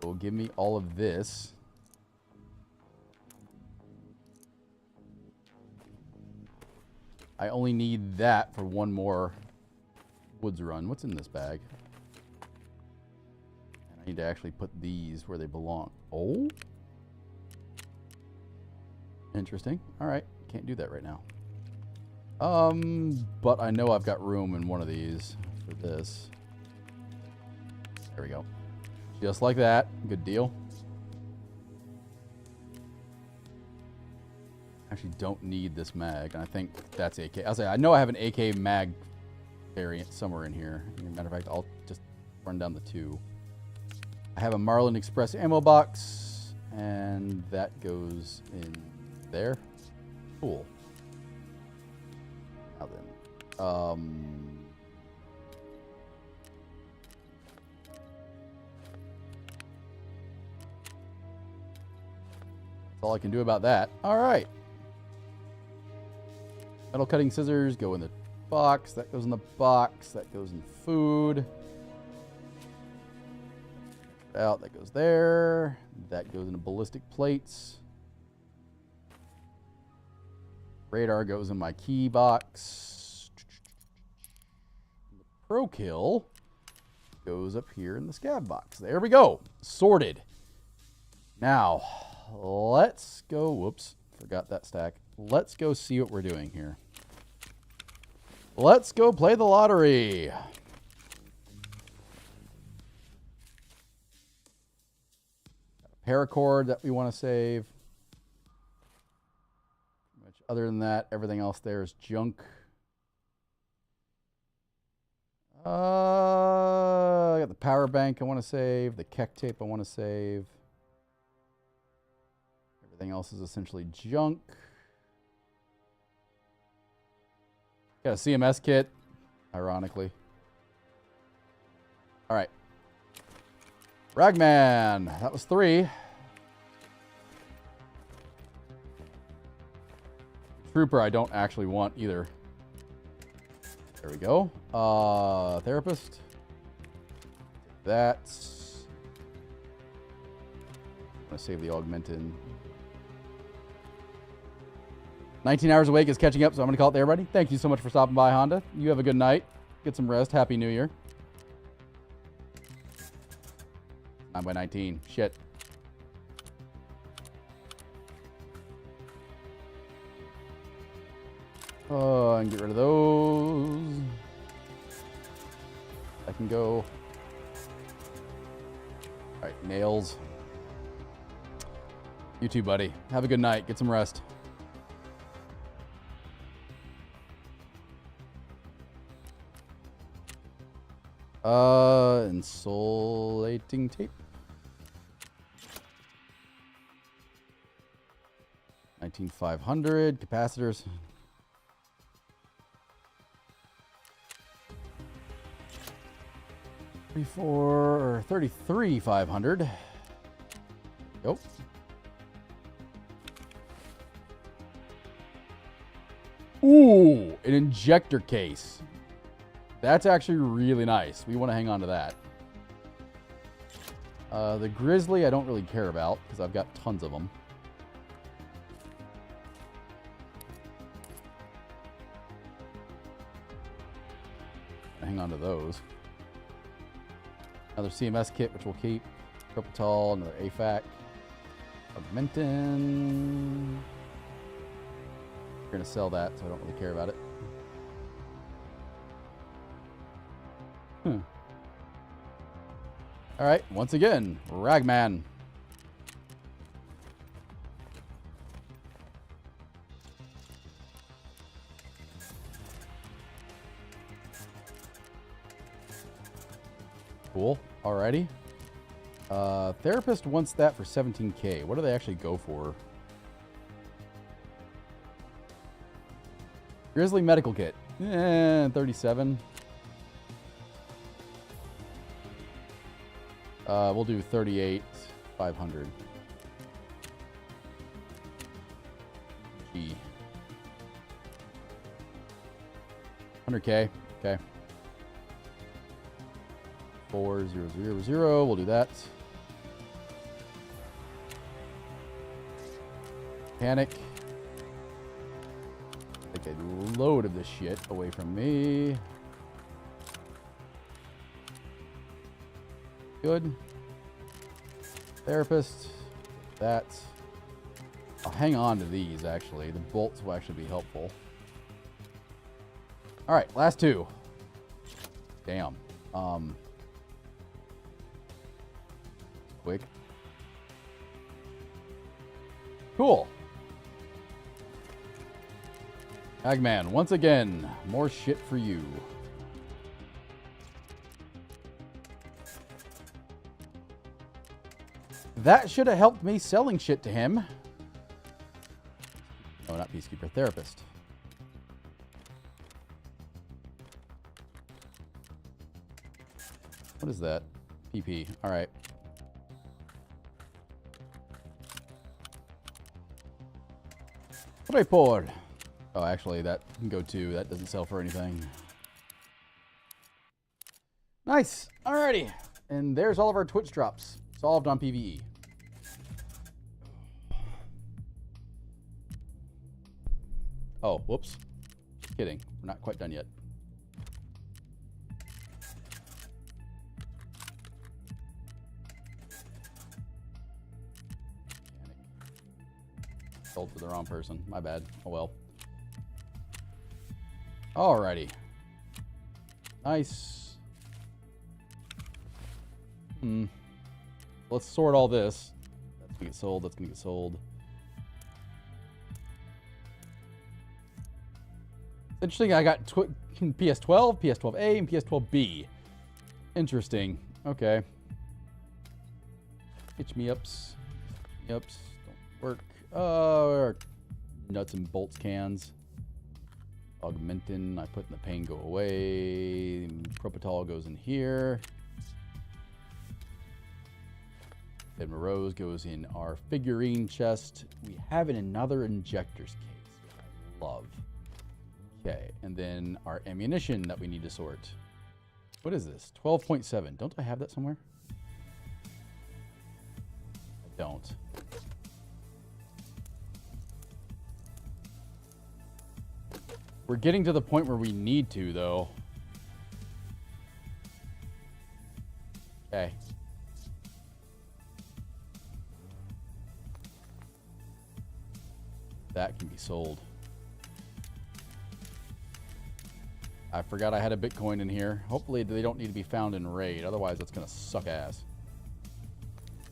So, give me all of this. I only need that for one more woods run. What's in this bag? And I need to actually put these where they belong. Oh. Interesting. All right. Can't do that right now. But I know I've got room in one of these for this. There we go. Just like that. Good deal. Actually don't need this mag, and I think that's AK. I'll say I know I have an AK mag variant somewhere in here. As a matter of fact, I'll just run down the 2. I have a Marlin Express ammo box, and that goes in there. Cool. Now then, that's all I can do about that. All right. Metal cutting scissors go in the box. That goes in the box. That goes in food. Out. That goes there. That goes into ballistic plates. Radar goes in my key box. The Pro Kill goes up here in the scab box. There we go. Sorted. Now, let's go. Whoops. Forgot that stack. Let's go see what we're doing here. Let's go play the lottery. Got a paracord that we want to save. Which, other than that, everything else there is junk. I got the power bank I want to save. The Keck tape I want to save. Everything else is essentially junk. Got a CMS kit, ironically. All right. Ragman. That was 3. Trooper, I don't actually want either. There we go. Therapist. That's. I'm going to save the augmented. 19 hours awake is catching up, so I'm going to call it there, everybody. Thank you so much for stopping by, Honda. You have a good night. Get some rest. Happy New Year. 9 by 19. Shit. Oh, I can get rid of those. I can go. All right, nails. You too, buddy. Have a good night. Get some rest. Insulating tape. 19,500 capacitors. 33,500. Yep. Ooh, an injector case. That's actually really nice. We want to hang on to that. The Grizzly I don't really care about because I've got tons of them. Hang on to those. Another CMS kit, which we'll keep. Propitol, another AFAC. Augmentin. We're going to sell that, so I don't really care about it. All right, once again, Ragman. Cool. Alrighty. Therapist wants that for 17K. What do they actually go for? Grizzly medical kit. 37. We'll do 38,500. Gee. 100K. Okay. 4000. We'll do that. Panic. Take a load of this shit away from me. Good. Therapist. That. I'll hang on to these, actually. The bolts will actually be helpful. All right, last 2. Damn. Quick. Cool. Hagman, once again, more shit for you. That should have helped me selling shit to him. No, not Peacekeeper, Therapist. What is that? PP. All right. What I poured? Oh, actually, that can go too. That doesn't sell for anything. Nice. Alrighty. And there's all of our Twitch drops. Solved on PvE. Oh, whoops. Just kidding. We're not quite done yet. Sold to the wrong person. My bad. Oh well. Alrighty. Nice. Let's sort all this. That's gonna get sold. That's gonna get sold. Interesting. I got PS12, PS12A, and PS12B. Interesting. Okay. Hitch me ups. Ups. Don't work. Nuts and bolts cans. Augmentin. I put in the pain go away. Propitol goes in here. Then Rose goes in our figurine chest. We have another injector's case, which I love. Okay, and then our ammunition that we need to sort. What is this? 12.7. Don't I have that somewhere? I don't. We're getting to the point where we need to, though. Okay. That can be sold. I forgot I had a Bitcoin in here. Hopefully they don't need to be found in raid. Otherwise, that's going to suck ass.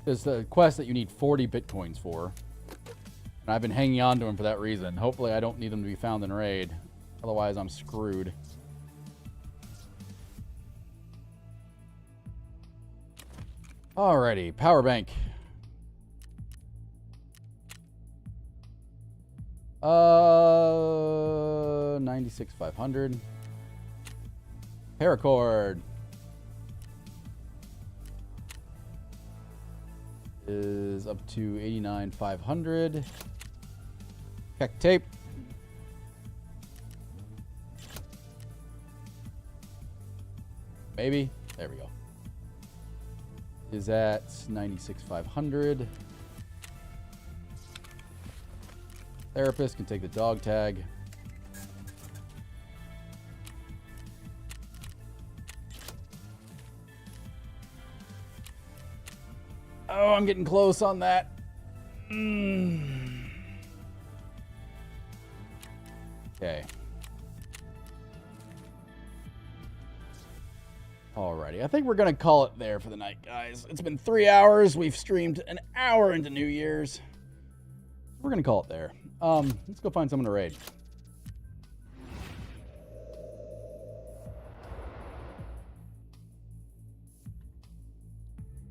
There's the quest that you need 40 Bitcoins for. And I've been hanging on to them for that reason. Hopefully I don't need them to be found in raid. Otherwise, I'm screwed. Alrighty, power bank. 96,500. Paracord is up to 89,500. Heck tape. Maybe. There we go. Is at 96,500. Therapist can take the dog tag. Oh, I'm getting close on that. Okay. Alrighty, I think we're going to call it there for the night, guys. It's been 3 hours. We've streamed an hour into New Year's. We're going to call it there. Let's go find someone to raid.